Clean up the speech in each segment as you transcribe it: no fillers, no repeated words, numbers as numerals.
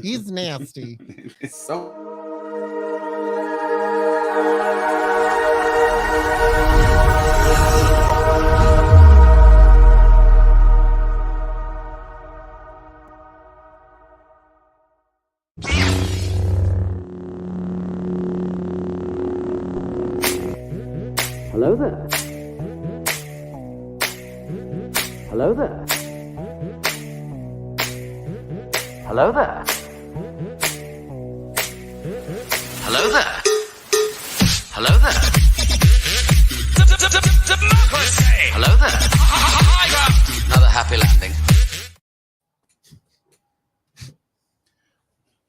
He's nasty. It's so. Hello there. Hello there. Hello there. Hello there. Hello there. Hello there. Another happy landing.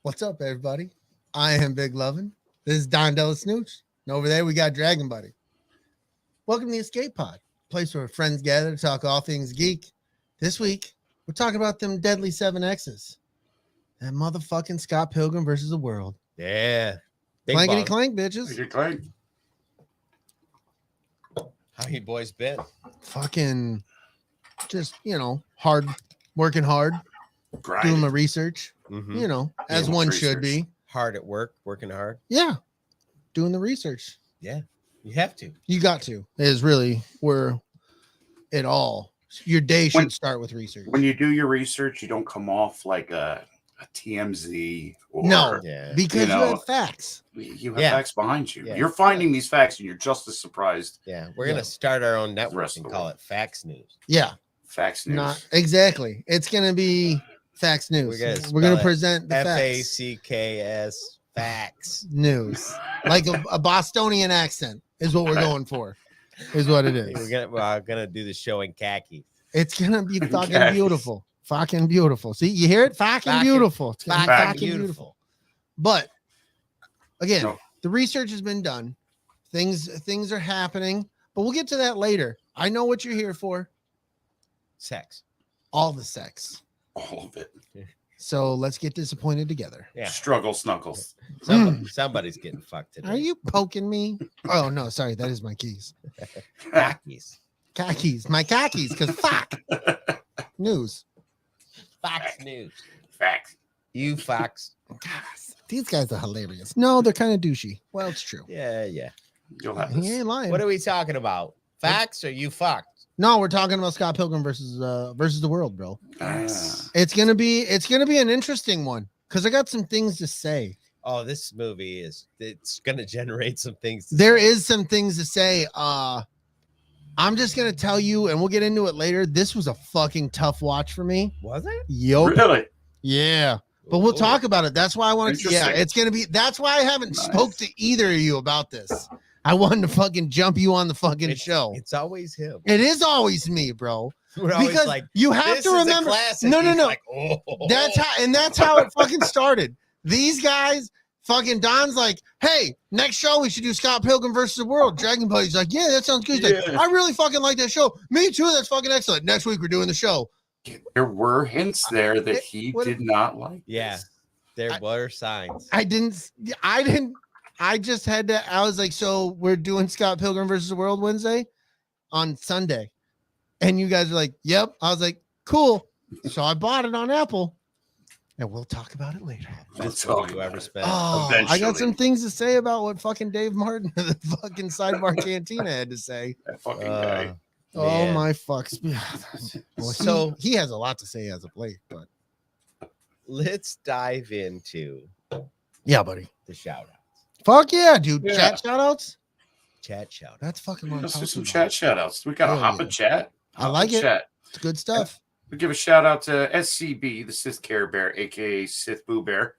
What's up, everybody? I am Big Lovin. This is Don DellaSnooch. And over there, we got Dragon Buddy. Welcome to the Escape Pod, a place where friends gather to talk all things geek. This week, we're talking about them deadly 7Xs. That motherfucking Scott Pilgrim versus the world. Yeah. Clankety clank, bitches. Clankety clank. How you boys been? Fucking just, hard, working hard, Grinding. doing my research, Mm-hmm. as Yeah, one research. should be. Hard at work, working hard. Yeah, doing the research. Yeah, you have to. You got to. It is really where it all. Your day should When- start with research. When you do your research, you don't come off like a TMZ. Or, No, Yeah. because you know, have facts. You have Yeah. facts behind you. Yeah. You're finding these facts, and you're just as surprised. Yeah. We're Yeah. gonna start our own network rest and of the call world. it Fax News. Yeah, Facts news. not exactly. It's gonna be facts news. We're gonna present the facts FACKS Facts. news, like a Bostonian accent is what we're going for. Is what it is. We're gonna do the show in khaki. It's gonna be fucking Khakis. beautiful. Fucking beautiful. See, you hear it? Fucking Fucking- beautiful. It's gonna be Fucking fucking beautiful. beautiful. But again, No. the research has been done. Things are happening, but we'll get to that later. I know what you're here for. Sex. All the sex. All of it. So let's get disappointed together. Yeah. Struggle snuggles. Somebody's getting fucked today. Are you poking me? Oh no, sorry, that is my keys. khakis? Khakis, my khakis, because fuck news. Fox News. Facts. You Fox. Gosh, these guys are hilarious. No, they're kind of douchey. Well, it's true. Yeah, yeah. You'll have He this. ain't lying. What are we talking about? Facts or you fucked? No, we're talking about Scott Pilgrim versus the world, bro. Ah. It's gonna be an interesting one because I got some things to say. Oh, this movie it's gonna generate some things. There is some things to say. I'm just gonna tell you, and we'll get into it later. This was a fucking tough watch for me. Was it? Yo, Really? yeah. But we'll talk about it. That's why I wanted to. Yeah, Interesting. it's gonna be. That's why I haven't Nice. spoke to either of you about this. I wanted to fucking jump you on the fucking show. It's always him. It is always me, bro. We're always Because like, you have this to is a remember. classic. No, no, He's no. like, oh. That's how it fucking started. These guys, fucking Don's like, hey, next show we should do Scott Pilgrim versus the world. Dragon Buddy's like, yeah, that sounds good. He's like, Yeah. I really fucking like that show. Me too. That's fucking excellent. Next week we're doing the show. There were hints there that he What- did not like. Yeah, this. there were signs. I just had to. I was like, so we're doing Scott Pilgrim versus the World Wednesday on Sunday, and you guys are like, yep. I was like, cool. So I bought it on Apple, and we'll talk about it later. Best We'll movie talk you ever about it. spent. Oh, I got Eventually. some things to say about what fucking Dave Martin of the fucking Sidebar Cantina had to say. That fucking guy. Oh Man. my fucks. Well, So- he has a lot to say as of late, but Let's dive into yeah, buddy. the shout outs. Fuck yeah, dude. Yeah. Chat shout outs. Chat shout out. That's fucking what I'm Let's do talking some about. chat shout outs. We got a Hell hop yeah. in chat. I Hop like in it. Chat. It's good stuff. We give a shout out to SCB, the Sith Care Bear, aka Sith Boo Bear.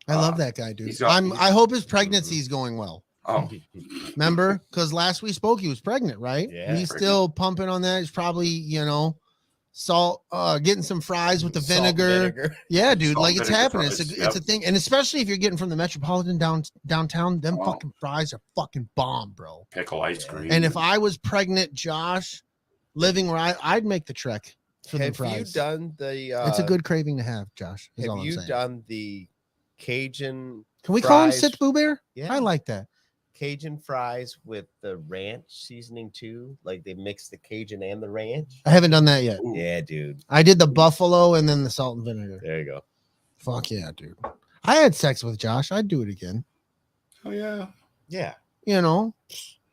I love that guy, dude. he's got- I hope his pregnancy is going well. Oh, Remember, because last we spoke, he was pregnant, right? Yeah. He's still pumping on that. He's probably, salt, getting some fries with the Salt vinegar. Yeah, dude, Salt like it's vinegar happening. fries, It's yep. a thing, and especially if you're getting from the metropolitan downtown, them Wow. fucking fries are fucking bomb, bro. pickle ice Yeah. cream. And if I was pregnant, Josh, living where I'd make the trek for the Have you fries. done the? It's a good craving to have, Josh. Is all Have I'm you saying. done the Cajun? Can we call him fries? Sith Boo Bear? Yeah. I like that. Cajun fries with the ranch seasoning too. Like they mix the Cajun and the ranch. I haven't done that yet. Ooh. Yeah, dude. I did the buffalo and then the salt and vinegar. There you go. Fuck yeah, dude. I had sex with Josh. I'd do it again. Oh yeah. Yeah. You know,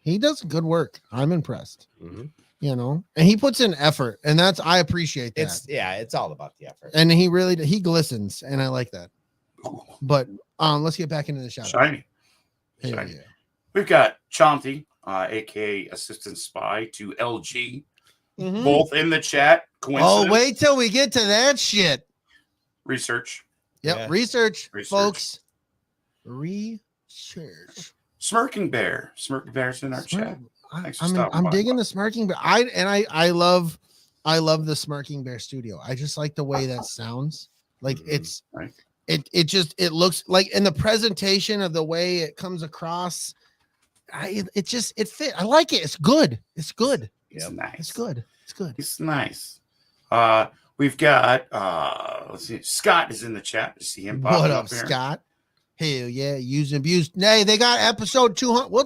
he does good work. I'm impressed. Mm-hmm. You know, and he puts in effort, and I appreciate that. It's all about the effort. And he glistens, and I like that. But let's get back into the shout. Shiny. Hell Shiny. yeah. We've got Chauncey, aka Assistant Spy to LG, Mhm. both in the chat. Coincidence. Oh, wait till we get to that shit. Research. Yep, Yeah. research, Research. folks. Research. Smirking Bear. Smirking Bear's in our chat. Thanks for stopping I'm by, digging bud. the smirking bear. I love the smirking bear studio. I just like the way that sounds. Like it's Right. it looks like in the presentation of the way it comes across. It fit. I like it. It's good. It's good. He's nice. It's good. It's good. He's nice. We've got let's see. Scott is in the chat. You see him popping What up, here. Scott? Hell yeah, use and abuse. Nay, they got episode 200. We'll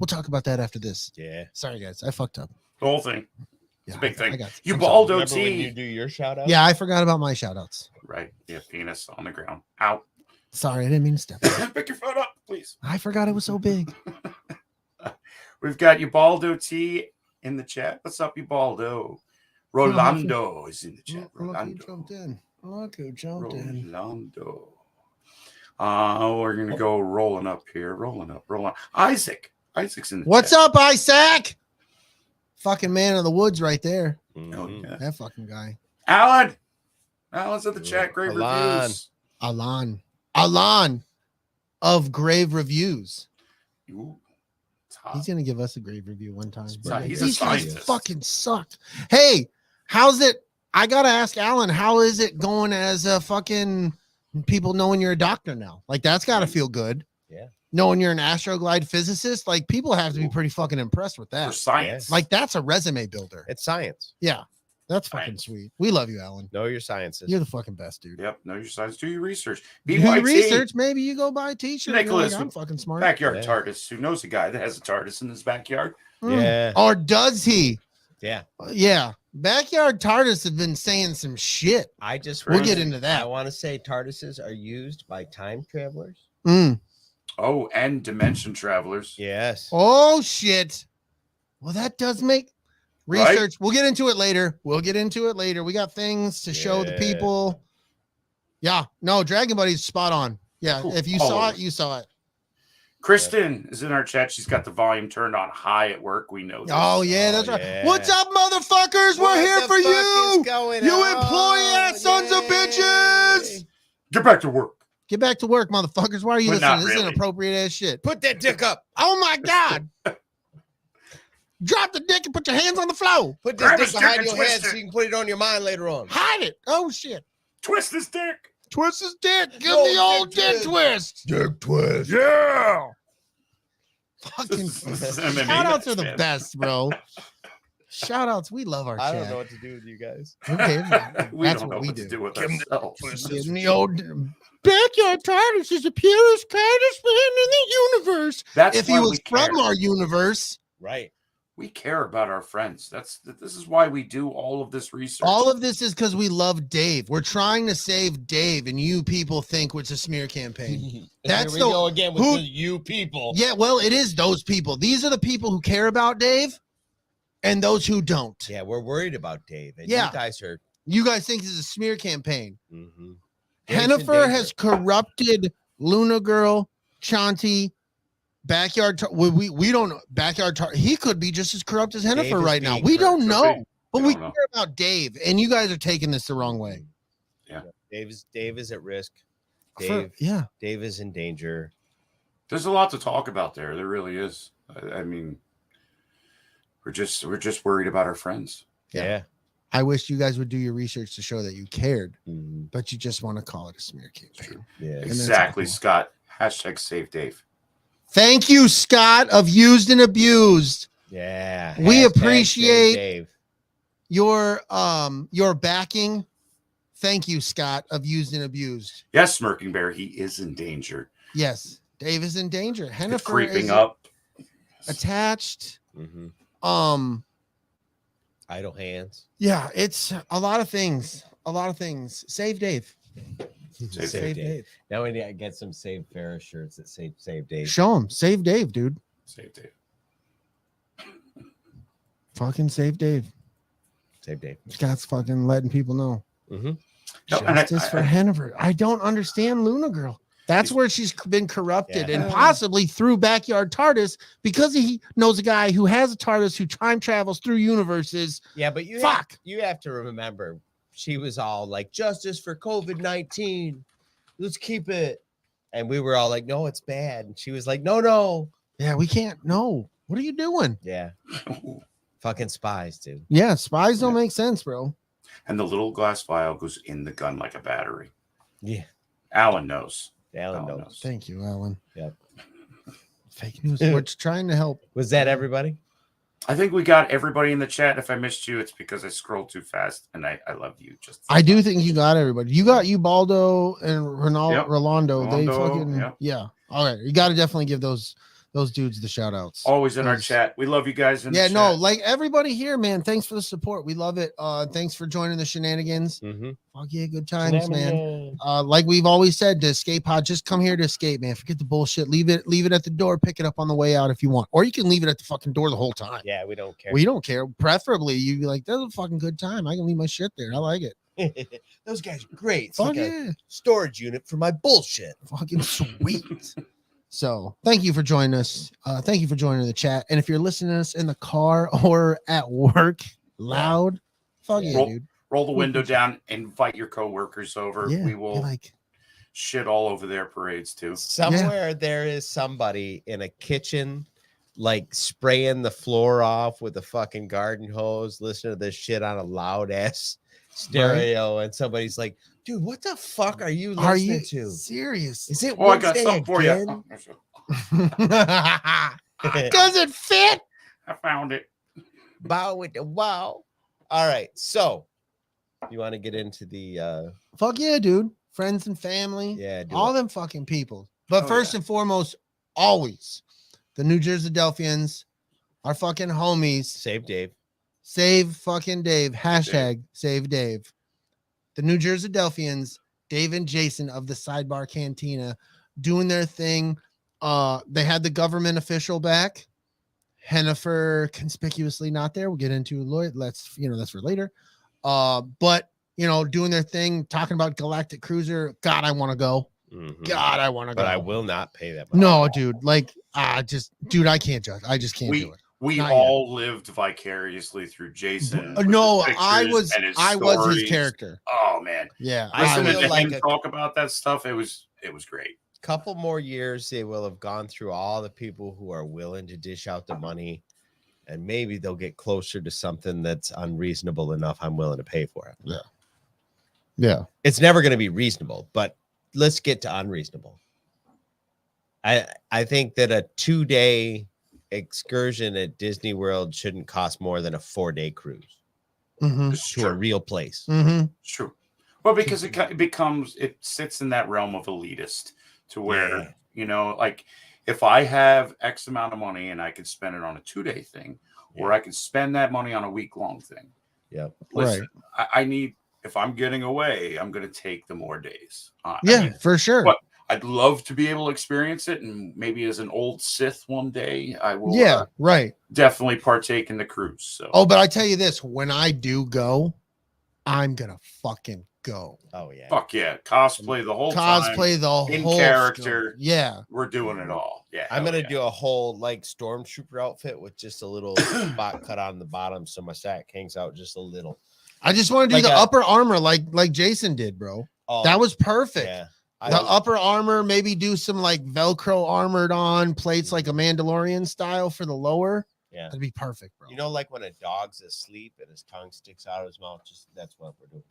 talk about that after this. Yeah. Sorry, guys, I fucked up. The whole thing. It's Yeah, a big thing. I'm sorry. Ubaldo Remember when you T. do your shout out? Yeah, I forgot about my shout outs. Right. Yeah, penis on the ground. Out. Sorry, I didn't mean to step. Pick your foot up, please. I forgot it was so big. We've got Ubaldo T in the chat. What's up, Ubaldo? Rolando is in the chat. Look who Rolando. jumped in. Look who jumped in. Rolando. We're gonna go rolling up here. Rolling up. Isaac. Isaac's in the What's chat. up, Isaac? Fucking man of the woods right there. Oh, Mhm. yeah. That fucking guy. Alan. Alan's at the chat. Great Alan. reviews. Alan of Grave Reviews. Ooh, it's hot. He's gonna give us a grave review one time. He's a These guys scientist. fucking suck. Hey, how's it? I gotta ask Alan, how is it going as a fucking people knowing you're a doctor now? Like that's gotta feel good. Yeah. Knowing you're an astroglide physicist, like people have to be pretty fucking impressed with For that. science. Like that's a resume builder. It's science. Yeah, that's fucking Science. sweet. We love you, Alan. Know your sciences. You're the fucking best, dude. Yep. Know your science. Do your research. Do your BYT. research. Maybe you go buy a t-shirt. and you're Nicholas like, I'm with fucking smart. Backyard Yeah. TARDIS. Who knows a guy that has a TARDIS in his backyard? Mm. Yeah. Or does he? Yeah. Yeah. Backyard TARDIS have been saying some shit. I just We'll Really? get into I that. want to say TARDISes are used by time travelers. Mm. Oh, and dimension travelers. Yes. Oh shit. Well, that does make Right? research. We'll get into it later. We got things to show the Yeah. people. Yeah. No, Dragon Buddy's spot on. Yeah. Cool. If you saw Always. it, you saw it. Kristen is in our chat. She's got the volume turned on high at work. We know this. Oh yeah, that's right. yeah. What's up, motherfuckers? We're here for you. You employee-ass sons of bitches. Get back to work. Get back to work, motherfuckers. Why are you But not listening? This is really. inappropriate ass shit. Put that dick up. Oh my god. Drop the dick and put your hands on the floor. Put Grab this his dick dick behind and your twist head it. so you can put it on your mind later on. Hide it. Oh shit. Twist this dick. Twist his dick. Give Old the old dick dick twist. Dick twist. Yeah. Fucking MMA shout outs are the man. best, bro. Shout outs. We love our I chat. don't know what to do with you guys. Okay, We that's don't know what we what do. to do with Give 'em the ourselves. In the old backyard TARDIS is the purest, kindest man in the universe. That's If he why was we care. from our universe, Right. We care about our friends. This is why we do all of this research. all of this is because we love Dave. We're trying to save Dave, and you people think it's a smear campaign. That's Here we the- go again with who- the you people. Yeah, well, it is those people. These are the people who care about Dave, and those who don't. Yeah, we're worried about Dave. And Yeah. you guys are. You guys think this is a smear campaign? Mm-hmm. Hennifer has corrupted Luna Girl, Chanti, Backyard. We don't know. Backyard. He could be just as corrupt as Dave Hennifer is right now. being We don't corrupt. know, Could be. but We we don't know. care about Dave, and you guys are taking this the wrong way. Dave is at risk. For- yeah, Dave is in danger. There's a lot to talk about there. There really is. I mean, we're just worried about our friends. Yeah. Yeah. I wish you guys would do your research to show that you cared, Mhm. but you just want to call it a smear campaign. Yeah. that's Exactly, awful. Scott. Hashtag save Dave. Thank you, Scott of Used and Abused. Yeah. We Hashtag appreciate- Dave. Your backing. Thank you, Scott of Used and Abused. Yes, Smirking Bear. He is in danger. Yes, Dave is in danger. It's Hennifer creeping is up. attached. Mhm. Um, Idle hands. yeah, it's a lot of things. a lot of things. Save Dave. Save Dave. Now we need to get some Save Ferris shirts that say Save Dave. Show him. Save Dave, dude. Save Dave. Fucking save Dave. Save Dave. Scott's fucking letting people know. Mm-hmm. No, and Justice for Hennifer. I don't understand Luna Girl. That's where she's been corrupted Yeah. and possibly through backyard TARDIS because he knows a guy who has a TARDIS who time travels through universes. Yeah, but you have to remember, she was all like, justice for COVID-19. Let's keep it. And we were all like, no, it's bad. And she was like, no. Yeah, we can't. No. What are you doing? Yeah. Fucking spies, dude. Yeah, spies don't make sense, bro. And the little glass vial goes in the gun like a battery. Yeah. Alan knows. Alan knows. Thank you, Alan. Yep. Fake news. We're trying to help. Was that everybody? I think we got everybody in the chat. If I missed you, it's because I scrolled too fast, and I love you. I do think you got everybody. You got Ubaldo and Rolando. They Rolando, fucking yep. yeah. All right, you got to definitely give those dudes the shout outs. Always in our chat. We love you guys. In Yeah, the no, chat. like everybody here, man. Thanks for the support. We love it. Thanks for joining the shenanigans. Mm-hmm. Fuck yeah, good times, man. Like we've always said, to escape pod, just come here to escape, man. Forget the bullshit. Leave it at the door. Pick it up on the way out if you want, or you can leave it at the fucking door the whole time. Yeah, we don't care. We don't care. Preferably, you be like, "That's a fucking good time. I can leave my shit there. I like it." Those guys are great. It's Fuck like yeah, a storage unit for my bullshit. fucking sweet. So thank you for joining us. Thank you for joining the chat. And if you're listening to us in the car or at work, loud, fuck yeah, dude. Roll the window down. Invite your coworkers over. Yeah, We will like shit all over their parades too. Somewhere there is somebody in a kitchen, like spraying the floor off with a fucking garden hose, listening to this shit on a loud ass stereo, and somebody's like, "Dude, what the fuck are you listening to? serious? Is it Oh, I got Wednesday something for again?" you. Oh, Does it fit? I found it. Bow with the wow. All right, so you want to get into the Fuck yeah, dude. Friends and family. yeah, do all it. them fucking people. But Oh, first yeah. and foremost, always the New Jersey Delphians, our fucking homies. Save Dave. Save fucking Dave. Hashtag save Dave. The New Jersey Delphians, Dave and Jason of the Sidebar Cantina, doing their thing. They had the government official back. Hennifer conspicuously not there. We'll get into Lloyd. That's for later. But doing their thing, talking about Galactic Cruiser. God, I want to go. Mhm. God, I want to go. But I will not pay that much. No, dude. Like, dude, I can't judge. I just can't do it. We Not all lived vicariously through Jason. with No, his I pictures was and his I was his stories. character. Oh man, Yeah. I listening feel to like him talk about that stuff, it was great. Couple more years, they will have gone through all the people who are willing to dish out the money, and maybe they'll get closer to something that's unreasonable enough. I'm willing to pay for it. Yeah. It's never going to be reasonable, but let's get to unreasonable. I think that a 2-day excursion at Disney World shouldn't cost more than a 4-day cruise Mm-hmm. It's to a true. real place. Mm-hmm. It's true. Well, because it sits in that realm of elitist to where, like if I have X amount of money and I can spend it on a 2-day thing, or I can spend that money on a week-long thing. Yep. Listen, I need, if I'm getting away, I'm going to take the more days. Yeah, for sure. But I'd love to be able to experience it, and maybe as an old Sith one day, I will. Yeah, right. Definitely partake in the cruise. So. Oh, but I tell you this, when I do go, I'm gonna fucking go. Oh yeah. Fuck yeah, cosplay the whole time. Cosplay the in whole character. story. Yeah. We're doing it all. Yeah, I'm hell gonna yeah. do a whole like stormtrooper outfit with just a little spot cut on the bottom, so my sack hangs out just a little. I just want to do Like the a- upper armor like Jason did, bro. Oh, That was perfect. yeah. The upper armor, maybe do some like Velcro armored on plates like a Mandalorian style for the lower. Yeah. That'd be perfect, bro. You know, like when a dog's asleep and his tongue sticks out of his mouth, just that's what we're doing.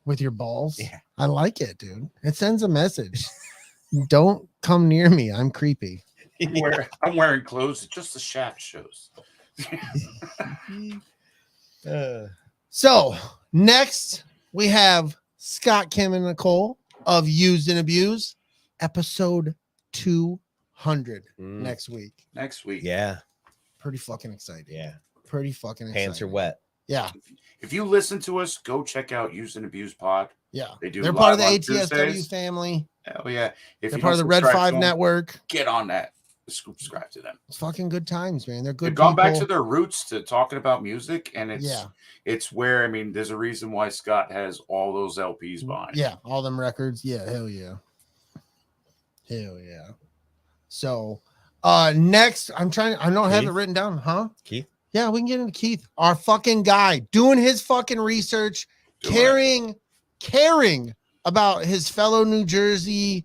With your balls. Yeah. I like it, dude. It sends a message. Don't come near me. I'm creepy. I'm wearing clothes that just the shaft shows. So next we have Scott, Kim, and Nicole of Used and Abused, episode 200 next week. Next week. Yeah. Pretty fucking excited. Yeah. Pretty fucking excited. Pants are wet. Yeah. If you listen to us, go check out Use and Abuse Pod. Yeah. They do. They're part of the live on ATSW Tuesdays. family. Hell yeah! If They're you part of don't the Red subscribe 5 to them, network. get on that. Subscribe to them. It's fucking good times, man. They're good They've gone back people. to their roots to talking about music, and Yeah. it's where, I mean, there's a reason why Scott has all those LPs behind. Yeah, all them records. Yeah, hell yeah. Hell yeah. So next, I don't have Keith? it written down, huh? Keith? Yeah, we can get into Keith, our fucking guy, doing his fucking research, caring about his fellow New Jersey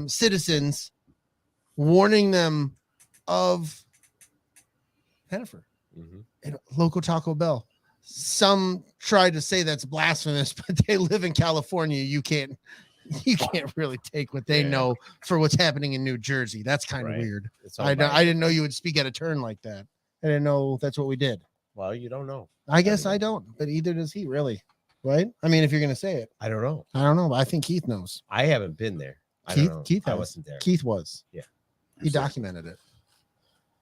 citizens, warning them of Hennifer and local Taco Bell. Some try to say that's blasphemous, but they live in California. You can't really take what they know for what's happening in New Jersey. That's kind of weird. I didn't know you would speak at a turn like that. I didn't know that's what we did. Well, you don't know. I guess I don't, but either does he, really. Right? I mean, if you're gonna say it, I don't know. I don't know, but I think Keith knows. I haven't been there. Keith I has. wasn't there. Keith was. Yeah. He documented it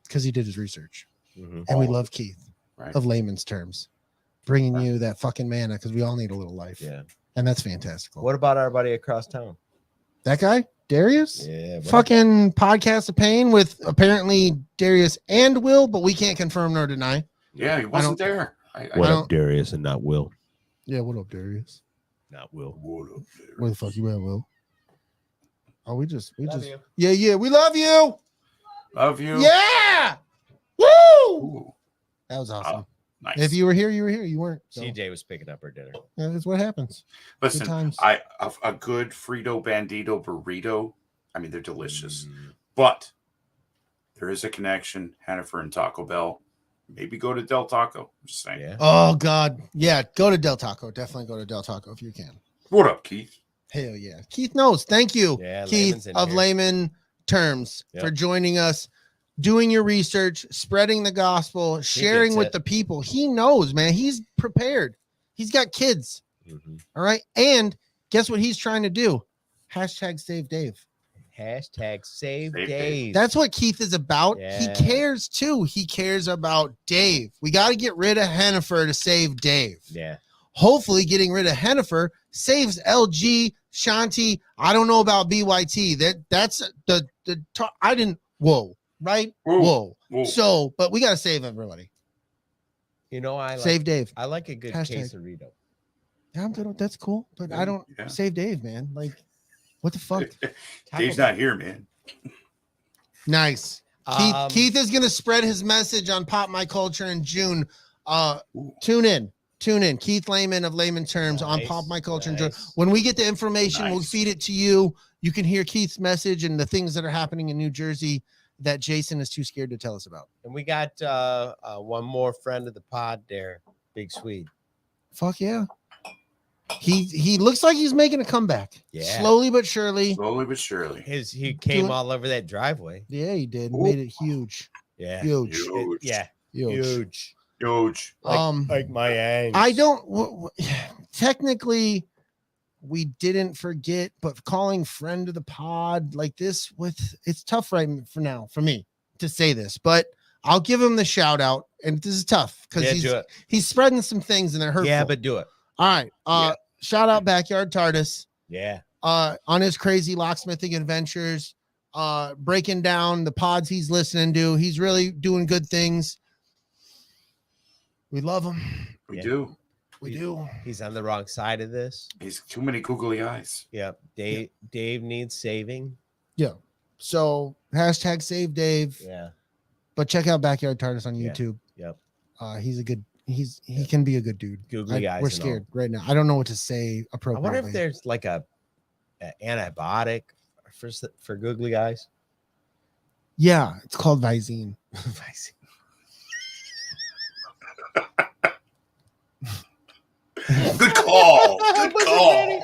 because he did his research. Mhm. And we love Keith, Right. of layman's terms, bringing you that fucking manna because we all need a little life. Yeah. And that's fantastical. What about our buddy across town? That guy, Darius? Yeah. Fucking podcast of pain with apparently Darius and Will, but we can't confirm nor deny. Yeah, he wasn't there. What don't- up, Darius, and not Will? Yeah, what up, Darius? Not Will. Where the fuck you at, Will? Oh, we just Love you. yeah, we love you. Love you. Yeah. Woo! Ooh, That was awesome. nice. If you were here, you were here. You weren't. So. CJ was picking up her dinner. Yeah, that's what happens. Listen, times. a good Frito Bandito burrito. I mean, they're delicious, but there is a connection. Hennifer and Taco Bell. Maybe go to Del Taco. I'm just saying. Yeah. Oh God, yeah. Go to Del Taco. Definitely go to Del Taco if you can. What up, Keith? Hell yeah, Keith knows. Thank you, Yeah, Keith Layman's in of here. Layman Terms, Yep. for joining us, doing your research, spreading the gospel, sharing gets with it. the people. He knows, man. He's prepared. He's got kids. Mhm. All right, and guess what he's trying to do? Hashtag save Dave. Hashtag save Save Dave. That's what Keith is about. He Yeah. cares too. He cares about Dave. We got to get rid of Hennifer to save Dave. Yeah. Hopefully, getting rid of Hennifer saves LG, Shanti. I don't know about BYT. That's I didn't. Whoa, right? Whoa. Whoa. So, but we got to save everybody. You know, Save Dave. I like a good Hashtag. quesarito. Yeah, I'm good. That's cool, but I don't Yeah. save Dave, man. Like, what the fuck? Dave's not here, man. Nice. Keith is gonna spread his message on Pop My Culture in June. Tune in. Keith Layman of Layman Terms on Nice, Pop My Culture in June. nice. When we get the information, we'll Nice. feed it to you. You can hear Keith's message and the things that are happening in New Jersey that Jason is too scared to tell us about. And we got one more friend of the pod there, Big Swede. Fuck yeah. He looks like he's making a comeback. Yeah. Slowly but surely. Slowly but surely. He came Doing- all over that driveway. Yeah, he did. Ooh. Made it huge. Yeah. Huge. Huge. Yeah. Huge. Huge. Huge. Like my ass. I don't technically we didn't forget, but calling friend of the pod like this it's tough right for now for me to say this, but I'll give him the shout out. And this is tough because do it. he's spreading some things and they're hurtful. Yeah, but do it. All right. Shout out Backyard TARDIS Yeah. on his crazy locksmithing adventures, breaking down the pods he's listening to. He's really doing good things. We love him. We Yeah. do. We do. He's on the wrong side of this. He's too many googly eyes. Yep. Dave needs saving. Yeah. So hashtag save Dave. Yeah. But check out Backyard TARDIS on Yeah. YouTube. Yep. He can be a good dude. Googly eyes. We're and all. scared right now. I don't know what to say I appropriately. wonder if there's like a antibiotic for googly eyes. Yeah, it's called Visine. Good call. Good call.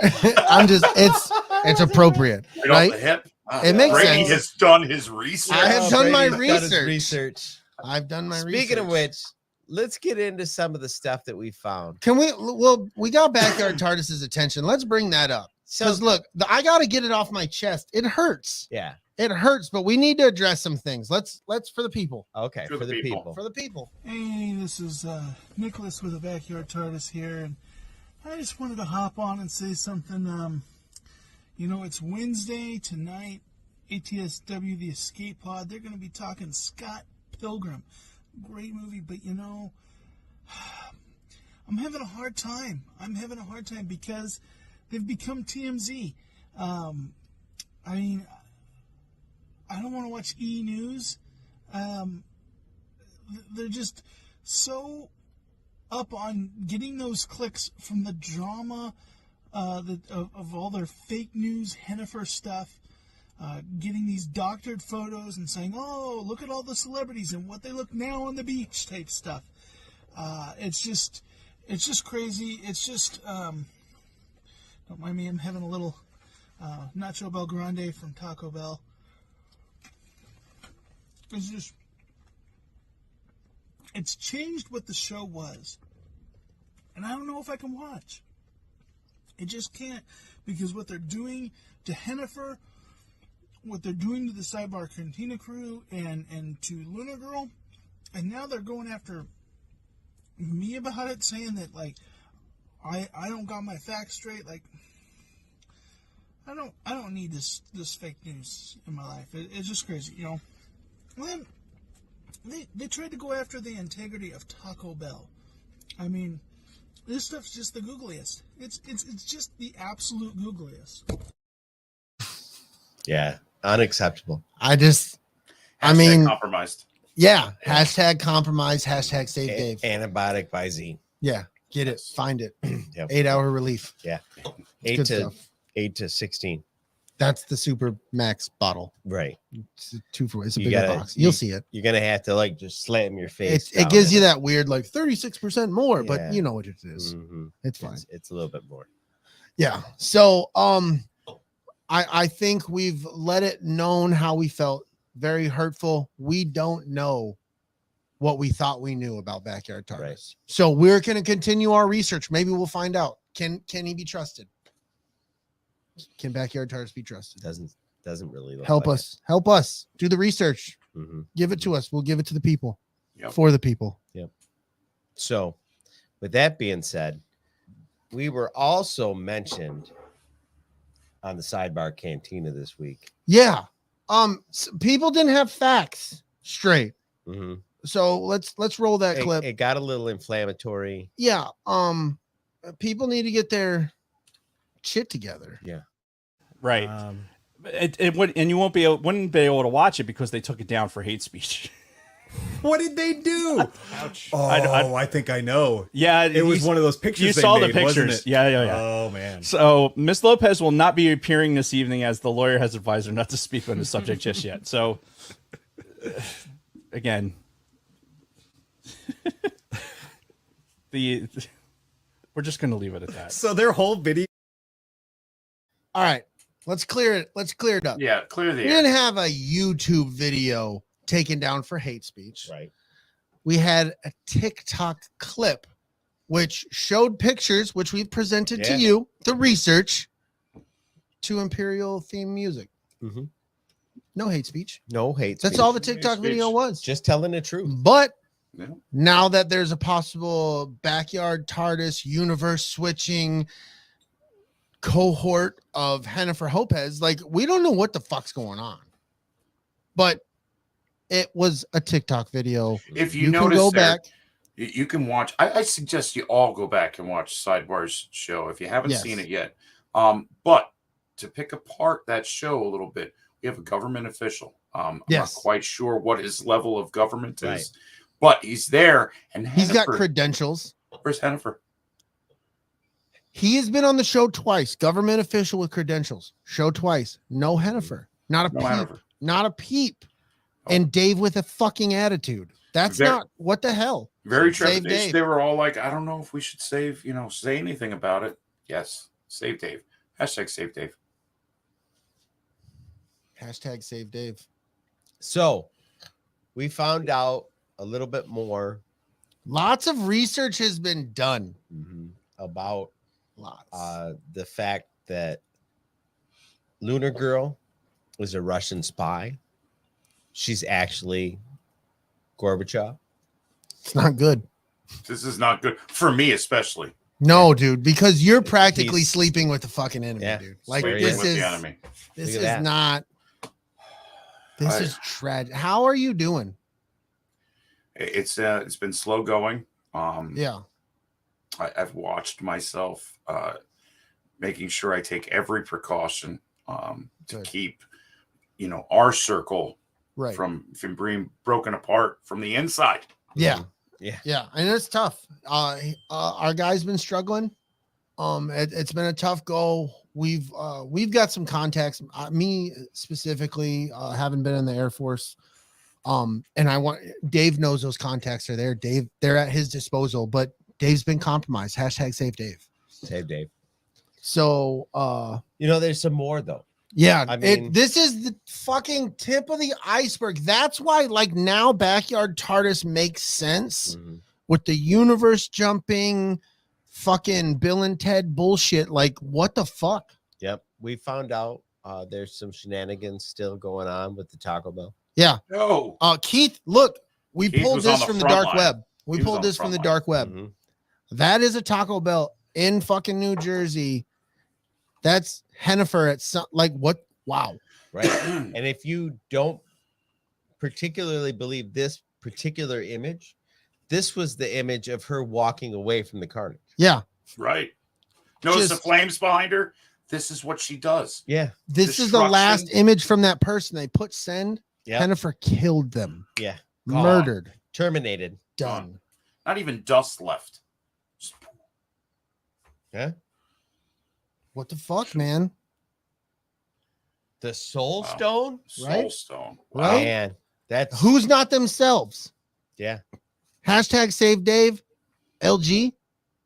I'm just it's appropriate, Right right? off the hip. It makes Brady sense. has done his research. I have done my Brady's got his research. I've done my research. Speaking of which, let's get into some of the stuff that we found. Can we? Well, we got Backyard TARDIS's attention. Let's bring that up. Because look, I got to get it off my chest. It hurts. Yeah. It hurts, but we need to address some things. Let's for the people. Okay. For the people. For the people. Hey, this is Nicholas with a Backyard TARDIS here, and I just wanted to hop on and say something. It's Wednesday tonight. ATSW, the Escape Pod, they're going to be talking Scott Pilgrim. Great movie, but I'm having a hard time. Because they've become TMZ. I don't want to watch E! News. They're just so up on getting those clicks from the drama of all their fake news, Hennifer stuff, getting these doctored photos and saying, oh, look at all the celebrities and what they look now on the beach type stuff. It's just crazy. It's just, don't mind me, I'm having a little Nacho Bel Grande from Taco Bell. It's changed what the show was. And I don't know if I can watch. I just can't, because what they're doing to Hennifer, what they're doing to the Sidebar Cantina crew and to Luna Girl, and now they're going after me about it, saying that I don't got my facts straight. I don't need this fake news in my life. It's just crazy, And then they tried to go after the integrity of Taco Bell. I mean, this stuff's just the googliest. It's just the absolute googliest. Yeah, unacceptable. Compromised. Yeah. Hashtag compromise. Hashtag save Dave. Antibiotic by Z. Yeah. Get it. Find it. Yep. 8-hour relief. Yeah. Good stuff. 8 to 16. That's the Super Max bottle. Right. It's it's a You bigger gotta- box. You'll see it. You're gonna have to just slam your face. It gives you that weird 36% more, Yeah. but you know what it is. Mhm. It's fine. It's a little bit more. Yeah. So I think we've let it known how we felt. Very hurtful. We don't know what we thought we knew about Backyard TARDIS. Right. So we're going to continue our research. Maybe we'll find out. Can he be trusted? Can Backyard TARDIS be trusted? Doesn't really look Help like us. Help us. Do the research. it. Mhm. Give it to us. We'll give it to the people. Yep. For the people. So, with that being said, we were also mentioned on the Sidebar Cantina this week. Yeah. People didn't have facts straight. Mm-hmm. So let's roll that clip. It got a little inflammatory. Yeah. People need to get their shit together. Yeah. Right. It would, and you wouldn't be able to watch it because they took it down for hate speech. What did they do? Ouch. Oh, I think I know. Yeah, It was one of those pictures. You they saw made, the wasn't pictures. it? Yeah. Oh man. So Miss Lopez will not be appearing this evening, as the lawyer has advised her not to speak on the subject just yet. So again, we're just going to leave it at that. So their whole video. All right. Let's clear it. Let's clear it up. Yeah, clear the We air. didn't have a YouTube video taken down for hate speech. Right. We had a TikTok clip which showed pictures, which we've presented to Yeah. you, the research to Imperial theme music. Mhm. No hate speech. No hate. That's speech. all the TikTok video was. Just telling the truth. But Yeah. now that there's a possible Backyard TARDIS universe switching cohort of Hennifer Hoepez, we don't know what the fuck's going on. But it was a TikTok video. If you can notice go there, back. you can watch. I suggest you all go back and watch Sidebar's show if you haven't Yes. seen it yet. But to pick apart that show a little bit, we have a government official. I'm Yes. not quite sure what his level of government is, Right. but he's there. And He's got Hennifer- credentials. Where's Hennifer? He has been on the show twice. Government official with credentials. Show twice. No Hennifer. Not a No peep. Hennifer. Not a peep. Oh. And Dave with a fucking attitude. That's Very- not what the hell. Very Save trepidatious. Dave. They were all like, I don't know if we should say anything about it. Yes. Save Dave. Hashtag save Dave. Hashtag save Dave. So, we found out a little bit more Lots of research has been done. about Lots. the fact that Lunar Girl is a Russian spy. She's actually Gorbachev. It's not good. This is not good for me, especially. No, dude, because you're practically He's- sleeping with the fucking enemy, Yeah. dude. Like Sleeping this with is the enemy. this Look at is that. not. This is tragic. How are you doing? It's been slow going. Yeah. I've watched myself making sure I take every precaution to Good. keep, our circle Right. from being broken apart from the inside. Yeah. Yeah. Yeah. And it's tough. Our guy's been struggling. It's been a tough go. We've got some contacts. Me specifically, haven't been in the Air Force. And Dave knows those contacts are there. Dave, they're at his disposal, but Dave's been compromised. Hashtag save Dave. Save Dave. So, There's some more though. yeah, I mean- this is the fucking tip of the iceberg. That's why, like, now Backyard TARDIS makes sense with the universe jumping, fucking Bill and Ted bullshit. Like, what the fuck? Yep. We found out there's some shenanigans still going on with the Taco Bell. Yeah. No. Keith, look, we Keith pulled was on this the from the front dark line. web. We He was pulled on the this from front the line. dark web. Mhm. That is a Taco Bell in fucking New Jersey. That's Hennifer at some, like, what? Wow. Right. And if you don't particularly believe this particular image, this was the image of her walking away from the carnage. Yeah. Right. Notice the Just- flames behind her. This is what she does. Yeah. This is the last Destruction. image from that person. They put send. Yeah. Hennifer killed them. Yeah. Gone. Murdered. Terminated. Done. Not even dust left. Just- Yeah. What the fuck, man? The Soul Wow. Stone. Right? Soulstone. Right? Man, that's Who's not themselves? yeah, Hashtag save Dave. LG.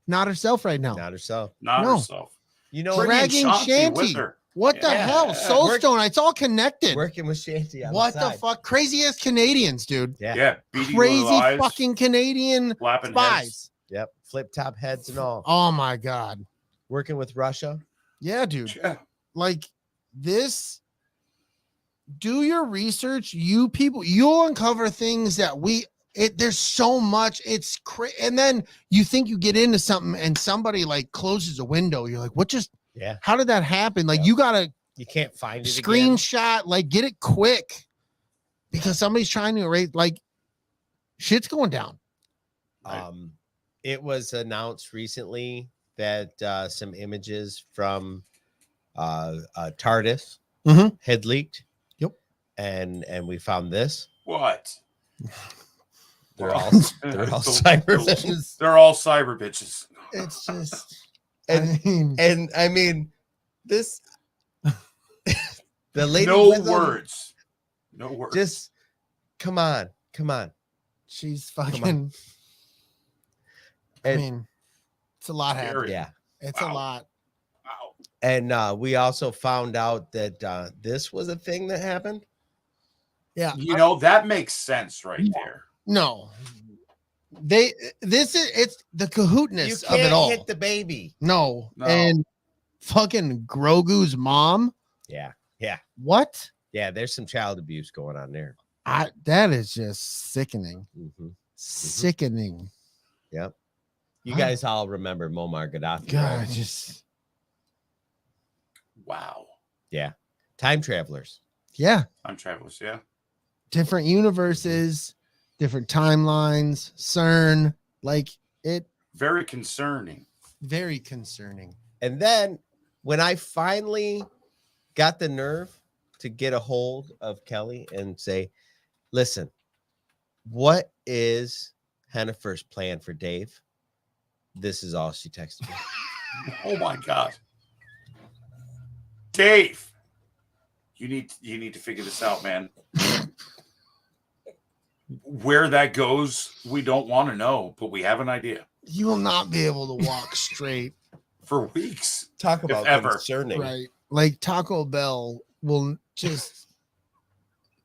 Not herself right now. not herself. Not No. herself. You know, Bringing Dragging Shanti with Shanti. her. What the Yeah. hell? Work- Soulstone. It's all connected. working with Shanti. On What the, the side. fuck? Crazy ass Canadians, dude. Yeah. Yeah. Beady Crazy little eyes, fucking Canadian flapping spies. heads. Yep. Flip top heads and all. Oh my god. Working with Russia. Yeah, dude. Yeah. Like this. Do your research, you people. You'll uncover things that there's so much. It's and then you think you get into something and somebody like closes a window. You're like, what just? Yeah. How did that happen? Like Yep. you gotta You can't find it again. screenshot, like get it quick because somebody's trying to erase. Like shit's going down. It was announced recently that some images from TARDIS Mhm. had leaked. Yep. And we found this. What? They're all The- cyber bitches. They're all cyber bitches. It's just. And- I mean, And I mean, this the lady No with them, words. No words. just come on. she's on. fucking. I And- mean, it's a lot Scary. happening. Yeah. It's Wow. a lot. Wow. And we also found out that this was a thing that happened. Yeah. That makes sense right there. No. It's the cahootness You of can't it all. hit the baby. No. No. And fucking Grogu's mom. Yeah. What? Yeah, there's some child abuse going on there. That is just sickening. Mhm. Sickening. Yep. You I- guys all remember Muammar Gaddafi. God, right? just Wow. Yeah. Time travelers. yeah. Time travelers, yeah. Different universes, different timelines, CERN. Like it Very concerning. very concerning. And then when I finally got the nerve to get a hold of Kelly and say, listen, what is Hennifer's plan for Dave? This is all she texted me. Oh my God. Dave, you need to figure this out, man. Where that goes, we don't want to know, but we have an idea. You will not be able to walk straight. For weeks. Talk about ever. concerning. Right. Like Taco Bell will just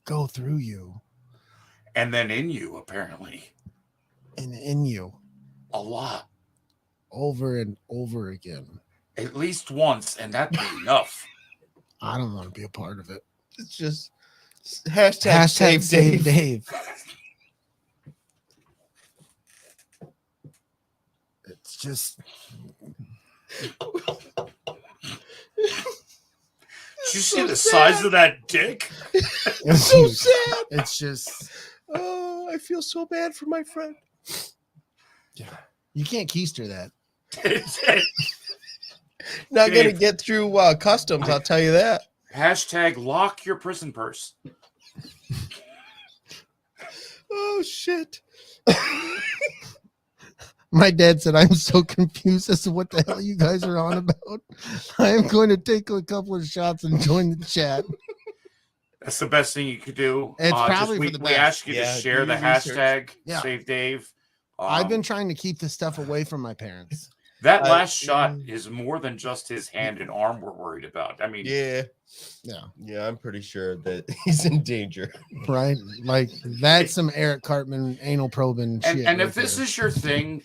go through you And then in you, apparently. and in you A lot. over and over again. At least once, and that'd be enough. I don't want to be a part of it. It's just hashtag Hashtag save Dave. It's just Did you see the size of that dick? it's So huge. sad. It's just Oh, I feel so bad for my friend. you can't keister that. Not gonna Dave. get through customs, I'll tell you that. Hashtag lock your prison purse. Oh shit. My dad said, I'm so confused as to what the hell you guys are on about. I am going to take a couple of shots and join the chat. That's the best thing you could do. It's Just probably we, for the we best. ask you Yeah, to share do the your research. hashtag Yeah. Save Dave. I've been trying to keep this stuff away from my parents. That last shot is more than just his hand and arm we're worried about. I mean, Yeah. Yeah. I'm pretty sure that he's in danger. Right? Like that's some Eric Cartman anal probing shit. and right if this there. is your thing,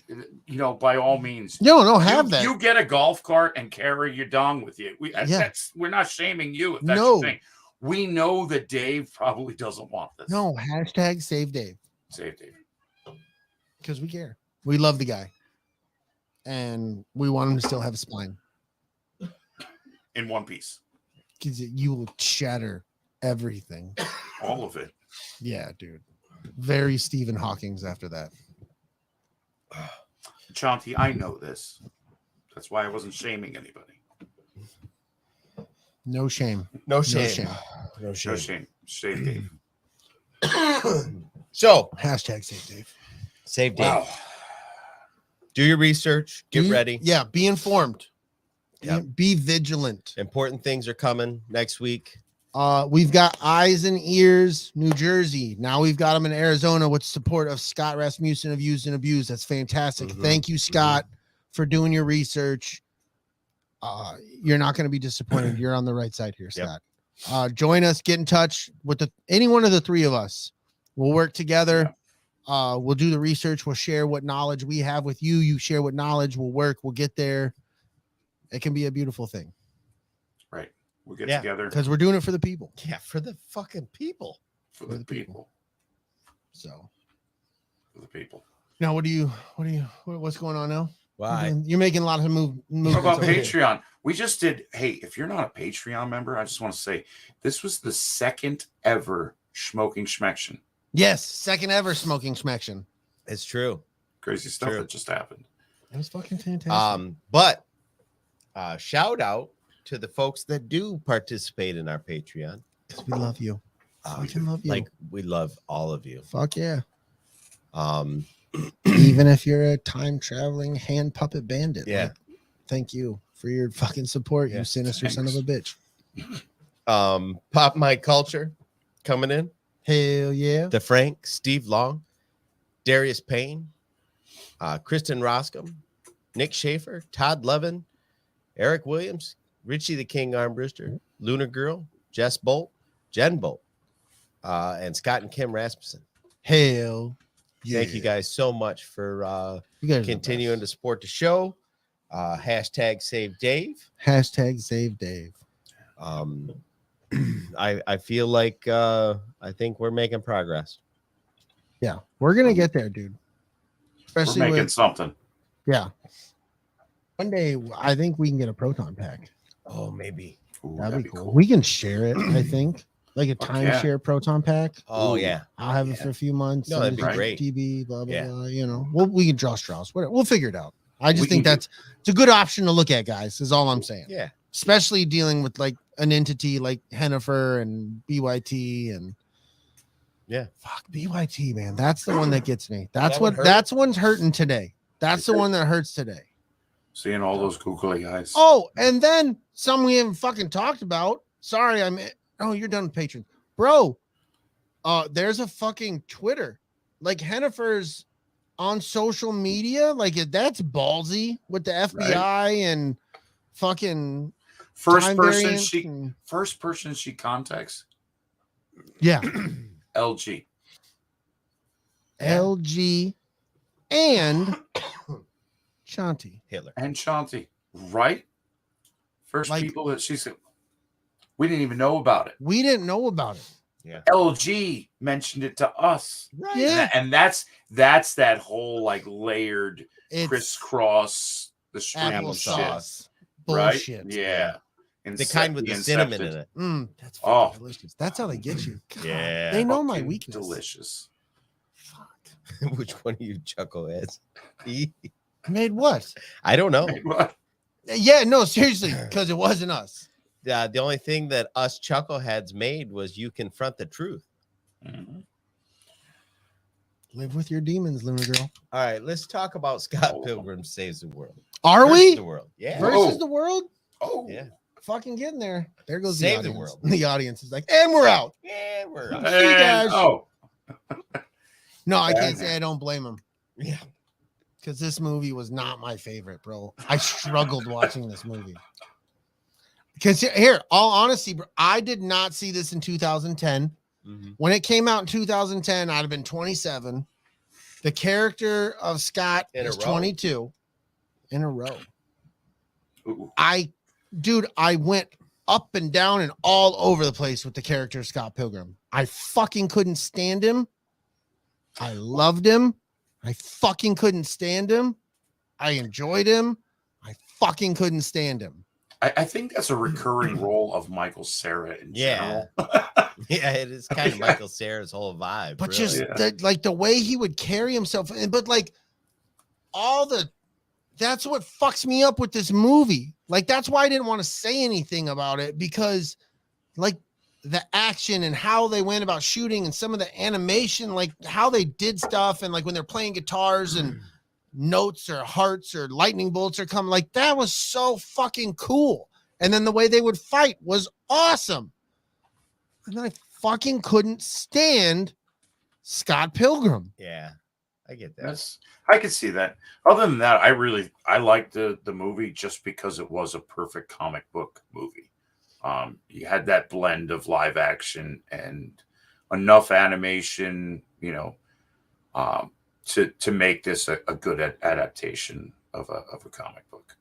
by all means, no, have that. You get a golf cart and carry your dong with you. Yeah. We're not shaming you if that's No. your thing. We know that Dave probably doesn't want this. No, hashtag save Dave. Save Dave. Because we care. We love the guy. And we want him to still have a spine. In one piece. Because you will shatter everything. All of it. Yeah, dude. Very Stephen Hawking's after that. Chauncey, I know this. That's why I wasn't shaming anybody. No shame. No shame. shame. No No shame. shame. Save Dave. So Hashtag save Dave. save Dave. Wow. Do your research. Get ready. Yeah, be informed. Yep. Be vigilant. Important things are coming next week. We've got Eyes and Ears, New Jersey. Now we've got them in Arizona with support of Scott Rasmussen of Used and Abused. That's fantastic. Mhm. Thank you, Scott, for doing your research. You're not going to be disappointed. You're on the right side here, Yep. Scott. Join us. Get in touch with any one of the three of us. We'll work together. We'll do the research. We'll share what knowledge we have with you. You share what knowledge. We'll work. We'll get there. It can be a beautiful thing Right. We'll get Yeah. together because we're doing it for the people. Yeah, for the fucking people. for the people. So For the people. now, what's going on now? Why? You're making a lot of movements. What about over here. Patreon? We just did. Hey, if you're not a Patreon member, I just want to say this was the second ever Smoking Schmection. Yes, second ever smoking schmection. It's true. Crazy stuff True. that just happened. It was fucking fantastic. But shout out to the folks that do participate in our Patreon. We love you. Fucking love you. Like we love all of you. Fuck yeah. Um, Even if you're a time traveling hand puppet bandit. Yeah. like, thank you for your fucking support, Yeah, you sinister son of a bitch. Pop My Culture coming in. Hell yeah. The Frank, Steve Long, Darius Payne, Kristen Roscom, Nick Schaefer, Todd Levin, Eric Williams, Richie the King Armbruster, Lunar Girl, Jess Bolt, Jen Bolt, and Scott and Kim Rasmussen. Hell yeah. Thank you guys so much for You guys are the continuing to support the show. Hashtag Save Dave. best. Hashtag save Dave. I feel like I think we're making progress. Yeah. We're gonna get there, dude. We're Especially making with something. one day I think we can get a proton pack. Oh, maybe. Ooh, That'd be cool. We can share it, I think. Like a Fuck yeah. timeshare proton pack. Oh, Ooh. yeah. I'll have it for a few months. No, send that'd it be to great. TB, blah blah Yeah. blah. You know, we can draw straws. Whatever. We'll figure it out. I just We think can it's a good option to look at, guys. Is all I'm saying. Yeah. Especially dealing with like an entity like Hennifer and BYT and fuck BYT, man. That's the one that gets me. That's one what hurt? that's one's hurting today. That's the one that hurts today. Seeing all those googly eyes. Oh, and then some we haven't fucking talked about. Sorry, you're done with patrons. Bro, there's a fucking Twitter. Like Hennifer's on social media. Like that's ballsy with the FBI and fucking First time person variant she and- first person she contacts, yeah. LG. LG and Shanti. Hitler. And Shanti, right? First Like- people that she's We didn't even know about it. We didn't know about it. LG mentioned it to us. Right. Yeah. And that's that whole like layered It's crisscross the scrambled shit. applesauce Right? bullshit. Yeah. The kind with the cinnamon in it. That's Oh. fucking delicious. That's how they get you. God, Yeah. they know my Fucking weakness. Delicious. Which one of you chuckleheads? Made what? I don't know. Yeah, no, seriously, because it wasn't us. The only thing that us chuckleheads made was you confront the truth. Mhm. Live with your demons, Luna girl. All right, let's talk about Scott Oh. Pilgrim Saves the World. Are Versus we the world? Yeah. versus Whoa. the world? Oh, Yeah. Fucking getting there. There goes Save the the audience. world. The audience is like, and we're out. Yeah, we're up. See you guys. And, oh, No, I can't Yeah. say I don't blame him Yeah. because this movie was not my favorite, bro. I struggled watching this movie. Because here, all honesty, bro, I did not see this in 2010. Mhm. When it came out in 2010, I'd have been 27. The character of Scott In a is row. 22 in a row. ooh. I went up and down and all over the place with the character of Scott Pilgrim. I fucking couldn't stand him. I loved him. I fucking couldn't stand him. I enjoyed him. I fucking couldn't stand him. I think that's a recurring role of Michael Cera in Yeah. general. Yeah, it is kind of Michael Cera's whole vibe. But really. just Yeah. the way he would carry himself, but like that's what fucks me up with this movie. Like that's why I didn't want to say anything about it, because like the action and how they went about shooting and some of the animation, like how they did stuff, and like when they're playing guitars and notes or hearts or lightning bolts are coming, like that was so fucking cool. And then the way they would fight was awesome. And I fucking couldn't stand Scott Pilgrim. Yeah, I get that. I could see that. Other than that, I liked the movie just because it was a perfect comic book movie. You had that blend of live action and enough animation, to make this a good adaptation of a comic book.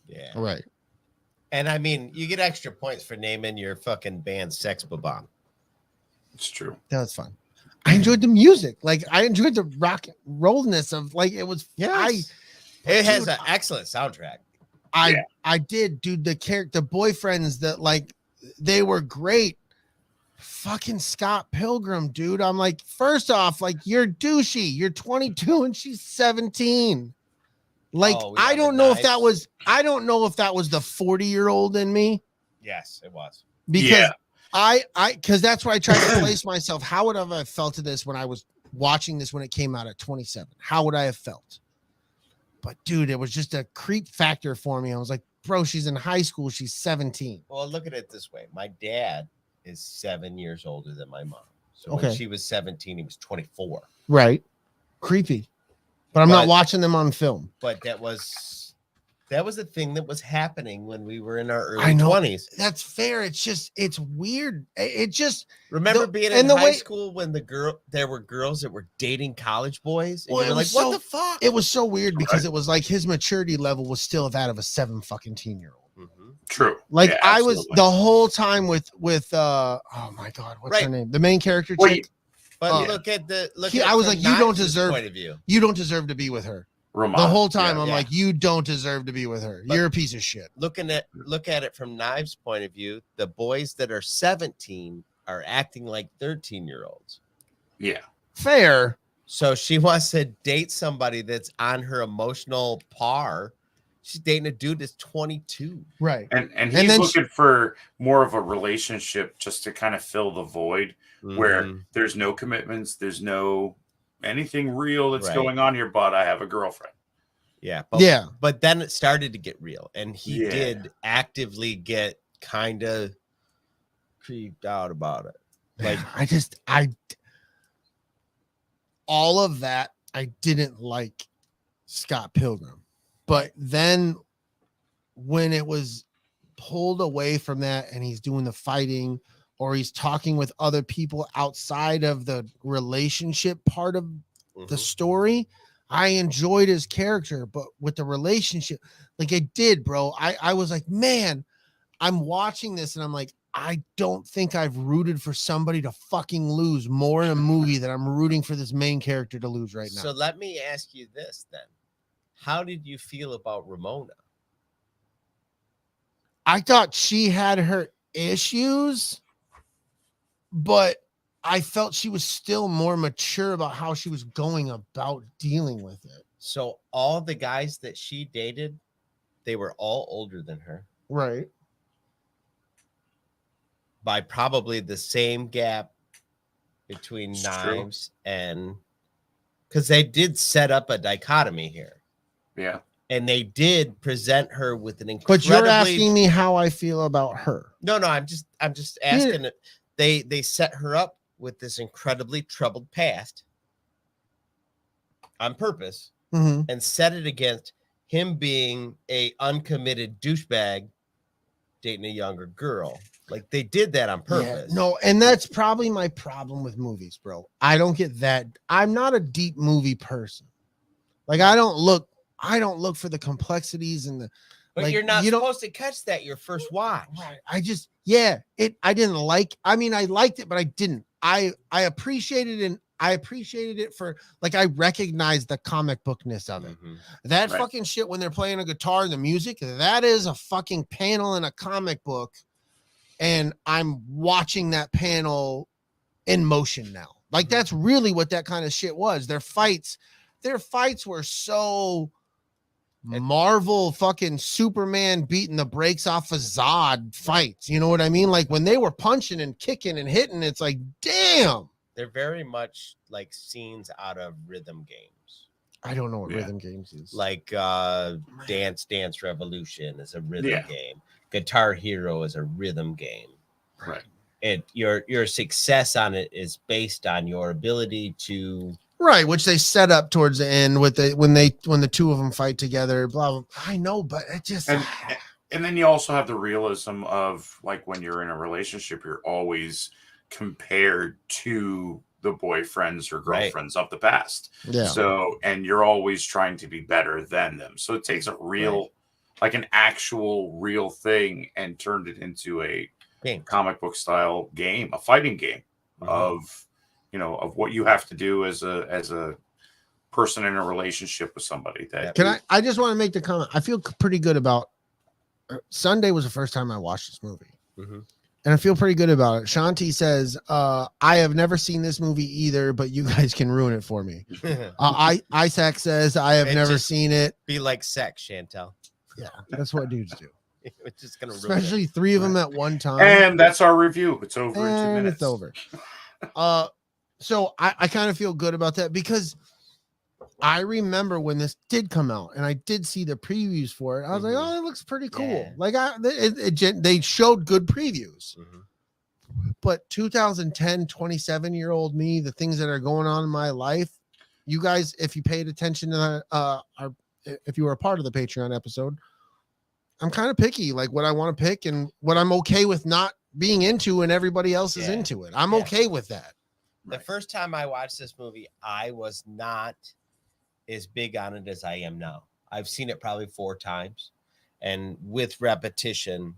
Yeah. Right. And I mean, you get extra points for naming your fucking band Sex Bomb. It's true. That was fun. I enjoyed the music. Like I enjoyed the rock and rollness of like it was. Yes. It has Dude, an excellent soundtrack. I did, dude. The boyfriends that like they were great. Fucking Scott Pilgrim, dude. I'm like, first off, like you're douchey. You're 22 and she's 17. Like Oh, I yeah, don't the know if knives. that was. I don't know if that was the 40-year-old in me, Yes, it was. because Yeah. because that's where I tried to place myself. How would I have felt to this when I was watching this when it came out at 27? How would I have felt? But dude, it was just a creep factor for me. I was like, bro, she's in high school. She's 17. Well, look at it this way. My dad is 7 years older than my mom. So Okay. when she was 17, he was 24. Right. Creepy. But I'm not But- watching them on film. But that was a thing that was happening when we were in our early I know. 20s. That's fair. It's weird. It just Remember The- being and in the high way- school when there were girls that were dating college boys? And Well, you it were like, was what so- the fuck? it was so weird because it was like his maturity level was still that of a 7-year-old. Mhm. True. Like Yeah, I was absolutely. the whole time with oh my god, what's her Right. name? The main character Well, chick. But Oh. look at the I was from like, you don't Knives' deserve- point of view. You don't deserve to be with her. Ramona. The whole time Yeah. I'm Yeah. like, you don't deserve to be with her. But- You're a piece of shit. Look at it from Knives' point of view. The boys that are 17 are acting like 13-year-olds. Yeah. Fair. So she wants to date somebody that's on her emotional par. She's dating a dude that's 22. Right. And And he's then looking for more of a relationship just to kind of fill the void where Mhm. there's no commitments, there's no anything real that's Right. going on here, but I have a girlfriend. Yeah, but then it started to get real, and he Yeah. did actively get kind of creeped out about it. Like, I all of that I didn't like Scott Pilgrim. But then when it was pulled away from that and he's doing the fighting or he's talking with other people outside of the relationship part of the mhm. story, I enjoyed his character, but with the relationship, like I did, bro. I was like, man, I'm watching this and I'm like, I don't think I've rooted for somebody to fucking lose more in a movie than I'm rooting for this main character to lose right now. So let me ask you this then. How did you feel about Ramona? I thought she had her issues, but I felt she was still more mature about how she was going about dealing with it. So all the guys that she dated, they were all older than her Right. by probably the same gap between It's true. Knives and because they did set up a dichotomy here. Yeah. And they did present her with an incredibly. But you're asking me how I feel about her. No, I'm just asking it. They set her up with this incredibly troubled past on purpose Mm-hmm. and set it against him being a uncommitted douchebag dating a younger girl. Like they did that on purpose. No, and that's probably my problem with movies, bro. I don't get that. I'm not a deep movie person. Like I don't look for the complexities and the But like, you're not you don't- supposed to catch that your first watch. Right. I didn't like. I mean, I liked it, but I didn't. I appreciated it for like I recognized the comic bookness of it. Mhm. That Right. fucking shit when they're playing a guitar and the music, that is a fucking panel in a comic book. And I'm watching that panel in motion now. Like that's really what that kind of shit was. Their fights were so Marvel fucking Superman beating the brakes off of Zod fights. You know what I mean? Like when they were punching and kicking and hitting, it's like, damn. They're very much like scenes out of rhythm games. I don't know what Yeah. rhythm games is. Like Dance Revolution is a rhythm Yeah. game. Guitar Hero is a rhythm game. Right. Your success on it is based on your ability to right, which they set up towards the end with when the two of them fight together, blah blah. I know, but it just And then you also have the realism of like when you're in a relationship, you're always compared to the boyfriends or Right. girlfriends of the past. yeah. So, and you're always trying to be better than them. So it takes a real, like an actual real thing and turned it into a game. comic book style game, a fighting game Mhm. of what you have to do as a person in a relationship with somebody. That Can I just want to make the comment. I feel pretty good about Sunday was the first time I watched this movie. Mhm. And I feel pretty good about it. Shanti says, I have never seen this movie either, but you guys can ruin it for me. Isaac says, I have It never just- seen it. Be like sex, Chantel. Yeah, that's what dudes do. It's just gonna ruin Especially three of them at one time. and that's our review. It's over in 2 And minutes. it's over. So I kind of feel good about that because I remember when this did come out and I did see the previews for it. I was like, Mhm. oh, it looks pretty cool. Yeah. Like they showed good previews. it. Mhm. But 2010, 27-year-old me, the things that are going on in my life, you guys, if you paid attention to if you were a part of the Patreon episode, I'm kind of picky, like what I want to pick and what I'm okay with not being into and everybody else is Yeah. into it. I'm Yeah. okay with that. The first time I watched this movie, I was not as big on it as I am now. I've seen it probably 4 times, and with repetition,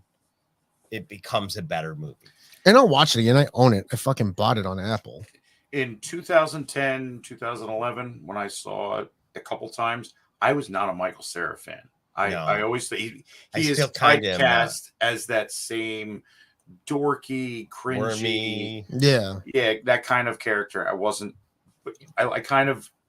it becomes a better movie. And I'll watch it again. I own it. I fucking bought it on Apple. In 2010, 2011, when I saw it a couple times, I was not a Michael Cera fan. No. I always think I he is still kinda am not. typecast as that same dorky, cringy, Wormy. Yeah. yeah, that kind of character. I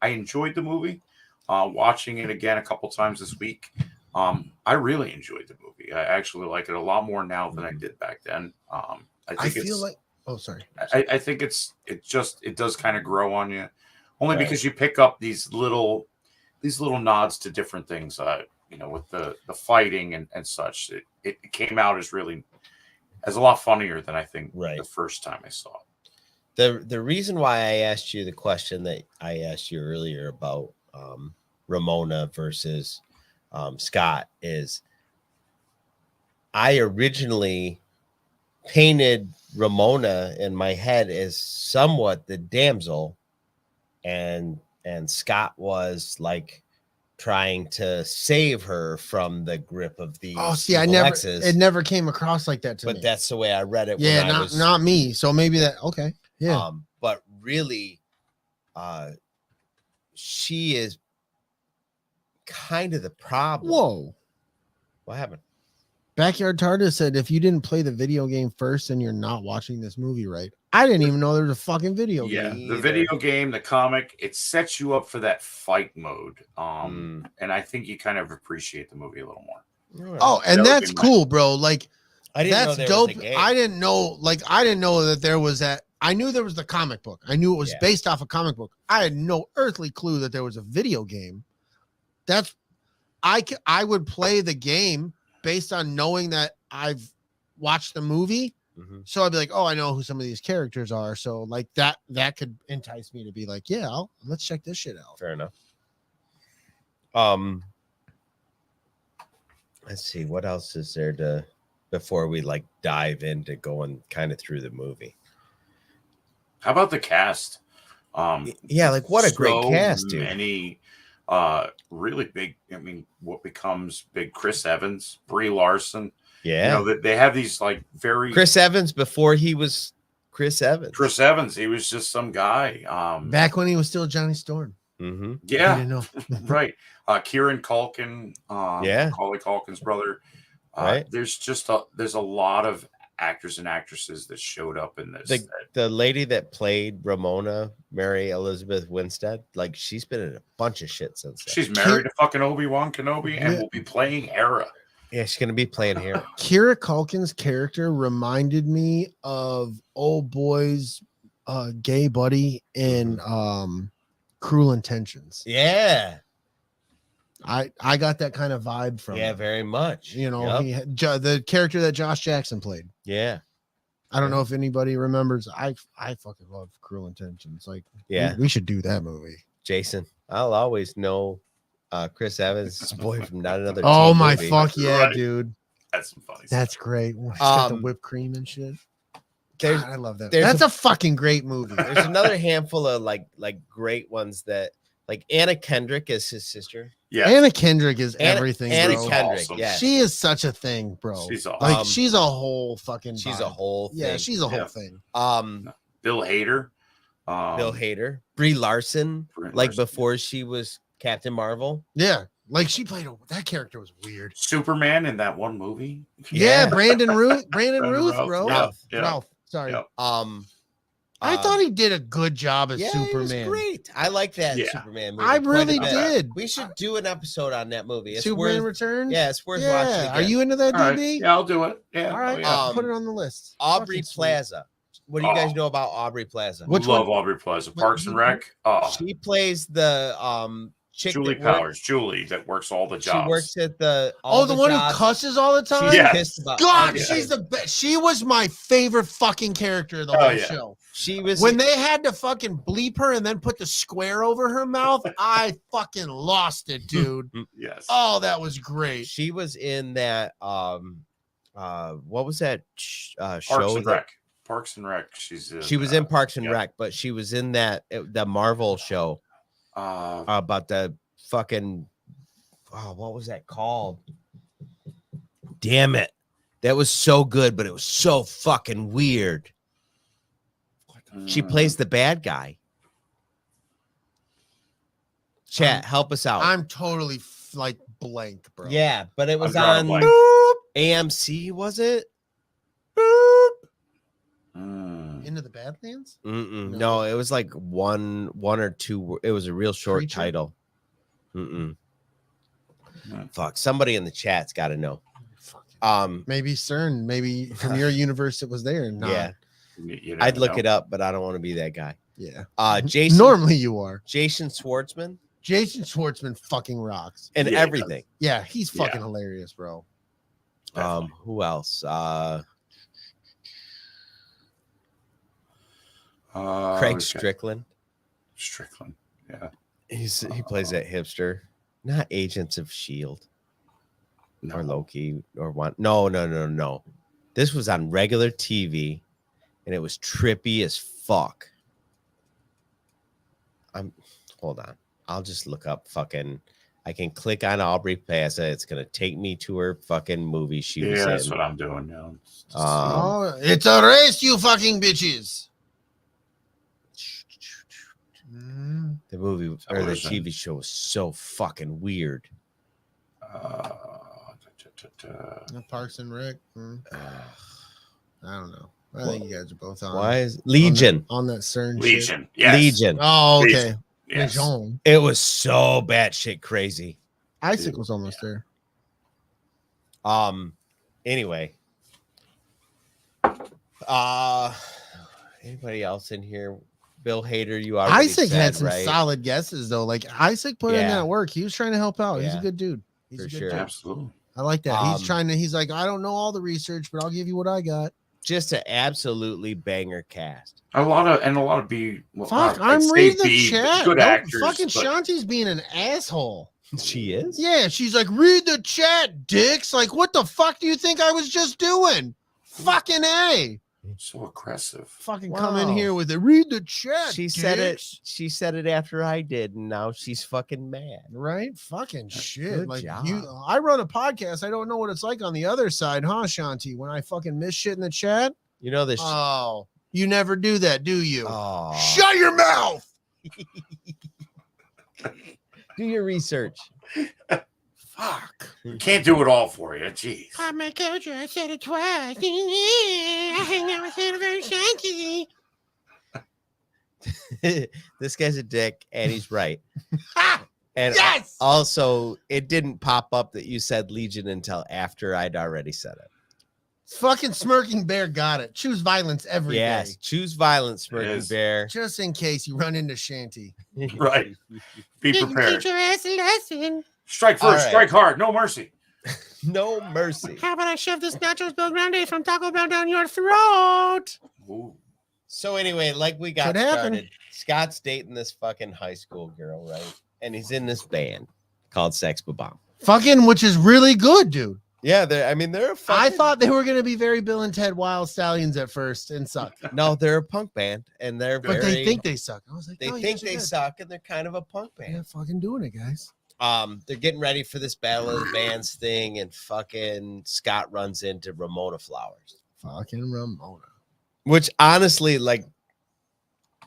enjoyed the movie. Watching it again a couple times this week, I really enjoyed the movie. I actually like it a lot more now than I did back then. I feel like, oh, sorry. I think it does kind of grow on you, only because you pick up these little nods to different things. With the fighting and such, it came out as a lot funnier than I think the first time I saw it. The reason why I asked you the question that I asked you earlier about Ramona versus Scott is I originally painted Ramona in my head as somewhat the damsel, and Scott was like trying to save her from the grip of the Oh, see, it never came across like that to me. but that's the way I read it. Yeah, when I was, not me. So maybe that. Okay. Yeah. But really, she is kind of the problem. Whoa. What happened? Backyard Tardis said, if you didn't play the video game first, then you're not watching this movie right. I didn't even know there was a fucking video game. Yeah, the either. video game, the comic, it sets you up for that fight mode. And I think you kind of appreciate the movie a little more. Oh, and That would that's be my- cool, bro. Like, I didn't know that's there dope. was a game. I didn't know that there was that. I knew there was the comic book. I knew it was Yeah. based off a comic book. I had no earthly clue that there was a video game. I would play the game based on knowing that I've watched the movie. Mhm. So I'd be like, oh, I know who some of these characters are. So like that could entice me to be like, yeah, let's check this shit out. Fair enough. Let's see what else is there to before we like dive into going kind of through the movie. How about the cast? Yeah, like what a great so cast, dude. Many really big. I mean, what becomes big? Chris Evans, Brie Larson. Yeah, You know, they have these like very Chris Evans before he was Chris Evans. Chris Evans. He was just some guy. Back when he was still Johnny Storm. Mm-hmm. I Yeah, didn't know. right. Kieran Culkin. Yeah. Macaulay Culkin's brother. Right. There's a lot of actors and actresses that showed up in this. The lady that played Ramona, Mary Elizabeth Winstead, like she's been in a bunch of shit since then. She's married to fucking Obi-Wan Kenobi and will be playing Hera. Yeah, she's gonna be playing here. Kira Culkin's character reminded me of old boy's gay buddy in Cruel Intentions. Yeah, I got that kind of vibe from yeah, him. very much. You know, Yep. he had, the character that Josh Jackson played. Yeah, I don't know if anybody remembers. I fucking love Cruel Intentions. Like, yeah. we should do that movie. Jason, I'll always know Chris Evans' boy from Not Another. Oh Teen my Movie. fuck yeah, Right. dude. That's some funny That's stuff. great. He's got the Um, whipped cream and shit. There's God, I love that. there's That's a fucking great movie. there's another handful of like great ones that like Anna Kendrick is his sister. Yeah. Anna Kendrick is Anna- everything, Anna bro. Kendrick, Awesome. yeah, She is such a thing, bro. She's awesome. Like she's a whole fucking. she's vibe. a whole thing. Yeah, she's a whole Yeah. thing. Bill Hader. Bill Hader, Brie Larson, Brie like Larson. before she was Captain Marvel. Yeah, like she played that character was weird. Superman in that one movie. Yeah, Brandon Ruth, Ralph, bro. yeah. Ralph. Sorry, Yeah. I thought he did a good job as yeah, Superman. It was great. I like that Yeah. Superman movie. I quite a really bit. did. We should do an episode on that movie. It's Superman worth, Returns. yeah, it's worth watching. Yeah, are again. you into that, All right. DB? Yeah, I'll do it. Yeah. All right, Oh, yeah. put it on the list. Aubrey Fucking sweet. Plaza. What do you guys Oh. know about Aubrey Plaza? Which Love one? Aubrey Plaza. Parks and Rec. Oh, She plays the chick Julie that works- Powers. Julie that works all the She jobs. works at the The one jobs. who cusses all the time. She's Yeah. pissed about God, everything. she's the best. She was my favorite fucking character of the Oh, whole yeah. show. She was When they had to fucking bleep her and then put the square over her mouth, I fucking lost it, dude. Yes. Oh, that was great. she was in that what was that Parks show and that Rec. Parks and Rec. she was in Parks and yeah. Rec, but she was in that the Marvel show about the fucking what was that called? Damn it. That was so good, but it was so fucking weird. She plays the bad guy. Chat, help us out. I'm totally like blank, bro. Yeah, but it was drawing a on blank. AMC, was it? Into the Badlands? Mm-mm. No. No, it was like one or two. It was a real short Creature? title. Mm-mm. Hmm. Fuck, somebody in the chat's got to know. Maybe CERN, maybe from your universe it was there. And Yeah, You I'd never look know. it up, but I don't want to be that guy. Yeah. Jason. Normally you are. Jason Schwartzman Jason Schwartzman fucking rocks. and Yeah, he everything. Yeah, he's Yeah. fucking hilarious, bro. Definitely. Who else? Craig okay. Strickland. Strickland. Yeah. He plays that hipster. Not Agents of Shield No. or Loki or one. No. This was on regular TV, and it was trippy as fuck. Hold on. I'll just look up fucking I can click on Aubrey Plaza. It's gonna take me to her fucking movie she was Yeah, in. that's what I'm doing now. Oh, it's a race, you fucking bitches. The movie or the Television. TV show was so fucking weird. Parks and Rec. I don't know. I think you guys are both on. Why is Legion? On that CERN shit. Legion. Yes. Legion. Oh, okay. Legion. Yes. Legion. It was so batshit crazy. Isaac was almost there. Anyway. Anybody else in here? Bill Hader, you already Isaac said, had some right? solid guesses though. Like Isaac put in Yeah. that work. He was trying to help out. He's a Yeah. good dude. He's For a good sure. dude. Absolutely. I like that. Um, He's like, I don't know all the research, but I'll give you what I got. Just an absolutely banger cast. A lot of B. Well, Fuck, I'd I'm say reading the B, chat. Good No, actors. fucking but- Shanti's being an asshole. She is? Yeah, she's like, read the chat, dicks. Like, what the fuck do you think I was just doing? Fucking A. So aggressive. Fucking come in Wow. here with it. Read the chat. She said it. dicks. She said it after I did, and now she's fucking mad. Right? Fucking shit. Good Like job. I run a podcast. I don't know what it's like on the other side, huh, Shanti? When I fucking miss shit in the chat. You know this. Oh, you never do that, do you? Oh, Shut your mouth. do your research. Fuck. Can't do it all for you. Jeez. I'm my coach. I said it twice. I hang out with Hennifer Shanti. This guy's a dick, and he's right. Ha! And Yes! also, it didn't pop up that you said Legion until after I'd already said it. Fucking Smirking Bear got it. Choose violence every day. Yes, choose violence, Smirking is. Bear. Just in case you run into Shanti. Right. Be prepared. Teach your ass a lesson. Strike All first. right. Strike hard. No mercy. No mercy. How about I shove this nachos Bill Grande from Taco Bell down your throat? Ooh. So anyway, like we got Could happen. started, Scott's dating this fucking high school girl, right? And he's in this band called Sex Bomb. Fucking, which is really good, dude. Yeah, they're a fucking, I thought they were gonna be very Bill and Ted Wild Stallions at first and suck, no, they're a punk band, and they're but very, they think they suck. I was like, they no, you think guys are they good. suck, and they're kind of a punk band. Yeah, fucking doing it, guys. They're getting ready for this Battle of the Bands thing, and fucking Scott runs into Ramona Flowers, Fucking Ramona. which honestly, like,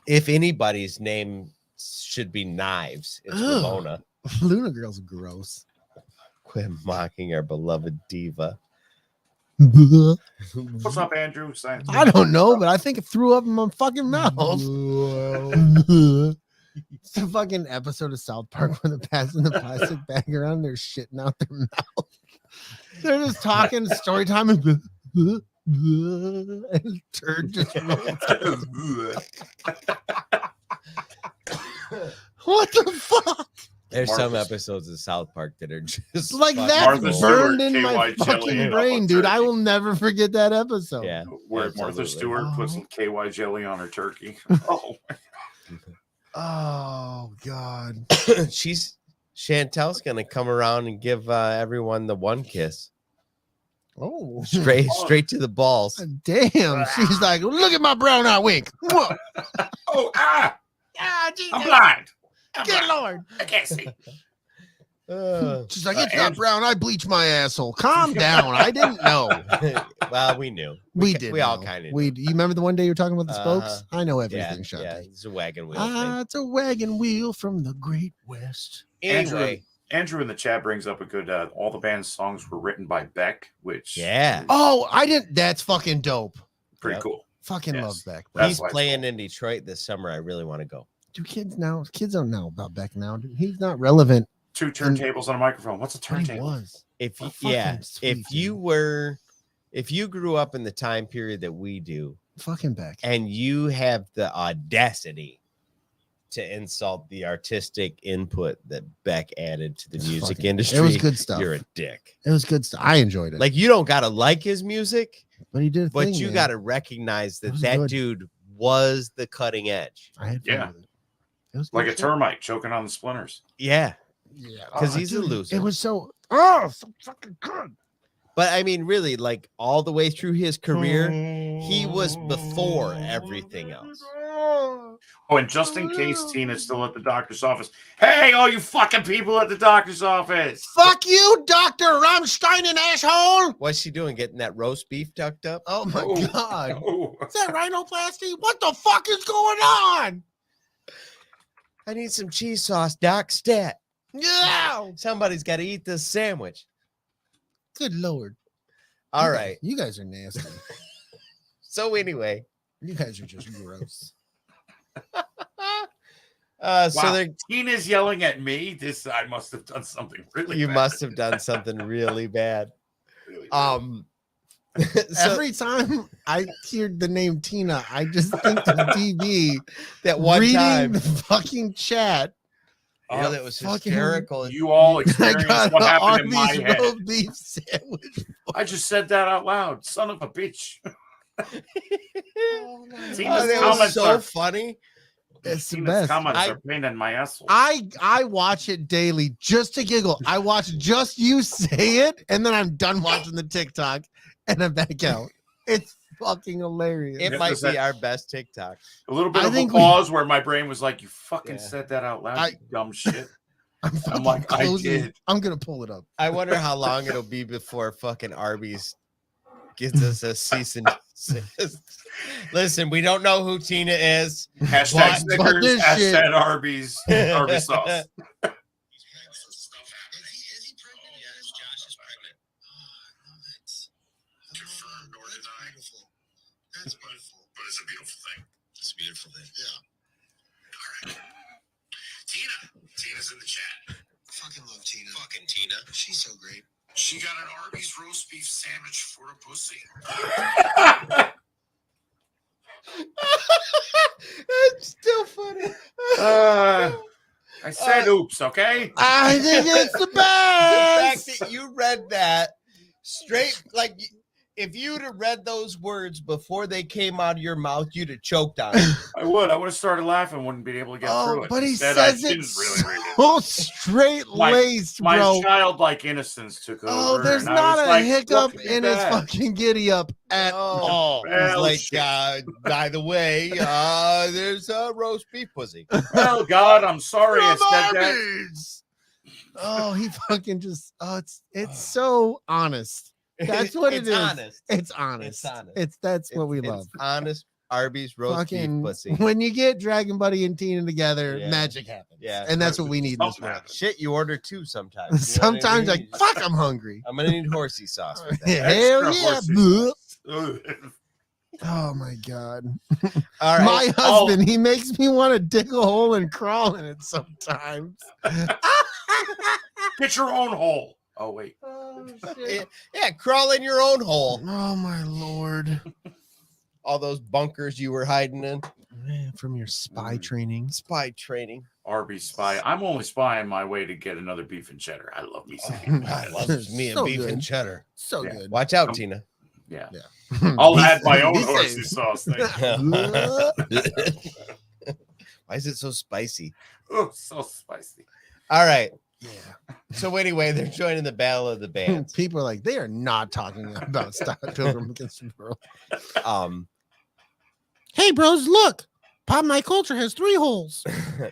if anybody's name should be Knives, it's Ugh. Ramona. Luna Girl's gross. Quit mocking our beloved diva. What's up, Andrew? Science. I don't know, but I think it threw up in my fucking mouth. It's the fucking episode of South Park where they're passing the plastic bag around, they're shitting out their mouth. They're just talking story time and and turd just rolls. What the fuck? There's some Martha's- episodes of South Park that are just Like fucking that Martha gold. burned Stewart, in my KY jelly fucking and brain, apple dude. I turkey. will never forget that episode. Yeah, Where Martha absolutely. Stewart puts some KY jelly on her turkey. Oh, Oh God. Chantel's gonna come around and give everyone the one kiss, Oh, straight to the balls. damn. She's like, look at my brown eye wink. Mwah. oh, ah! Ah, Jesus. I'm blind. I'm Good blind. Lord. I can't see. She's like, it's not Andrew- brown. I bleach my asshole. Calm down. I didn't know. Well, we knew. We ca- did. We all know. kind of. We. You remember the one day you were talking about the spokes? Uh-huh. I know Yeah, everything, Shanti. yeah. It's a wagon wheel Ah, it's a wagon wheel from the Great West. thing. Andrew, Anyway, Andrew in the chat brings up a good. All the band's songs were written by Beck, which yeah, Oh, I didn't. That's fucking dope. pretty Yep. cool. Fucking Yes. love Beck. That's he's why it's playing cool. in Detroit this summer. I really want to go. Do kids don't know about Beck now. Dude. He's not relevant. 2 turntables on a microphone. What's a But he turntable? was. If you, fucking yeah, sweet, if you dude. were, if you grew up in the time period that we do, Fucking Beck. and you have the audacity to insult the artistic input that Beck added to the music Fucking- industry, It was good stuff. you're a dick. It was good stuff. I enjoyed it. Like, you don't gotta like his music, but he did. A but thing, you man. gotta recognize that was that good. dude was the cutting edge. I had fun Yeah. with it. It was Like good a shit. termite choking on the splinters. Yeah, Yeah, because he's a dude, loser. It was so so fucking good. But I mean, really, like all the way through his career, he was before everything else. Oh, and just in case Tina's still at the doctor's office, hey, all you fucking people at the doctor's office. Fuck you, Dr. Rammstein, asshole. What's she doing? Getting that roast beef tucked up? Oh my Oh, God. no. Is that rhinoplasty? What the fuck is going on? I need some cheese sauce, Doc. Stat. Yeah. Somebody's got to eat this sandwich. Good Lord. All right. You guys are nasty. So anyway, You guys are just gross. so Wow, they're Tina's yelling at me. I must have done something really you bad. must have done something really bad. Really bad. So Every time I hear the name Tina, I just think of DB that one reading time, the fucking chat. oh, that was fucking- hysterical. You all I experienced got what the happened in my Arby's head. roast beef sandwich. I just said that out loud. Son of a bitch. Oh, Tina's that was comments so are- funny. It's the Tina's best. comments I- are pain in my asshole. I watch it daily just to giggle. I watch just you say it, and then I'm done watching the TikTok, and I'm back out. It's fucking hilarious. It Yeah, might was be that- our best TikTok. A little bit I of a think we- pause where my brain was like, "You fucking Yeah. said that out loud, I- you dumb shit." I'm fucking like, I closing. did. I'm gonna pull it up. I wonder how long it'll be before fucking Arby's gets us a cease and desist. Listen, we don't know who Tina is. Hashtag But Snickers, this shit- hashtag Arby's, Arby's sauce. That's beautiful. But it's a beautiful thing. It's a beautiful thing. Yeah. All right. Tina's in the chat. Fucking love Tina. Fucking Tina. She's so great. She got an Arby's roast beef sandwich for a pussy. It's still funny. I said oops, okay? I think it's the The best. fact that you read that straight, like if you'd have read those words before they came out of your mouth, you'd have choked on it. I would have started laughing, wouldn't be able to get through it. But he Instead, says I it didn't really read it. so straight laced, My bro. childlike innocence took over. Oh, there's and I not was a like, hiccup what could be in his bad? fucking giddy up at all. He's Well, like, shit. by the way, there's a roast beef pussy. Oh God, I'm sorry I From said that. Arby's. Oh, he fucking just. Oh, it's so honest. That's what It's it is. honest. It's honest. It's honest. That's what we It's love. honest Arby's roast Fucking beef pussy. when you get Dragon Buddy and Tina together, Yeah. magic happens. Yeah. and that's what we need in this Something world. happens. Shit, you order two sometimes. You know what I Sometimes mean? like fuck, I'm hungry. I'm gonna need horsey sauce with that. Hell Extra yeah! horsey Bleh. Ugh. Oh my god. All right. My husband, he makes me want to dig a hole and crawl in it sometimes. Get your own hole. Oh wait. Oh, Yeah, crawl in your own hole. oh my lord. All those bunkers you were hiding in. Man, from your spy training. Spy training. Arby's spy. I'm only spying my way to get another beef and cheddar. I love me some beef and I cheddar. love me and So beef good. and cheddar. So Yeah. good. Watch out, Tina. Yeah. Yeah. I'll add my own He horsey says- sauce. Thank you. Why is it so spicy? Oh, so spicy. All right. Yeah. So anyway, they're joining the battle of the bands. People are like, they are not talking about Scott Pilgrim against the world. Hey, bros, look. Pop My Culture has 3 holes.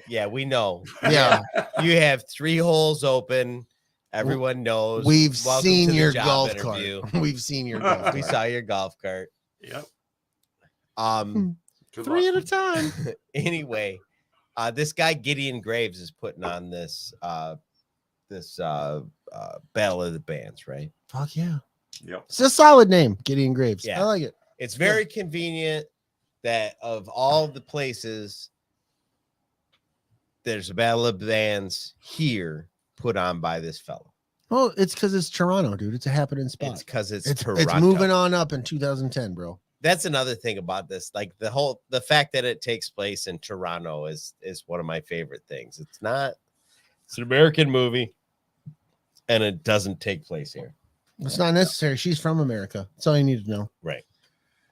Yeah, we know. Yeah. You have 3 holes open. Everyone knows. We've Welcome seen to the your job golf interview. cart. We've seen your golf We cart. saw your golf cart. Yep. Good 3 luck. at a time. Anyway, this guy Gideon Graves is putting on this battle of the bands, right? Fuck yeah. Yep. It's a solid name, Gideon Graves. Yeah. I like it. It's very convenient that of all the places there's a battle of bands here put on by this fellow. Well, it's because it's Toronto, dude. It's a happening It's spot. because it's It's Toronto. moving on up in 2010, bro. That's another thing about this. Like the fact that it takes place in Toronto is one of my favorite things. It's an American movie and it doesn't take place here. It's not necessary. She's from America. That's all you need to know. Right.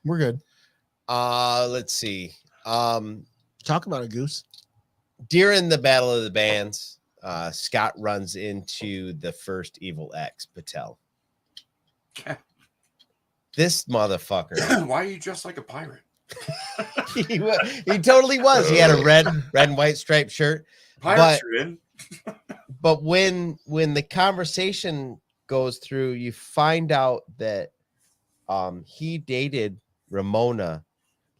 We're good. Let's see. Talk about a goose. During the battle of the bands, Scott runs into the first evil X, Patel. This motherfucker. Why are you dressed like a pirate? He totally was. He had a red and white striped shirt. Pirates are in. But when the conversation goes through, you find out that he dated Ramona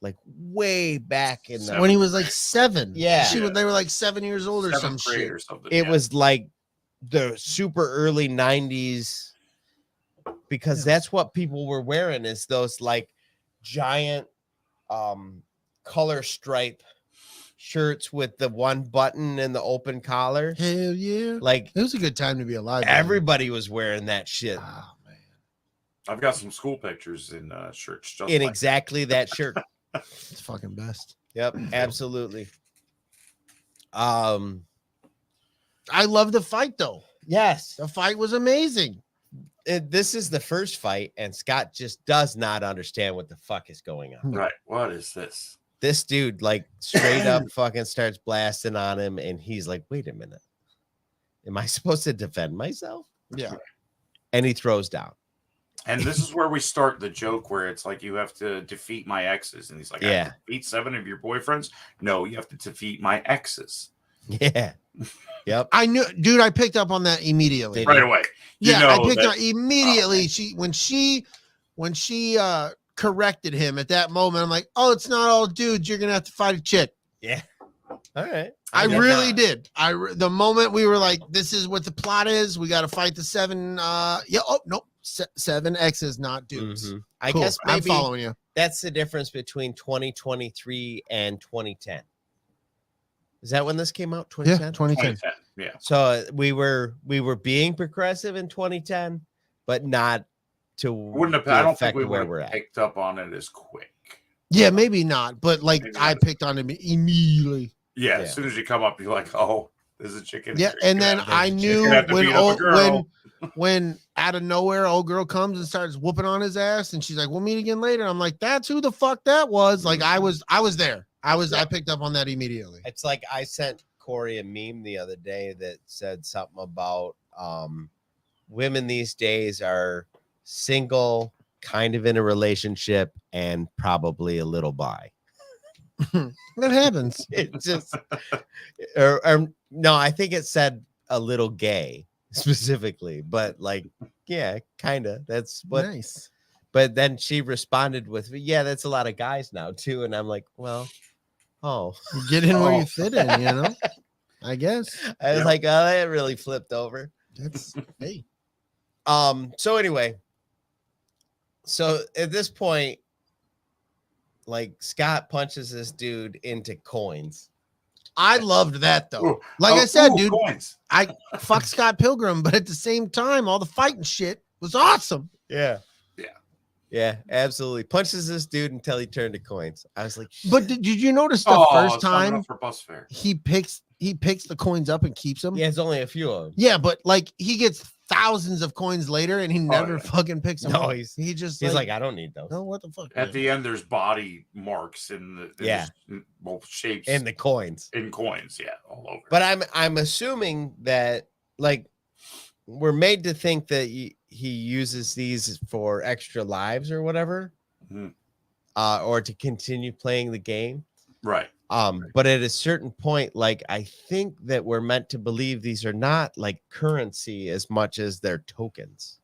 like way back in the When he was like 7. Yeah. They were like 7 years old or some 7th grade shit. or something. it yeah. was like the super early 90s, because that's what people were wearing, is those like giant color stripe shirts with the one button and the open collar. Hell yeah. Like It was a good time to be alive. man. everybody was wearing that shit Oh, man. I've got some school pictures in shirts just in like exactly that shirt. It's fucking best. Yep, absolutely. I love the fight though. Yes. The fight was amazing. This is the first fight, and Scott just does not understand what the fuck is going on. Right. What is this? This dude, like, straight up fucking starts blasting on him, and he's like, wait a minute. Am I supposed to defend myself? Yeah. And he throws down. And this is where we start the joke where it's like, you have to defeat my exes. And he's like, I have to defeat 7 of your boyfriends. No, you have to defeat my exes. Yeah. Yep. I knew, dude, I picked up on that immediately. Right away. You Yeah, know I picked that- up immediately. When she corrected him at that moment, I'm like, oh, it's not all dudes. You're gonna have to fight a chick. Yeah. All right. I did really not. did. The moment we were like, this is what the plot is. We got to fight the 7. Yeah. Oh nope. 7 exes, not dudes. Mhm. I Cool. guess I'm maybe following you. that's the difference between 2023 and 2010. Is that when this came out? 2010? Yeah, 2010. 2010. Yeah. So we were being progressive in 2010, but not to Wouldn't have, the I don't effect think we of where would we're have at. picked up on it as quick. Yeah, maybe not, but like Maybe I not. picked on him immediately. Yeah, Yeah. As soon as you come up, you're like, oh, there's a chicken. Yeah, here. and You're then gonna have I to- knew you're gonna have to when beat up a girl. when out of nowhere old girl comes and starts whooping on his ass, and she's like, "We'll meet again later." I'm like, "That's who the fuck that was." Like I was there. I picked up on that immediately. It's like I sent Corey a meme the other day that said something about women these days are single, kind of in a relationship, and probably a little bi. That happens. It just, or no, I think it said a little gay specifically, but like, yeah, kind of. That's what. Nice. But then she responded with, "Yeah, that's a lot of guys now too," and I'm like, "Well, oh." You get in where Oh. you fit in, you know. I guess I was Yep. like, "Oh, that really flipped over." that's hey. So anyway, so at this point, like Scott punches this dude into coins. I loved that though. Ooh. Like Oh, I said, ooh, dude, coins. I fuck Scott Pilgrim, but at the same time, all the fighting shit was awesome. Yeah. Yeah. Yeah, absolutely. Punches this dude until he turned to coins. I was like, But did you notice the Oh, first it's not time enough for bus fare. he picks the coins up and keeps them? yeah, it's only a few of them. Yeah, but like he gets thousands of coins later and he never yeah. fucking picks them No, up. he's Just like, I don't need those. no, what the fuck? At the end, there's body marks in the Yeah. both shapes And the coins. in coins. Yeah, all over. But I'm assuming that like we're made to think that he uses these for extra lives or whatever, Mhm. or to continue playing the game. Right. But at a certain point, like I think that we're meant to believe these are not like currency as much as they're tokens.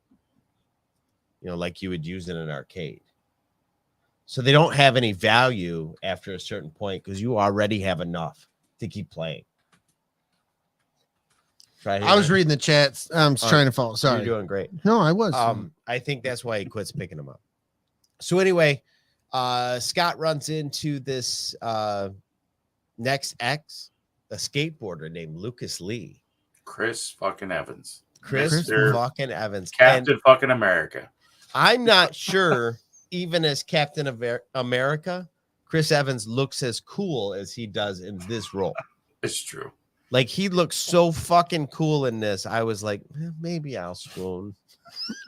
You know, like you would use in an arcade. So they don't have any value after a certain point because you already have enough to keep playing. Try I was reading the chats. I'm just trying to follow. Sorry. You're doing great. No, I was. I think that's why he quits picking them up. So anyway, Scott runs into this next ex, a skateboarder named Lucas Lee. Chris fucking Evans. Chris Mr. fucking Evans. Captain And fucking America. I'm not sure, even as Captain America, Chris Evans looks as cool as he does in this role. It's true. Like he looks so fucking cool in this. I was like, maybe I'll swoon.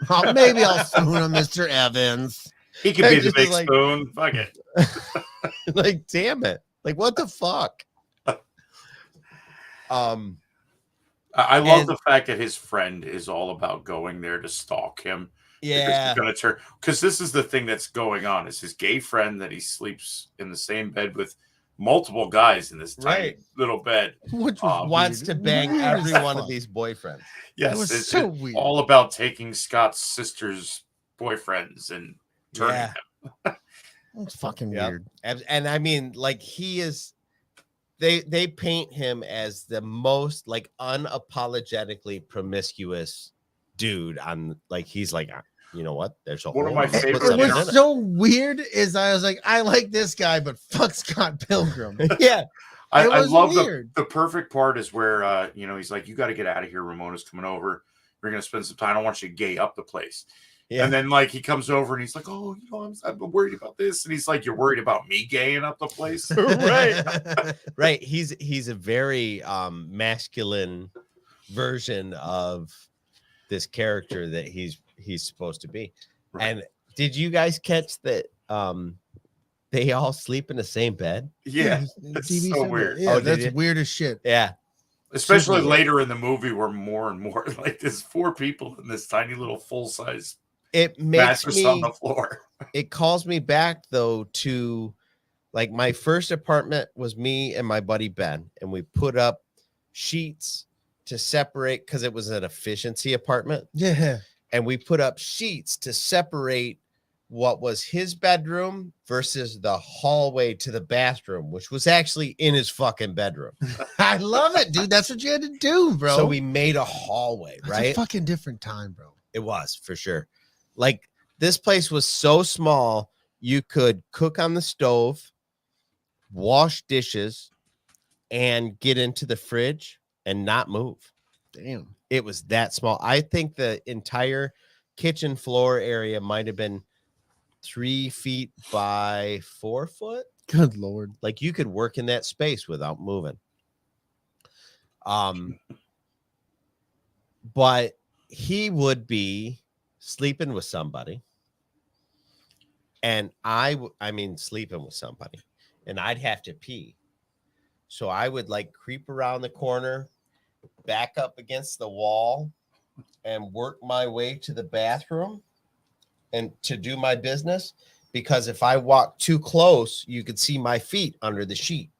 Oh, maybe I'll spoon him, Mr. Evans. He could be the Just big like- spoon. Fuck it. Like, damn it. Like, what the fuck? I love And- the fact that his friend is all about going there to stalk him Yeah. Going to turn, because this is the thing that's going on. Is his gay friend that he sleeps in the same bed with multiple guys in this tiny Right. little bed. Which was Wants to weird. bang Weird every as one of fuck. these boyfriends. Yes, was it's so weird. all about taking Scott's sister's boyfriends and turning Yeah. them. It's fucking Yep. weird. And I mean, like, he is, they paint him as the most like unapologetically promiscuous dude on, like, he's like, you know what? There's a One of hole my in it. Put favorite something in What's it. so weird is I was like, I like this guy, but fuck Scott Pilgrim. Yeah. I It was love weird. the perfect part is where he's like, you got to get out of here. Ramona's coming over. We're gonna spend some time. I don't want you to gay up the place. Yeah. And then like he comes over and he's like, oh, I'm worried about this. And he's like, you're worried about me gaying up the place? Right. Right. He's a very masculine version of this character that he's supposed to be. Right. And did you guys catch that they all sleep in the same bed? Yeah, It's it's so weird. Yeah, Oh, did that's you? weird as shit. Yeah. Especially Super weird. later in the movie, where more and more like there's 4 people in this tiny little full size It makes mattress on me, the floor. it calls me back though to like my first apartment was me and my buddy Ben, and we put up sheets to separate because it was an efficiency apartment. Yeah. And we put up sheets to separate what was his bedroom versus the hallway to the bathroom, which was actually in his fucking bedroom. I love it, dude. That's what you had to do, bro. So we made a hallway, That's right? a fucking different time, bro. It was for sure. Like, this place was so small, you could cook on the stove, wash dishes, and get into the fridge and not move. Damn. It was that small. I think the entire kitchen floor area might have been 3 feet by 4 foot. Good Lord. Like, you could work in that space without moving. But he would be sleeping with somebody, and I mean sleeping with somebody, and I'd have to pee. So I would like creep around the corner, back up against the wall, and work my way to the bathroom and to do my business, because if I walk too close, you could see my feet under the sheet.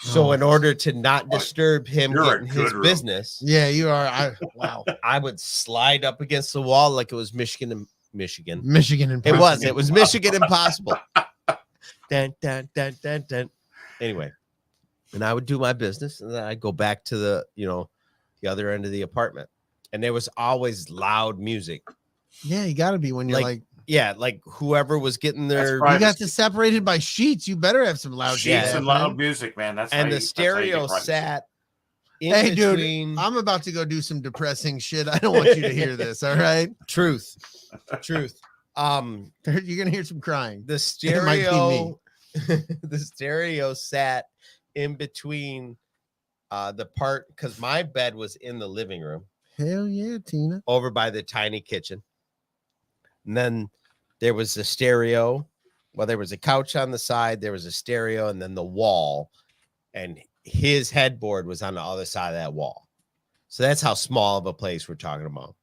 So in order to not disturb him You're a getting good his room. business, Yeah, you are. Wow. I would slide up against the wall like it was Michigan. Michigan and It was Michigan Impossible. Dun, dun, dun, dun, dun. Anyway, and I would do my business, and then I'd go back to the other end of the apartment, and there was always loud music. Yeah, you got to be when you're like Yeah, like whoever was getting their That's you got this separated by sheets. You better have some loud Sheets shit, and man. loud music, man. That's and how the you- that's how you stereo get privacy. sat in Hey, dude, between. I'm about to go do some depressing shit. I don't want you to hear this. All right. Truth. You're gonna hear some crying. The It might be stereo the stereo sat in between the part, because my bed was in the living room Hell yeah, Tina. over by the tiny kitchen, and then there was a stereo. Well, there was a couch on the side, there was a stereo, and then the wall, and his headboard was on the other side of that wall. So that's how small of a place we're talking about.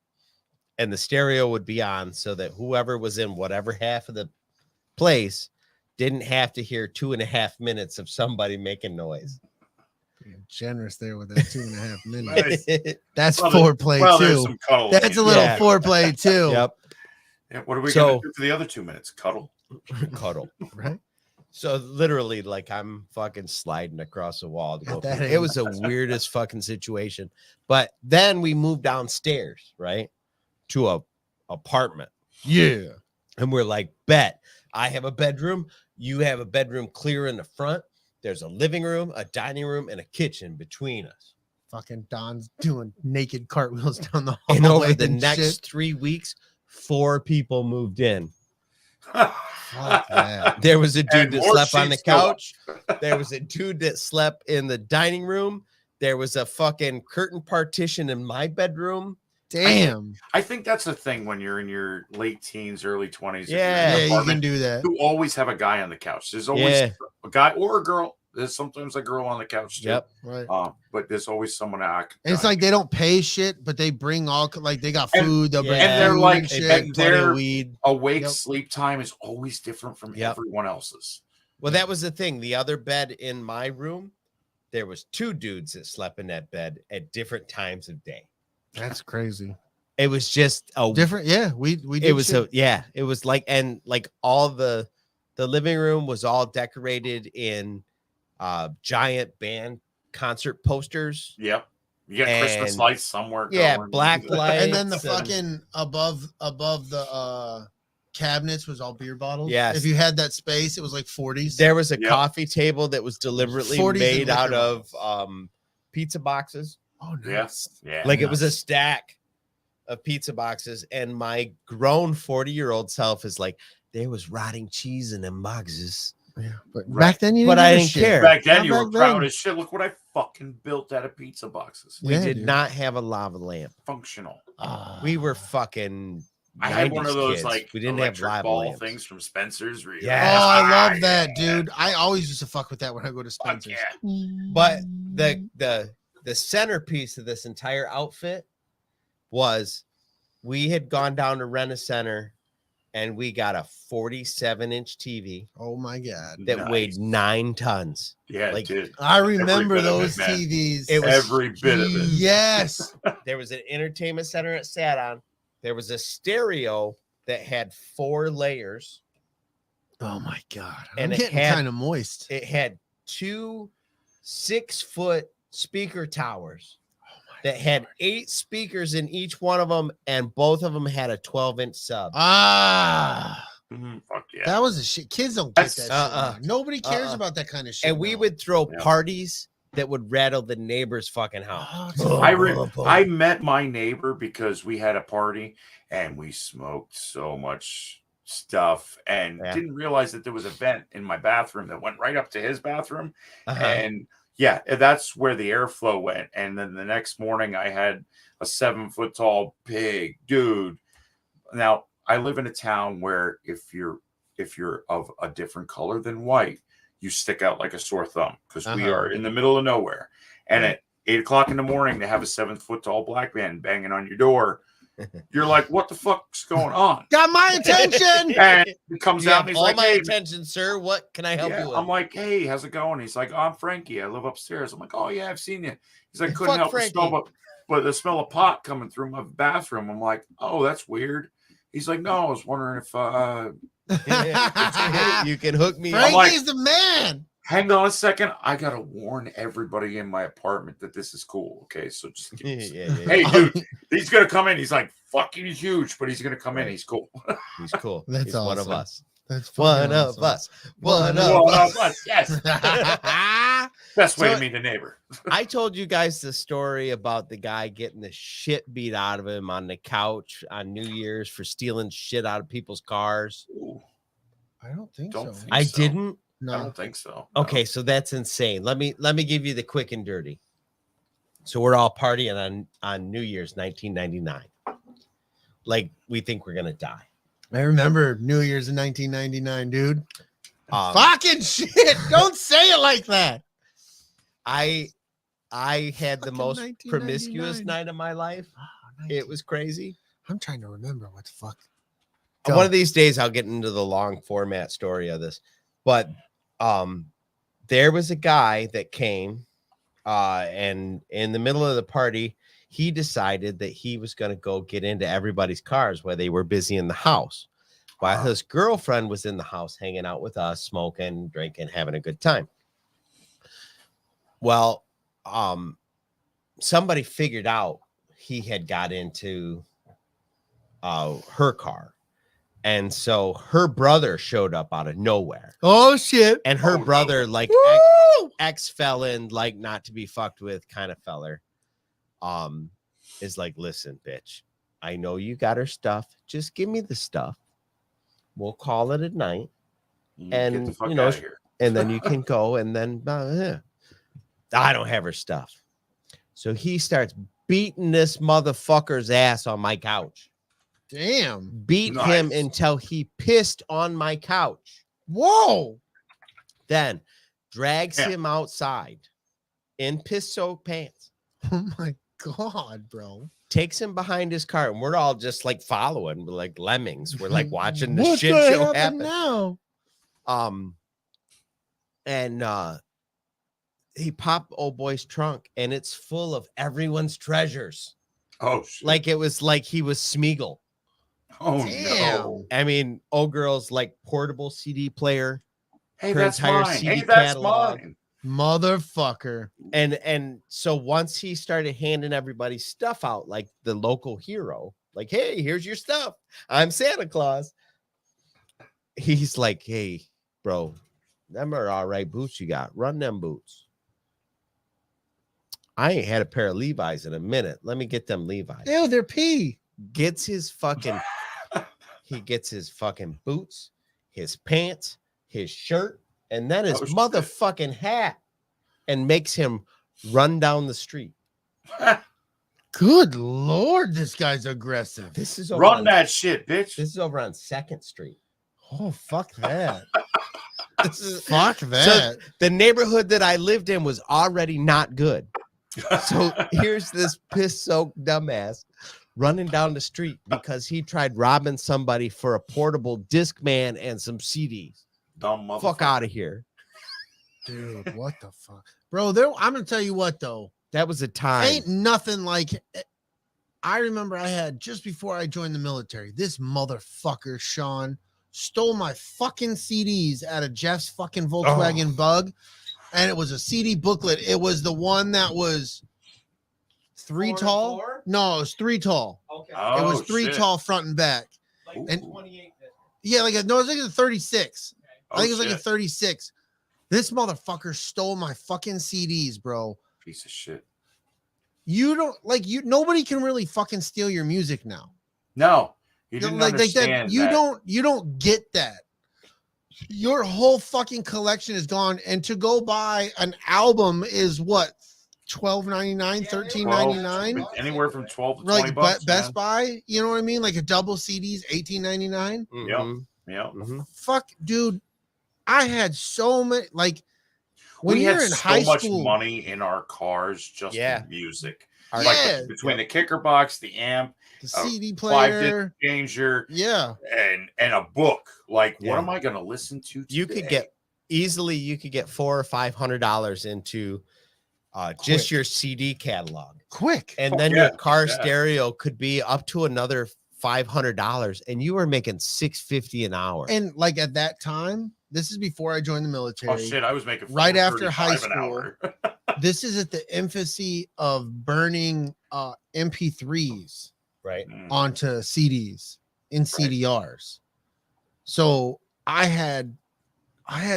And the stereo would be on so that whoever was in whatever half of the place didn't have to hear 2.5 minutes of somebody making noise. Being generous there with that 2.5 minutes. Nice. That's Well, foreplay Well, there's too. some cuddle. That's a little Yeah. foreplay too. Yep. Yeah, what are we So- going to do for the other 2 minutes? Cuddle. Cuddle. Right? So literally, like, I'm fucking sliding across the wall to go. That pee. ain't- It was the weirdest fucking situation. But then we moved downstairs, right, to a apartment, Yeah. and we're like, bet I have a bedroom, you have a bedroom clear in the front. There's a living room, a dining room, and a kitchen between us. Fucking Don's doing naked cartwheels down the hallway. And over the and next shit. 3 weeks, 4 people moved in. Fuck that. There was a dude And that more slept on the sheets go up. couch. There was a dude that slept in the dining room. There was a fucking curtain partition in my bedroom. Damn. I think that's the thing when you're in your late teens, early 20s. Yeah. Yeah, you can do that. You always have a guy on the couch. There's always Yeah. a guy or a girl. There's sometimes a girl on the couch too. Yep. Right. But there's always someone I can. And it's like they don't pay shit, but they bring all like they got And- food. They'll bring and they're food like- and They shit. bring plenty their- of weed. awake Yep. sleep time is always different from Yep. everyone else's. Well, that was the thing. The other bed in my room, there was 2 dudes that slept in that bed at different times of day. That's crazy. It was just a Different. Yeah, we did it was shit. it was like, and like all the living room was all decorated in giant band concert posters. Yep. You got Christmas And- lights somewhere. Yeah, going. black lights. and then the and- fucking above the cabinets was all beer bottles. Yes. If you had that space, it was like 40s. There was a Yep. coffee table that was deliberately 40s and made out liquor of pizza boxes. Oh, Yeah. nice. Yeah. Like it was a stack of pizza boxes, and my grown 40-year-old self is like, there was rotting cheese in them boxes. Yeah, but Right. back then you But didn't I give a didn't shit. care. Back then Not you were back proud then. as shit. Look what I fucking built out of pizza boxes. We Yeah, did dude. not have a lava lamp. Functional. We were fucking. I had one 90s of those kids. like we didn't have electric lava ball lamps. things from Spencer's. where you- Oh, Yes. I love Ah, that, yeah. dude. I always used to fuck with that when I go to Fuck Spencer's. yeah. But the centerpiece of this entire outfit was we had gone down to Rent-A-Center and we got a 47-inch TV Oh my god. that Nice. weighed 9 tons. Yeah, like- dude. I remember bit of it, those man. TVs. It was Every bit of it. Yes. There was an entertainment center it sat on. There was a stereo that had 4 layers. Oh my god. And I'm it getting had- kind of moist. It had 2 6-foot speaker towers that had 8 speakers in each one of them, and both of them had a 12-inch sub. Ah. Fuck yeah. That was a shit. Kids don't get That's- that shit. uh-uh. now. Nobody cares Uh-uh. about that kind of shit. And we now. would throw Yeah. parties that would rattle the neighbor's fucking house. Oh, I met my neighbor because we had a party and we smoked so much stuff and Yeah. didn't realize that there was a vent in my bathroom that went right up to his bathroom. Uh-huh. And yeah, that's where the airflow went. And then the next morning I had a 7-foot tall big dude. Now I live in a town where if you're of a different color than white, you stick out like a sore thumb because we Uh-huh. are in the middle of nowhere. And at 8 o'clock in the morning to have a 7-foot tall black man banging on your door, you're like, what the fuck's going on? got my attention. And he comes You out have and he's all like, my hey, attention, sir. What can I help yeah. you with? I'm like, hey, how's it going? He's like, oh, I'm Frankie. I live upstairs. I'm like, oh yeah, I've seen you. He's like, couldn't Fuck help but smell, Frankie. but the smell of pot coming through my bathroom. I'm like, oh, that's weird. He's like, no, I was wondering if You can hook me up. Frankie's the man. hang on a second. I gotta warn everybody in my apartment that this is cool. Okay, so just Yeah, yeah, yeah. hey, dude, he's gonna come in. He's like fucking huge, but he's gonna come in. Right. He's cool. He's cool. That's He's one of awesome. us. That's One fucking of awesome. us. One One of of One us. of us, yes. Best way So- to meet a neighbor. I told you guys the story about the guy getting the shit beat out of him on the couch on New Year's for stealing shit out of people's cars. Ooh, I don't think Don't so. think I so. didn't. I No. don't think so. No. Okay, so that's insane. Let me give you the quick and dirty. So we're all partying on New Year's 1999. Like we think we're gonna die. I remember New Year's in 1999, dude. Fucking shit. Don't say it like that. I had the Fucking most 1999. promiscuous night of my life. It was crazy. I'm trying to remember what the fuck. One of these days I'll get into the long format story of this. But there was a guy that came and in the middle of the party, he decided that he was going to go get into everybody's cars while they were busy in the house. While his girlfriend was in the house hanging out with us, smoking, drinking, having a good time. Well, somebody figured out he had got into her car. And so her brother showed up out of nowhere. Oh shit. And her Oh, no. brother, like Woo! ex-felon, like not to be fucked with kind of feller, is like, listen, bitch, I know you got her stuff. Just give me the stuff. We'll call it a night. Get And, the fuck you know, out of here. And then you can go and then I don't have her stuff. So he starts beating this motherfucker's ass on my couch. Damn. Beat him Nice. until he pissed on my couch. Whoa. Then drags Yeah. him outside in piss-soaked pants, Oh my god, bro. takes him behind his car, and we're all just like following, we're like lemmings. We're like watching the What's shit gonna show happen happen. now? And he popped old boy's trunk, and it's full of everyone's treasures. Oh, shit. Like it was like he was Smeagol. Oh, Damn. no. I mean, old girl's like portable CD player, Hey, Her that's entire mine. CD Hey, that's catalog. mine. Motherfucker. and so once he started handing everybody stuff out, like the local hero, like, hey, here's your stuff. I'm Santa Claus. He's like, hey, bro, them are all right boots you got. Run them boots. I ain't had a pair of Levi's in a minute. Let me get them Levi's. Ew, they're pee. Gets his fucking boots, his pants, his shirt, and then his Oh, shit. motherfucking hat, and makes him run down the street. Good lord, this guy's aggressive. This is over Run on, that shit, bitch. This is over on 2nd Street. Oh, fuck that. This is, Fuck that. the neighborhood that I lived in was already not good. So here's this piss-soaked dumbass running down the street because he tried robbing somebody for a portable Discman and some CDs. Dumb motherfucker. Fuck out of here. Dude, what the fuck? Bro, I'm gonna tell you what though. That was a time. Ain't nothing like I remember I had just before I joined the military. This motherfucker, Sean, stole my fucking CDs out of Jeff's fucking Volkswagen Bug. And it was a CD booklet. It was the one that was 3 4 to tall. 4? No, it was 3 tall. Okay. It was 3 shit. tall front and back. Like And- 28. Yeah, it was like a 36. I think it was like a shit. 36. This motherfucker stole my fucking CDs, bro. Piece of shit. You don't nobody can really fucking steal your music now. No, you didn't Like that. understand You don't get that. Your whole fucking collection is gone. And to go buy an album is what? $12.99, $13.99? Anywhere from 12 to 20 Like bucks. Best Buy, you know what I mean? Like a double CD's $18.99. Mhm. Yeah. Mhm. Fuck, dude. I had so many like when We you're had in so high much school. money in our cars just Yeah. for music. Our- Like Yeah. between the kicker box, the amp, The CD 5-disc player. changer, Yeah. and a book. Like, Yeah. what am I going to listen to? You could today? get $400 or $500 into just Quick. your CD catalog, Quick. and Oh, then yeah, your car yeah. stereo could be up to another $500, and you were making $650 an hour. And like at that time, this is before I joined the military. Oh shit! I was making Right after high $4.35 an hour. This is at the infancy of burning MP3s Right? onto CDs in CDRs. So I had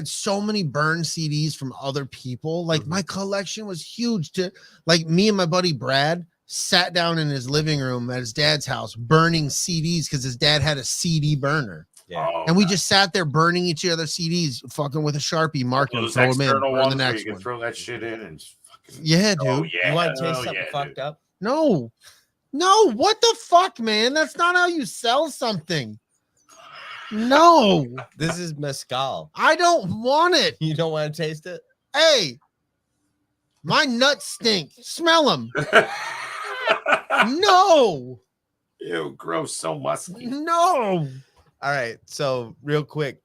so many burned CDs from other people. Like my collection was huge. To like me and my buddy Brad sat down in his living room at his dad's house burning CDs because his dad had a CD burner. Yeah. Oh, And we nice. just sat there burning each other CDs, fucking with a Sharpie, marking them, those throw them in, external burn the ones where next you can one. throw that shit in and just fucking. Yeah, dude. Oh yeah. You want to taste oh, something yeah, fucked dude. up? No, what the fuck, man? That's not how you sell something. No, This is mezcal. I don't want it. You don't want to taste it? Hey, my nuts stink. Smell them. No, Ew, gross, so musky. no. All right. So real quick,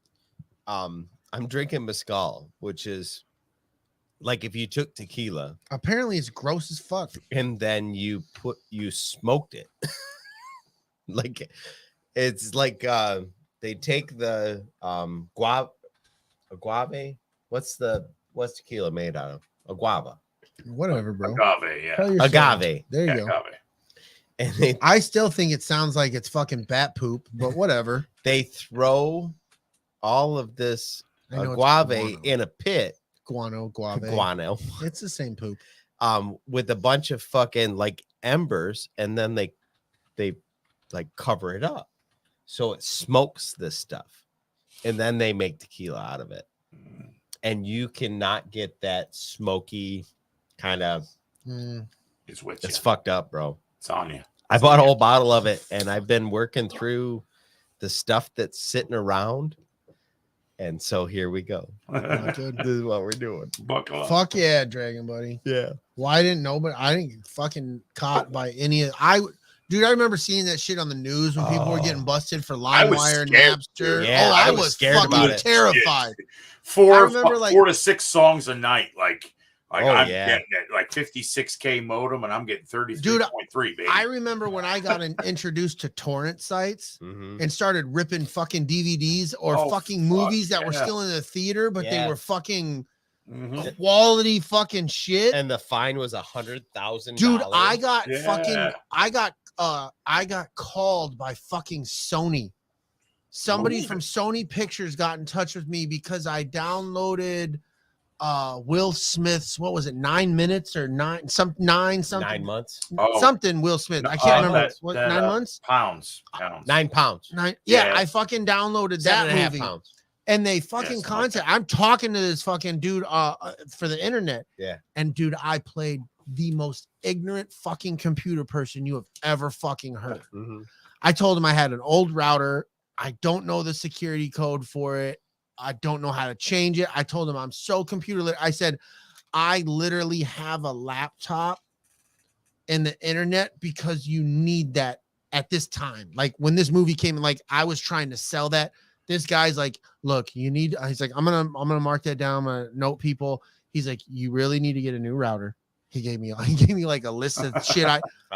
I'm drinking mezcal, which is like if you took tequila Apparently, it's gross as fuck. and then you smoked it. Like it's like they take the agave. What's tequila made out of? A guava. Whatever, bro. Agave, yeah. Tell your story. Agave. There you Yeah, go. agave. And they I still think it sounds like it's fucking bat poop, but whatever. they throw all of this I know it's agave guano. in a pit, Guano, guave. guano, It's the same poop. with a bunch of fucking like embers, and then they like cover it up so it smokes this stuff, and then they make tequila out of it. And you cannot get that smoky kind of. Mm. It's with you. It's fucked up, bro. It's on you. I bought a whole bottle of it, and I've been working through the stuff that's sitting around. And so here we go. Not good. This is what we're doing. Buckle up. Fuck yeah, Dragon Buddy. Yeah. Why didn't nobody? I didn't get fucking caught by any of. Dude, I remember seeing that shit on the news when people were getting busted for I was LimeWire and scared, Napster. dude. Yeah, oh, I I was was scared fucking about it. terrified. I Four remember, like- 4 to 6 songs a night. Like Oh, I'm yeah. getting it like 56K modem, and I'm getting 33.3, baby. I remember when I got introduced to torrent sites Mhm. and started ripping fucking DVDs or Oh, fucking fuck, movies that were yeah. still in the theater, but they Yeah. were fucking Mhm. quality fucking shit. And the fine was $100,000. Dude, I got Yeah. fucking I got called by fucking Sony. Somebody Ooh. from Sony Pictures got in touch with me because I downloaded Will Smith's, what was it, 9 minutes or nine something 9 months. Oh. something Will Smith. I can't remember. that- What, that, 9 months? Pounds. 9 pounds. Nine. Yeah, Yeah. I fucking downloaded that 7.5 movie. pounds. And they fucking something like contact. I'm talking to this fucking dude for the internet. Yeah. And dude, I played the most ignorant fucking computer person you have ever fucking heard. Mhm. I told him I had an old router. I don't know the security code for it. I don't know how to change it. I told him I'm so computer lit. I said, I literally have a laptop and the internet because you need that at this time. Like when this movie came in, like I was trying to sell that. This guy's like, look, you need, he's like, I'm gonna mark that down. I'm gonna note people. He's like, you really need to get a new router. He gave me like a list of shit.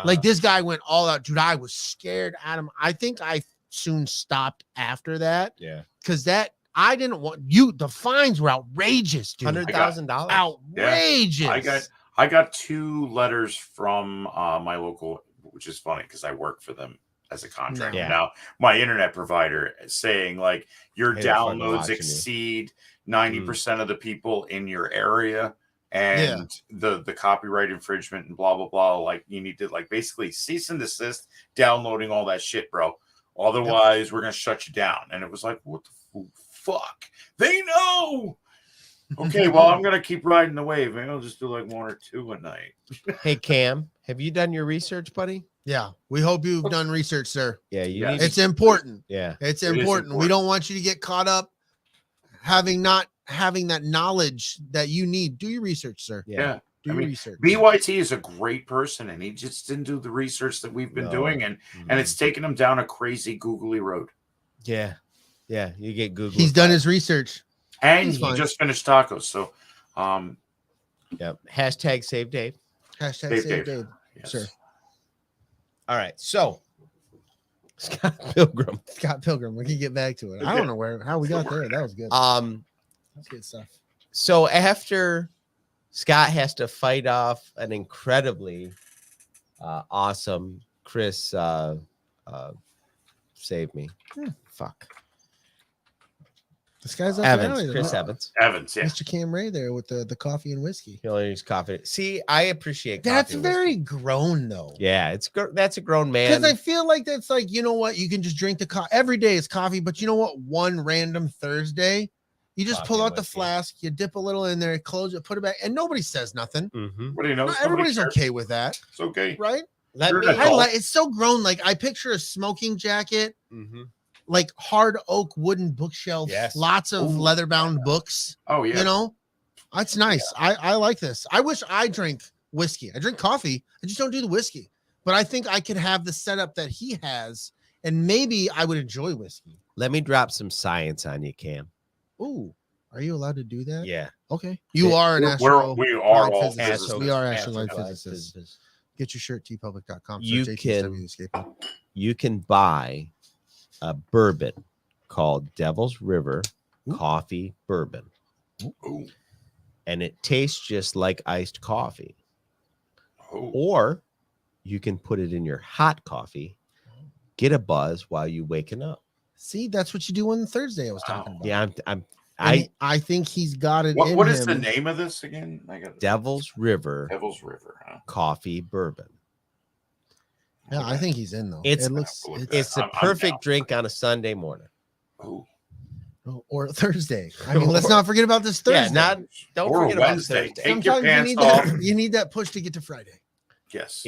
Like this guy went all out, dude. I was scared at him. I think I soon stopped after that Yeah. because that I didn't want you. The fines were outrageous, dude. $100,000. Outrageous. I got 2 letters from my local, which is funny because I work for them as a contractor. Yeah. Now, my internet provider saying like your Hey, they're fucking downloads watching you. exceed 90% of the people in your area, and the copyright infringement and blah blah blah. Like you need to like basically cease and desist downloading all that shit, bro. Otherwise, we're gonna shut you down. And it was like, what the fuck? They know. Okay, well, I'm gonna keep riding the wave. Maybe I'll just do like 1 or 2 a night. Hey, Cam, have you done your research, buddy? Yeah, we hope you've done research, sir. Yeah, you Yeah. need It's important. yeah. It's It is important. We important. don't want you to get caught up not having that knowledge that you need. Do your research, sir. Yeah. Do I your mean, research. BYT is a great person, and he just didn't do the research that we've been No. doing, and it's taken him down a crazy googly road. Yeah. Yeah. You get Google. He's done his research. And He's he fine. just finished tacos, so Yep. Hashtag save Dave. Hashtag Dave, save Dave. Dave. yes. Sure. All right. So Scott Pilgrim. Scott Pilgrim. We can get back to it. I don't know how we got there. That was good. That's good stuff. So after Scott has to fight off an incredibly awesome Chris save me. Fuck. This guy's up Evans, there. Chris Evans. Evans, yeah. Mr. Cam Ray there with the coffee and whiskey. He only drinks coffee. See, I appreciate That's coffee and whiskey. very grown though. Yeah, that's a grown Because man. I feel like that's like, you know what? You can just drink the coffee. Every day is coffee, but you know what? One random Thursday, you just Coffee pull and out the whiskey. flask, you dip a little in there, close it, put it back, and nobody says nothing. Mhm. What do you know? No, Somebody everybody's cares. okay with that, It's okay. right? Let You're me. an I adult. like it's so grown. Like I picture a smoking jacket, Mhm. like hard oak wooden bookshelf, Yes. lots of Ooh. leather bound books. Oh yeah. You know, that's nice. I like this. I wish I drink whiskey. I drink coffee. I just don't do the whiskey. But I think I could have the setup that he has, and maybe I would enjoy whiskey. Let me drop some science on you, Cam. Ooh, are you allowed to do that? Yeah. Okay. You are an we astro. are applied all physicist. physicists. We are Astro- astroline applied physicists. physicists. Get your shirt tpublic.com. You Search can- ATSW escaping. You can buy a bourbon called Devil's River Coffee Bourbon, Ooh. and it tastes just like iced coffee. Oh. Or you can put it in your hot coffee, get a buzz while you waking up. See, that's what you do on Thursday. I was talking about. Yeah, And I think he's got it. in What is the him. name of this again? I got Devil's River Devil's River, huh? Coffee Bourbon. Yeah, I think he's in though. It's- it looks Look at It's I'm a down. perfect drink on a Sunday morning. Oh. or Thursday. I mean, let's not forget about this Thursday. Yeah, not don't Or forget Wednesday. about Thursday. Take your Sometimes pants you off. need that. You need that push to get to Friday. Yes.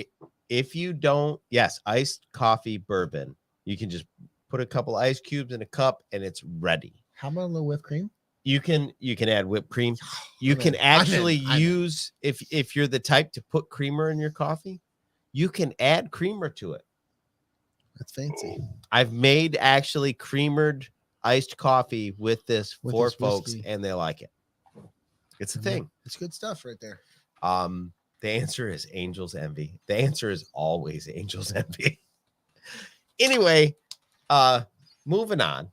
If you don't, yes, iced coffee bourbon. You can just put a couple ice cubes in a cup and it's ready. How about a little whipped cream? You can add whipped cream. You I'm can in. actually I'm in. use if you're the type to put creamer in your coffee, you can add creamer to it. That's fancy. I've made actually creamered iced coffee with this With for this folks, whiskey. and they like it. It's a thing. It's good stuff right there. The answer is Angel's Envy. The answer is always Angel's Envy. Anyway, moving on.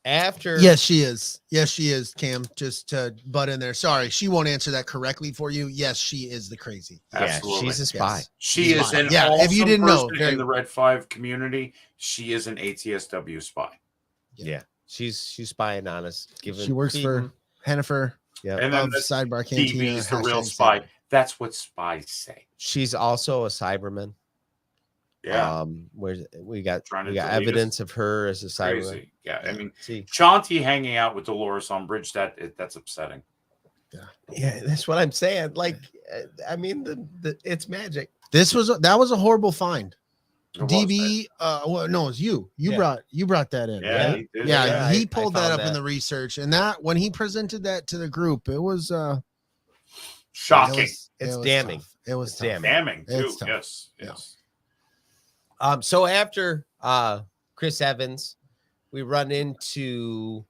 After Yes, she is. Yes, she is, Cam. Just to butt in there. Sorry, she won't answer that correctly for you. Yes, she is the crazy. yeah, Absolutely. she's a spy. Yes. She is Spy. an Yeah, awesome if you didn't know, person very- in the Red 5 community. She is an ATSW spy. Yeah, she's spying on us. She works for Hennifer Yeah, And then of the Sidebar Cantina. TV is the real hashtag spy. Sidebar. That's what spies say. she's also a Cyberman. Yeah. Where we got Trying to we got delete us. evidence of her as a Cyberman. Crazy. Yeah. I mean, See, Chauncey hanging out with Dolores Umbridge, that's upsetting. yeah, that's what I'm saying. Like, I mean, the it's magic. That was a horrible find. It was DB, well, no, it's you. You Yeah. brought that in. Yeah, right? he did. Yeah, Yeah, he I pulled that found up in that. the research, and that when he presented that to the group, it was Shocking. It's was damning. tough. It was It's tough. damning. Damning, too. It's tough. Yes. Yeah. Yes. So after Chris Evans, we run into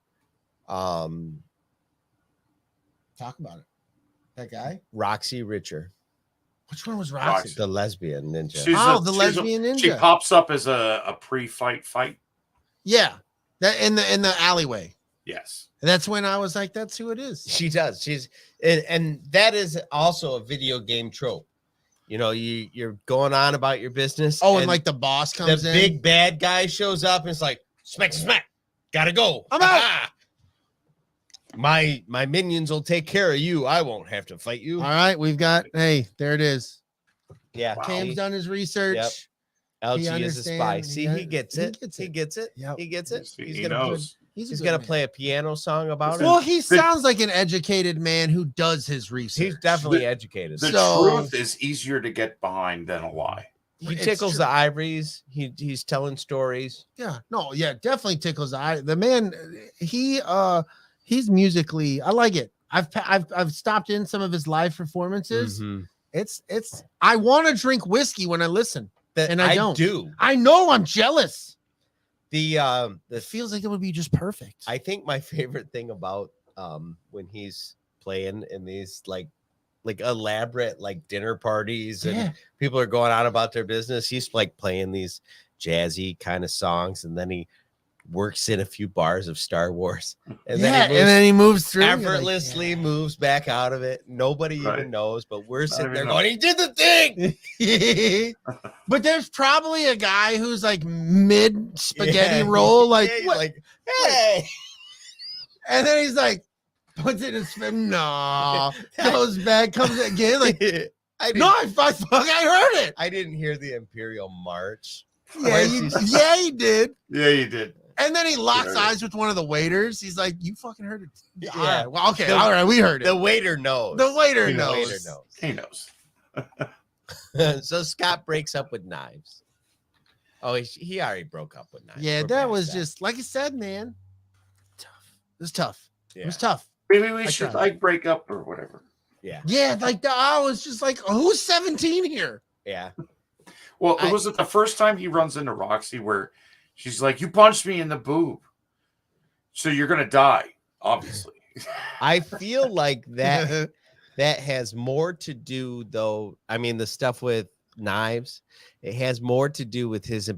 Talk about it. That guy. Roxy Richer, Which one was Roxy. Roxy? the lesbian ninja. The lesbian ninja. She pops up as a pre-fight fight. Yeah, that in the alleyway. Yes. And that's when I was like, "That's who it is." She does. She's and that is also a video game trope. You know, you're going on about your business. Oh, and like the boss the comes in. big bad guy shows up and it's like smack, gotta go. I'm out. Ah! My minions will take care of you. I won't have to fight you. All right, we've got. Hey, there it is. Yeah, Wow. Cam's done his research. Yep. LG is a spy. understands. See, he gets it. He gets it. Yep. He gets it. See, He's he gonna knows. He's he's good gonna man. play a piano song about Well, it. he sounds like an educated man who does his research. He's definitely educated. The So- truth is easier to get behind than a lie. He It's tickles true. the ivories. He's telling stories. Yeah, no, yeah, definitely tickles the eye. The man, he's musically. I like it. I've stopped in some of his live performances. Mhm. It's. I want to drink whiskey when I listen. And I don't. do. I know I'm jealous. The It feels like it would be just perfect. I think my favorite thing about when he's playing in these like elaborate like dinner parties and Yeah. people are going on about their business, he's like playing these jazzy kind of songs and then he works in a few bars of Star Wars and then he moves through. You're like, effortlessly moves back out of it. Nobody Right. even knows, but we're Not sitting even there know. going, he did the thing. yeah. But there's probably a guy who's like mid spaghetti Yeah. roll, like, Yeah, he's what? like, hey. And then he's like, puts it in his no, goes back, comes again, like, I didn't, no, I heard it. I didn't hear the Imperial March. Yeah, he did. Yeah, you did. And then he locks Yeah. eyes with one of the waiters. He's like, "You fucking heard it." Yeah. All right. Well, okay. The- all right. We heard it. The waiter knows. The waiter The knows. waiter He knows. knows. So Scott breaks up with Knives. Oh, he already broke up with Knives. Yeah, We're that past was just like I said, man. Tough. It was tough. Yeah. It was tough. Maybe we I should tried. like break up or whatever. Yeah. Yeah, like I was just like, who's 17 here? Yeah. Well, I- was it the first time he runs into Roxy where she's like, "You punched me in the boob, so you're gonna die." Obviously. I feel like that has more to do though. I mean, the stuff with Knives, it has more to do with his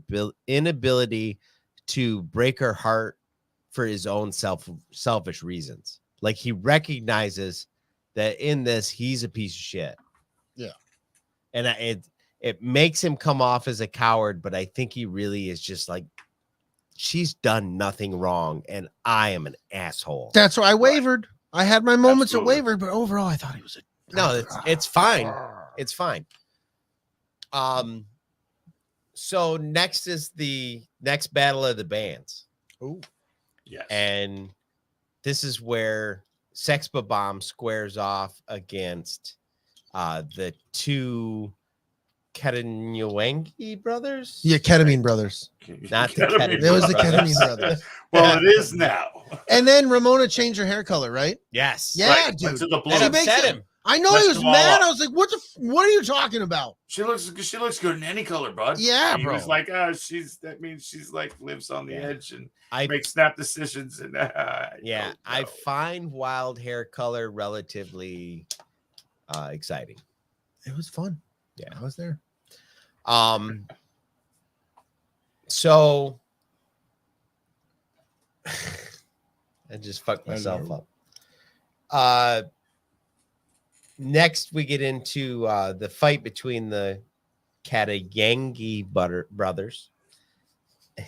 inability to break her heart for his own selfish reasons. Like he recognizes that in this he's a piece of shit. Yeah. And it makes him come off as a coward, but I think he really is just like, she's done nothing wrong and I am an asshole. That's why I wavered. I had my moments Absolutely. of waver, but overall, I thought he was a No, it's fine. It's fine. So next is the next battle of the bands. Ooh. Yes. And this is where Sex Bomb squares off against the two Ketanwangi brothers. Yeah, Ketamine Brothers. Not the ketamine. It was the Ketamine Brothers. Well, it is now. And then Ramona changed her hair color, right? Yes. Yeah, Right, dude. went to the blue. That She makes upset it- him. I know Messed he was them all mad. up. I was like, what are you talking about? She looks good in any color, bud. Yeah, And he bro. was like, that means she's like lives on the edge and I makes snap decisions. And yeah, don't I know. find wild hair color relatively exciting. It was fun. Yeah. I was there. So I just fucked myself up. Next we get into the fight between the Katayangi brothers.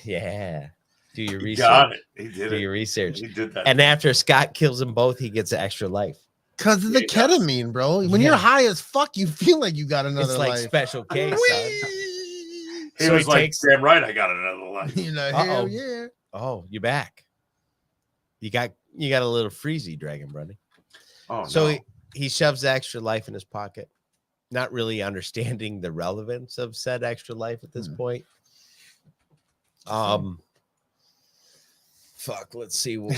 Yeah. Do your He research. got it. He did Do it. your research. He did that. And after Scott kills them both, he gets an extra life. Because of the He does. ketamine, bro. When you're Yeah. high as fuck, you feel like you got another It's like life. special case. son. Whee! he so was he like, takes- damn right, I got another life. You're like, Uh-oh. hell yeah. Oh, you're back. You got a little freezy dragon, buddy. Oh, So no. he shoves the extra life in his pocket, not really understanding the relevance of said extra life at this point. Fuck, let's see. You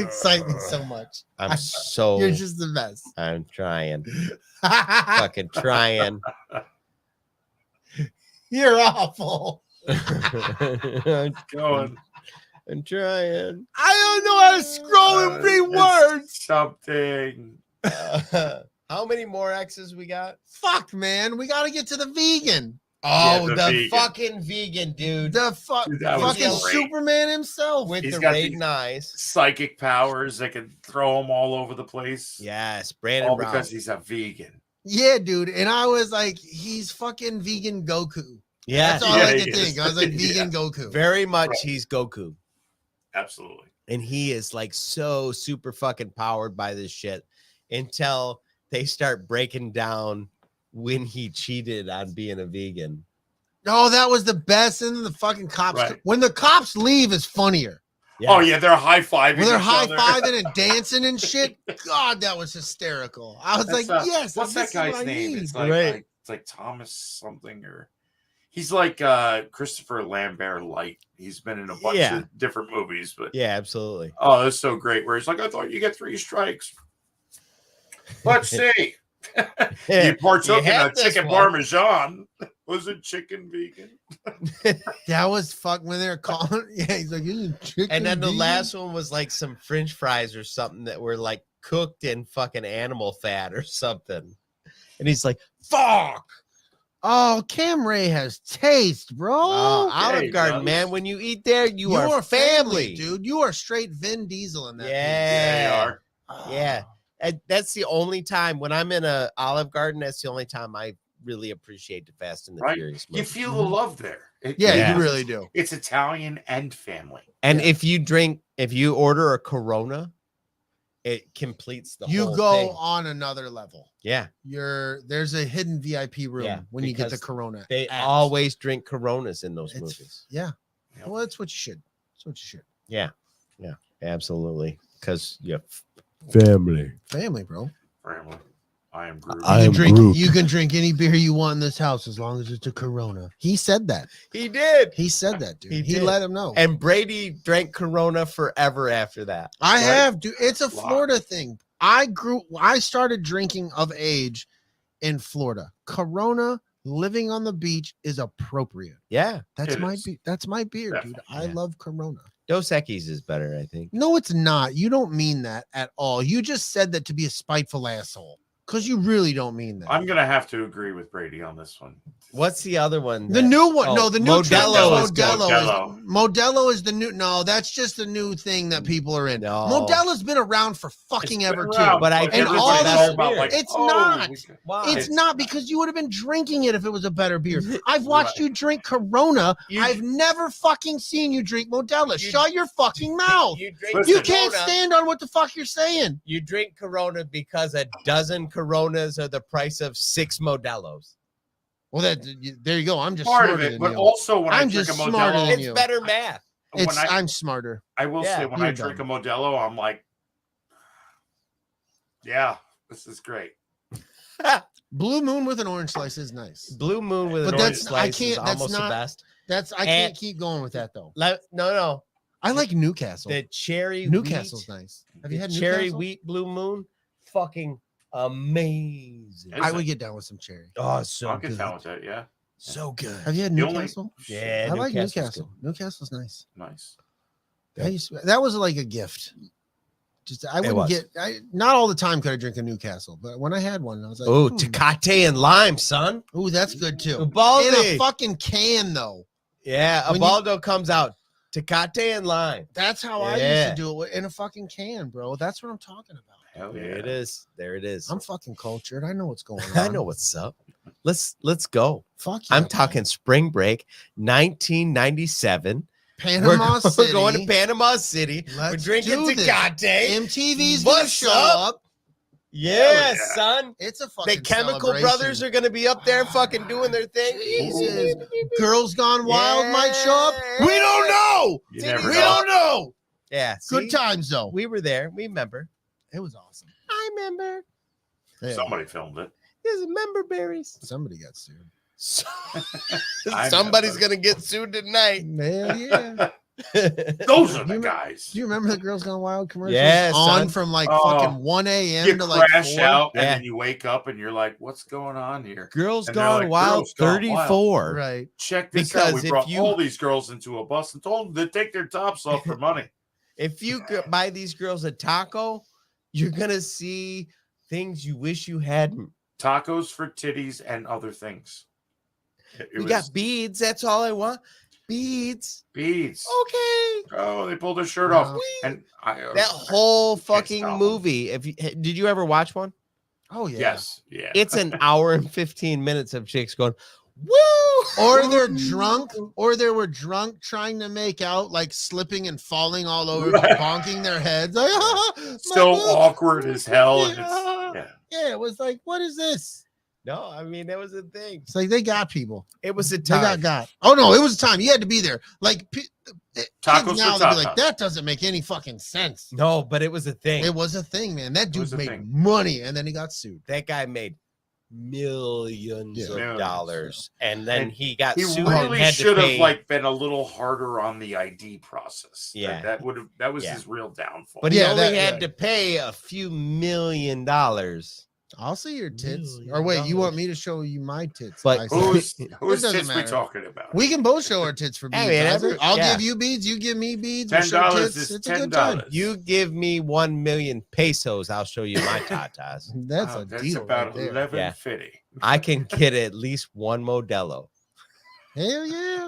excite me so much. I'm so You're just the best. I'm trying. Fucking trying. You're awful. I'm Going. trying. I don't know how to scroll and read It's words. Something. How many more X's we got? Fuck, man. We got to get to the vegan. Oh, the the vegan. fucking vegan dude The fuck, Dude, that was fucking great. Superman himself. with He's the got raiden these- eyes. Psychic powers that can throw him all over the place. Yes, Brandon All Brown. because he's a vegan. Yeah, dude. And I was like, he's fucking vegan Goku. Yes, That's all Yeah, I he could is. think. I was like, Yeah. vegan Goku. very much. Right. He's Goku. Absolutely. And he is like so super fucking powered by this shit until they start breaking down when he cheated on being a vegan. No, that was the best. And then the fucking cops. Right. When the cops leave, is funnier. Oh yeah, they're high fiving. When they're high fiving and dancing and shit. God, that was hysterical. I was like, yes. What's this that is what guy's I name? need. It's like, Right. it's like Thomas something, or he's like Christopher Lambert Light. He's been in a bunch Yeah. of different movies, but Yeah, absolutely. oh, that's so great. Where he's like, I thought you get 3 strikes. Let's see. You partook in a had this chicken one. parmesan. Was it chicken vegan? That was fuck when they're calling. Yeah, he's like, "Is it chicken And then the vegan?" last one was like some French fries or something that were like cooked in fucking animal fat or something. And he's like, fuck. Oh, Cam Ray has taste, bro. Olive he Garden, does. man. When you eat there, you are family. dude. You are straight Vin Diesel in that. Yeah, they are. bitch. Yeah. And that's the only time when I'm in a Olive Garden, that's the only time I really appreciate the Fast and the Right. Furious You movies. feel the love there. Yeah, Yeah. you really do. It's Italian and family. And if you order a Corona, it completes the You whole go thing. on another level. Yeah. There's a hidden VIP room Yeah, when you get the because Corona. They ads. always drink Coronas in those It's- movies. Yeah. Well, that's what you should. That's what you should. Yeah. Yeah. Absolutely. Because you have family. Family, bro. Family. I am Groot. You can drink any beer you want in this house as long as it's a Corona. He said that. He did. He said that, dude. He He did. let him know. And Brady drank Corona forever after that. I Right. have, dude. It's a Wow. Florida thing. I started drinking of age in Florida. Corona, living on the beach is appropriate. Yeah. That's It my is. that's my beer, dude. Definitely. I Yeah. love Corona. Dos Equis is better, I think. No, it's not. You don't mean that at all. You just said that to be a spiteful asshole. Because you really don't mean that. I'm gonna have to agree with Brady on this one. What's the other one? The that- new one, Oh, no, the new Modelo is good. Modelo is the new. No, that's just a new thing that people are in. No. Modelo's been around for fucking It's been ever around, too. But I but think and it's all a this- better about, beer. like, It's oh, not. we- Why? It's It's not because you would have been drinking it if it was a better beer. I've watched Right. you drink Corona. You- I've never fucking seen you drink Modelo. You- Shut your fucking mouth. You drink Listen. You can't Corona- stand on what the fuck you're saying. You drink Corona because a dozen Coronas are the price of 6 Modelos. Well, there you go. I'm just part smarter of it, than but you. also when I'm I drink a just smarter Modelo, than It's you. better math. when I'm smarter. I will Yeah, say when you're I drink dumb. a Modelo, I'm like, yeah, this is great. Blue moon with an orange slice is nice. Blue moon with But an orange that's- I slice can't- is that's almost not- the best. I can't keep going with that though. No. I like Newcastle. The cherry Newcastle's wheat, nice. Have you had cherry Newcastle? wheat blue moon? Fucking amazing. Is I it? would get down with some cherry. Oh, so I'll get good. down with that. Yeah, So good. Have you had The only- Newcastle? Yeah, I like Newcastle's Newcastle. Newcastle's nice. nice. That was like a gift. Just I wouldn't was. get. Not all the time could I drink a Newcastle, but when I had one, I was like, Oh, Tecate and lime, son. ooh, that's good too. Ubaldi. In a fucking can though. Yeah, When you- Ubaldo comes out. Tecate and lime. That's how I used Yeah. to do it in a fucking can, bro. That's what I'm talking about. Hell yeah. There it is. There it is. I'm fucking cultured. I know what's going on. I know what's up. Let's go. Fuck yeah, I'm man. talking spring break, 1997. Panama We're City. going to Panama City. Let's We're drinking do this. Tecate. MTV's gonna What's show up? up. Yeah, yeah. son. It's a fucking The Chemical celebration. Brothers are going to be up there fucking doing their thing. Jesus. Girls Gone Wild might show up. We don't know. You never We know. don't know. Yeah, Good see? times though. We were there. We remember. It was awesome. I remember. Yeah. Somebody filmed it. There's member berries. Somebody got sued. I Somebody's remember. going to get sued tonight. Hell yeah. Those are You the me- guys. Do you remember the Girls Gone Wild commercials? Yeah, on son. from like Oh. fucking 1 a.m. You to like crash 4. out and Yeah. then you wake up and you're like, "What's going on here?" Girls And they're Gone like, Wild Girls Gone 34. Right. Check this Because out. We if brought you- all these girls into a bus and told them to take their tops off for money. If you buy these girls a taco, you're going to see things you wish you hadn't. Tacos for titties and other things. It We was got beads. That's all I want. Beads. beads. Okay. Oh, they pulled their shirt Wow. off, and That whole can't fucking stop 'em. movie. Did you ever watch one? Oh yeah. Yes, yeah. It's an hour and 15 minutes of chicks going, woo! Or they're drunk, or they were drunk trying to make out, like slipping and falling all over, Right. bonking their heads. Like, "Ah, my so boobs." awkward as hell. And Yeah. yeah. Yeah, it was like, what is this? No, I mean, that was a thing. It's like they got people. It was a They time. got. Oh no, it was time. You had to be there. Like Tacos kids now, for they'll be like, tatas. that doesn't make any fucking sense. No, but it was a thing. It was a thing, man. That dude was a made thing. money, and then he got sued. That guy made millions Yeah. of Millions, dollars, and then And he got He sued and really had to should have pay. like been a little harder on the ID process. Yeah. that was Yeah. his real downfall. But he Yeah, only that- had yeah. to pay a few $1 million. I'll see your tits. Million Or wait, you want dollars. me to show you my tits? But- I see. who's doesn't tits we matter. talking about? We can both show our tits for beads. I mean, Isaac. I'll yeah. give you beads. You give me beads. we'll show $10 tits. is It's a good time. $10. You give me 1 million pesos, I'll show you my tatas. That's Wow, a that's deal about right there. $11.50. I can get at least one Modelo Hell yeah,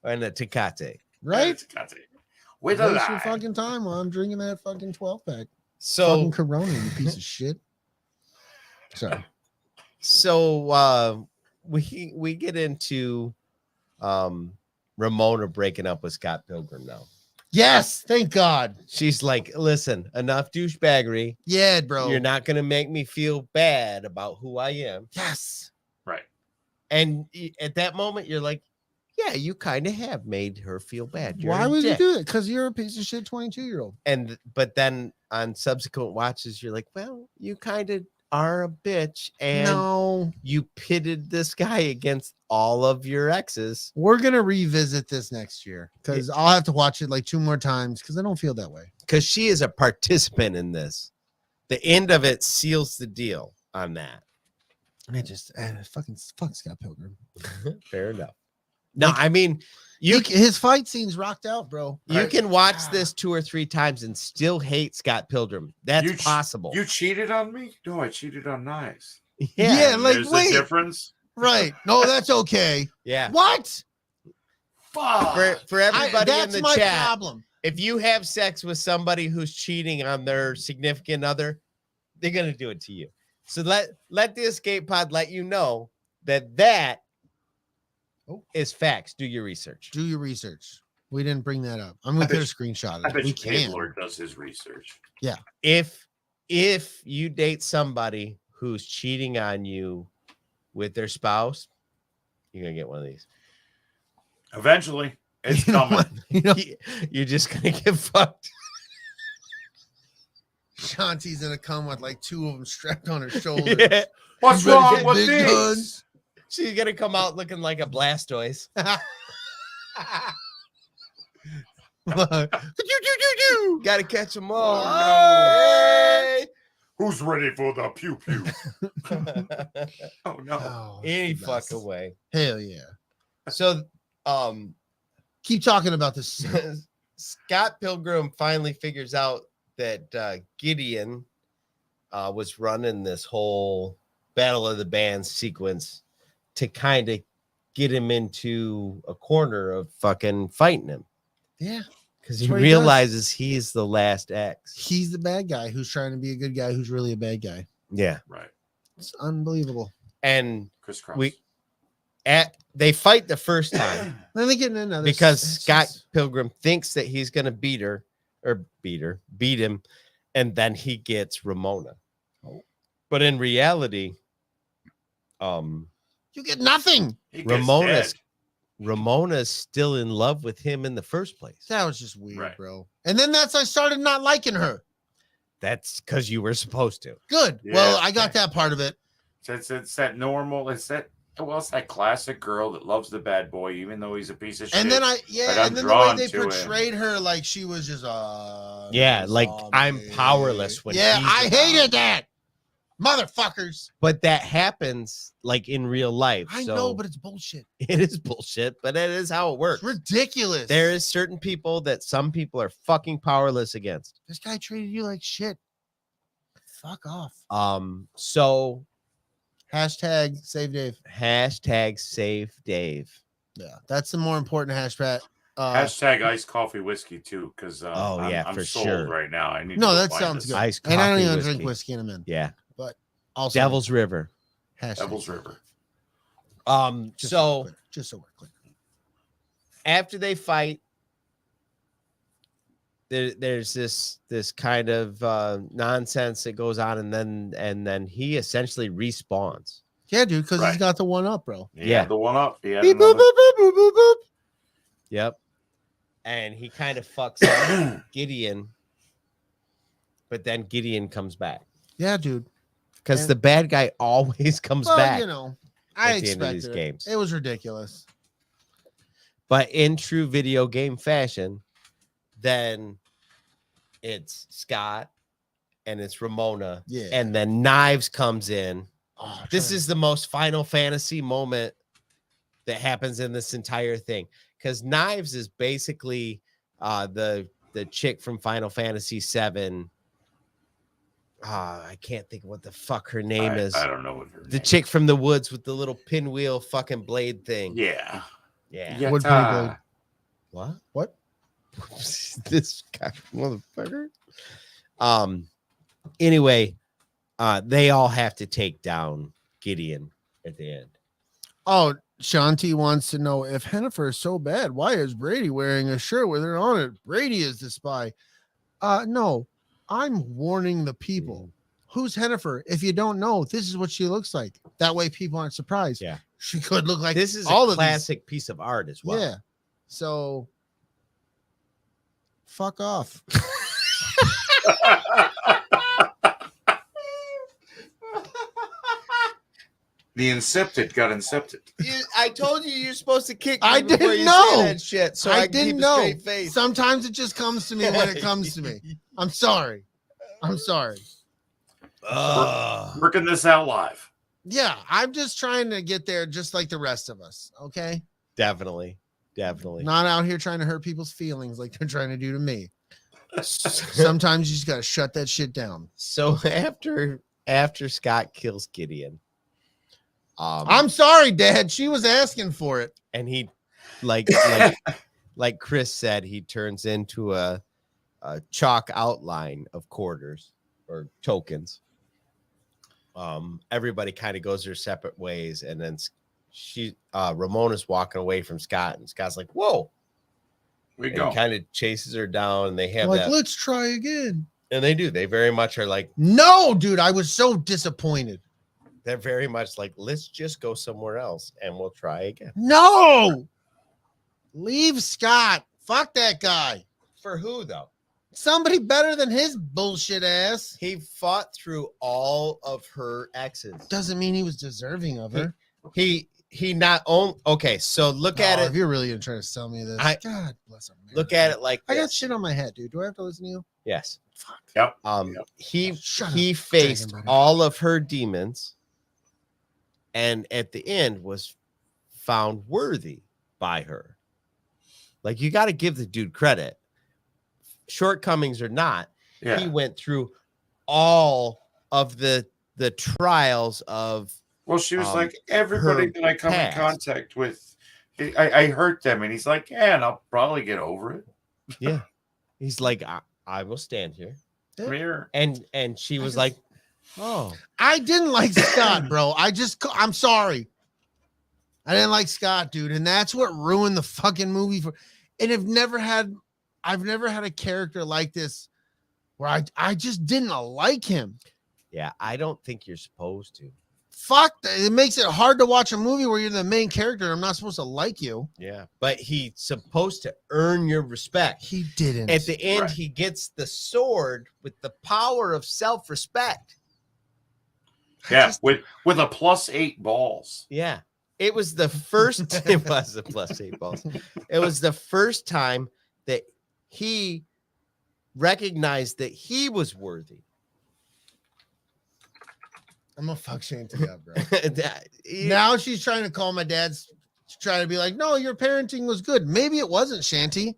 and a Tecate. right? With a Waste your lie. fucking time while I'm drinking that fucking 12 pack. So Fucking Corona, you piece of shit. Sorry. we get into Ramona breaking up with Scott Pilgrim now. Yes, thank God. She's like, listen, enough douchebaggery. Yeah, bro. You're not gonna make me feel bad about who I am. Yes. Right. And at that moment, you're like, yeah, you kind of have made her feel bad. You're Why a would you dick. do it? Because you're a piece of shit 22-year-old. But then on subsequent watches, you're like, well, you kind of are a bitch, and No, you pitted this guy against all of your exes. we're gonna revisit this next year because I'll have to watch it like 2 more times because I don't feel that way. Because she is a participant in this. The end of it seals the deal on that. And I just fuck Scott Pilgrim. Fair enough. No, I mean, His fight scenes rocked out, bro. you can watch this 2 or 3 times and still hate Scott Pilgrim. That's You ch- possible. You cheated on me? No, I cheated on Knives. Yeah, like, There's wait. a difference. Right. No, that's okay. yeah. What? Fuck. For everybody in That's the my chat, problem. if you have sex with somebody who's cheating on their significant other, they're gonna do it to you. So let the escape pod let you know that is facts. Do your research. Do your research. We didn't bring that up. I'm gonna bet put a you- screenshot I of it. bet We you can. Gaylord does his research. If you date somebody who's cheating on you with their spouse, you're gonna get one of these. Eventually, it's You know coming. what? You know, You're just gonna get fucked. Shanti's gonna come with like 2 of them strapped on her shoulders. Yeah. What's You better wrong get with big these? guns. She's gonna come out looking like a Blastoise. Gotta catch them all. Oh, Who's ready for the pew pew? Oh no. Oh, Any the best. fucking way. Hell yeah. So, Keep talking about this. Scott Pilgrim finally figures out that Gideon was running this whole Battle of the Bands sequence to kind of get him into a corner of fucking fighting him. Yeah. Because That's he what he does. realizes he's the last X. He's the bad guy who's trying to be a good guy who's really a bad guy. Yeah. Right. It's unbelievable. And Crisscross. they fight the first time Then they get in another because it's Scott just- Pilgrim thinks that he's gonna beat him, and then he gets Ramona. But in reality, you get nothing. He gets Ramona's dead. Ramona's still in love with him in the first place. That was just weird, Right. bro. And then I started not liking her. That's because you were supposed to. Good. Yeah. Well, I got that part of it. It's that normal. It's that classic girl that loves the bad boy, even though he's a piece of shit. And then but and I'm then the way drawn they to him. portrayed her like she was just Yeah, like zombie. I'm powerless when Yeah, he's I around. hated that. Motherfuckers. But that happens like in real life. I so know, but it's bullshit. it is bullshit, but it is how it works. It's ridiculous. There is certain people that some people are fucking powerless against. This guy treated you like shit. Fuck off. So Hashtag save Dave. hashtag save Dave. Yeah, that's the more important hashtag. Hashtag iced coffee whiskey too, because Oh, yeah, I'm for sold sure. right now. I need No, to go that find sounds this. good. Iced And I don't coffee even whiskey. drink whiskey in a minute. Yeah. Also, Devil's River. hashtag. Devil's River. Just So we're clear. Just so we're clear. after they fight, there's this kind of nonsense that goes on, and then he essentially respawns. Yeah, dude, because he's Right. got the one up, bro. Yeah. The one up. Yeah. Beep, boop, boop, boop, boop, boop, boop. Yep. And he kind of fucks up Gideon, but then Gideon comes back Yeah, dude. because And- the bad guy always comes Well, back. you know, I at the end of these expected games. it. It was ridiculous. But in true video game fashion, then it's Scott and it's Ramona. Yeah. And then Knives comes in. Oh, This trying- is the most Final Fantasy moment that happens in this entire thing. Because Knives is basically the chick from Final Fantasy VII. I can't think of what the fuck her name is. I don't know what her The name chick from the woods with the little pinwheel fucking blade thing. is. Yeah. Yeah. Wood pretty What? What? This guy, motherfucker. Anyway, they all have to take down Gideon at the end. Oh, Shanti wants to know if Hennifer is so bad, why is Brady wearing a shirt with her on it? Brady is the spy. No, I'm warning the people. Who's Hennifer? If you don't know, this is what she looks like. That way people aren't surprised. Yeah. She could look like This is all a of these. classic piece of art as well. Yeah. So fuck off. The Incepted got Incepted. I told you you're supposed to kick. I me before didn't you know. say that shit. So I didn't keep a know. straight face. Sometimes it just comes to me when it comes to me. I'm sorry. I'm sorry. Working this out live. Yeah, I'm just trying to get there just like the rest of us. Okay. Definitely. Not out here trying to hurt people's feelings like they're trying to do to me. Sometimes you just gotta shut that shit down. So after Scott kills Gideon, I'm sorry, Dad. She was asking for it. and he like Chris said, he turns into a chalk outline of quarters or tokens. Everybody kind of goes their separate ways, and then Ramona's walking away from Scott, and Scott's like, "Whoa!" We And go. he kind of chases her down, and they have Like, that, let's try again. and they do. They very much are like, No, dude, I was so disappointed. they're very much like, let's just go somewhere else, and we'll try again. No, leave Scott. Fuck that guy. For who though? Somebody better than his bullshit ass. He fought through all of her exes. Doesn't mean he was deserving of her. He not only okay. So look at If it. you're really gonna try to sell me this, God bless him. Look at it like I got this. shit on my head, dude. Do I have to listen to you? Yes. Fuck. Yep. He Shut he up, faced Dragon Buddy. all of her demons, and at the end was found worthy by her. Like, you got to give the dude credit. Shortcomings or not, Yeah. he went through all of the trials of. Well, she was like, everybody her that I come past. in contact with, I hurt them. And he's like, yeah, and I'll probably get over it. Yeah, he's like, I will stand here, Come here. and she was like, oh, I didn't like Scott, bro. I'm sorry. I didn't like Scott, dude, and that's what ruined the fucking movie for. And I've never had a character like this where I just didn't like him. yeah, I don't think you're supposed to. Fuck, it makes it hard to watch a movie where you're the main character and I'm not supposed to like you. Yeah, but he's supposed to earn your respect. He didn't. At the end, Right. he gets the sword with the power of self-respect. Yeah, with a +8 balls. Yeah. It was the first it was a +8 balls. It was the first time that he recognized that he was worthy. I'm gonna fuck Shanty up, bro. He- Now she's trying to call my dad's, trying to be like, no, your parenting was good. Maybe it wasn't, Shanty.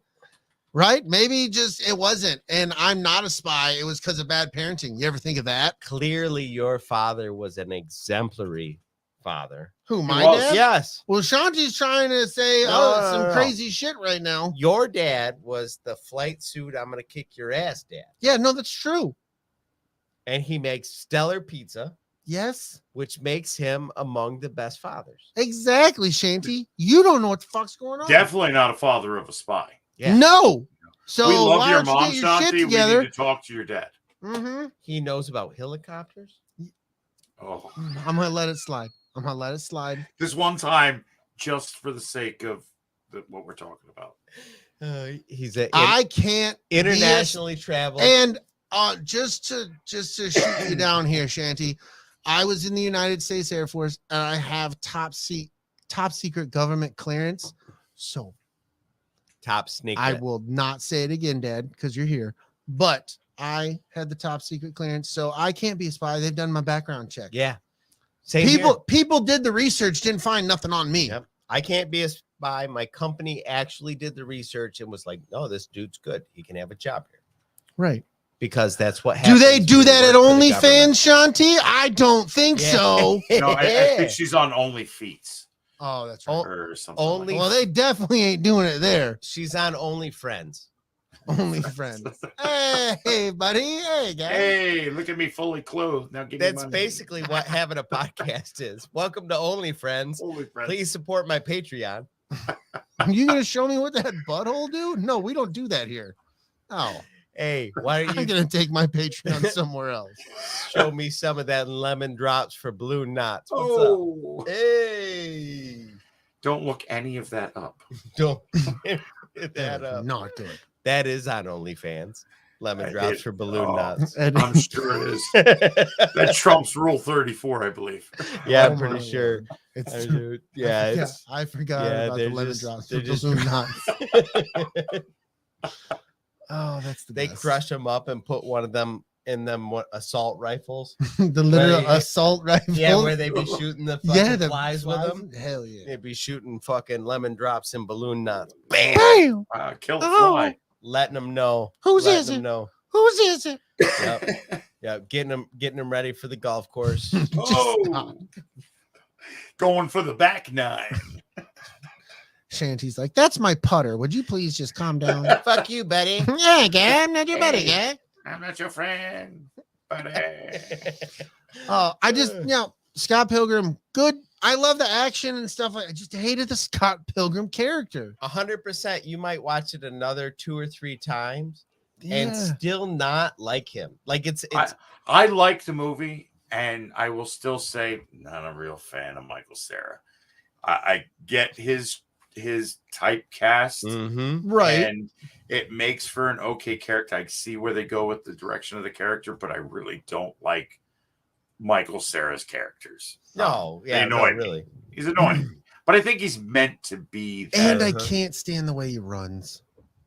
Right? Maybe just it wasn't. And I'm not a spy. It was because of bad parenting. You ever think of that? clearly your father was an exemplary father. Who, my was. dad? Yes. Well, Shanti's trying to say No, some no. crazy shit right now. Your dad was the flight suit, I'm gonna kick your ass dad. Yeah, no, that's true. And he makes stellar pizza, Yes, which makes him among the best fathers. exactly, Shanty. You don't know what the fuck's going on. Definitely not a father of a spy. Yeah. No. So we love why your don't you mom, get your shit Shanti. We together? need to talk to your dad. Mm-hmm. He knows about helicopters. Oh, I'm gonna let it slide. I'm gonna let it slide. this one time, just for the sake of what we're talking about. He's an I can't be a- internationally traveled. And just to shoot you down here, Shanty, I was in the United States Air Force and I have top secret government clearance. So top sneaker. I will not say it again, Dad, because you're here. But I had the top secret clearance, so I can't be a spy. They've done my background check. Yeah. Same here. People did the research, didn't find nothing on me. Yep. I can't be a spy. My company actually did the research and was like, no, this dude's good. He can have a job here. Right. Because that's what Do happens. they do when you that at work for the OnlyFans, Shanti? I don't think Yeah. so. No, I think she's on OnlyFeet Oh, that's right. or something. only- Well, they definitely ain't doing it there. She's on Only Friends. Only friends. Hey, buddy. Hey, guys. Hey, look at me fully clothed. Now give me That's money. basically what having a podcast is. Welcome to Only Friends. Holy friends. Please support my Patreon. Are you going to show me what that butthole do? No, we don't do that here. Oh, Hey, why don't I'm you going to take my Patreon somewhere else. show me some of that lemon drops for blue knots? What's Oh, up? Hey, don't look any of that up. don't get That that is up. not good. That is on OnlyFans. Lemon I drops did- for balloon oh. knots. I'm sure it is. That trumps Rule 34, I believe. Yeah, Oh I'm pretty my sure. Lord. It's I true. do. Yeah, it's I forgot yeah, about the they're lemon just- drops. they're for just- balloon knots. Oh, that's the they best. crush them up and put one of them in them assault rifles. The literal Right. assault rifle. Yeah, where they be shooting the fucking the flies with them. Hell yeah. They'd be shooting fucking lemon drops and balloon knots. Bam! Bam! Kill the Oh. fly. Letting them know. Whose letting is them it? know. Whose is it? Yep. Yeah, getting them ready for the golf course. Oh, going for the back nine. Shanty's like, that's my putter. Would you please just calm down? Fuck you, buddy. Yeah, guy. I'm not your buddy, guy. I'm not your friend, buddy. I just, Scott Pilgrim, good. I love the action and stuff. I just hated the Scott Pilgrim character. 100%. You might watch it another 2 or 3 times and Yeah. still not like him. Like it's I like the movie, and I will still say not a real fan of Michael Cera. I get his his typecast. Mm-hmm. Right. And it makes for an okay character. I see where they go with the direction of the character, but I really don't like Michael Cera's characters. No, They yeah, annoy no, me. really. He's annoying. But I think he's meant to be that. And I Uh-huh. can't stand the way he runs.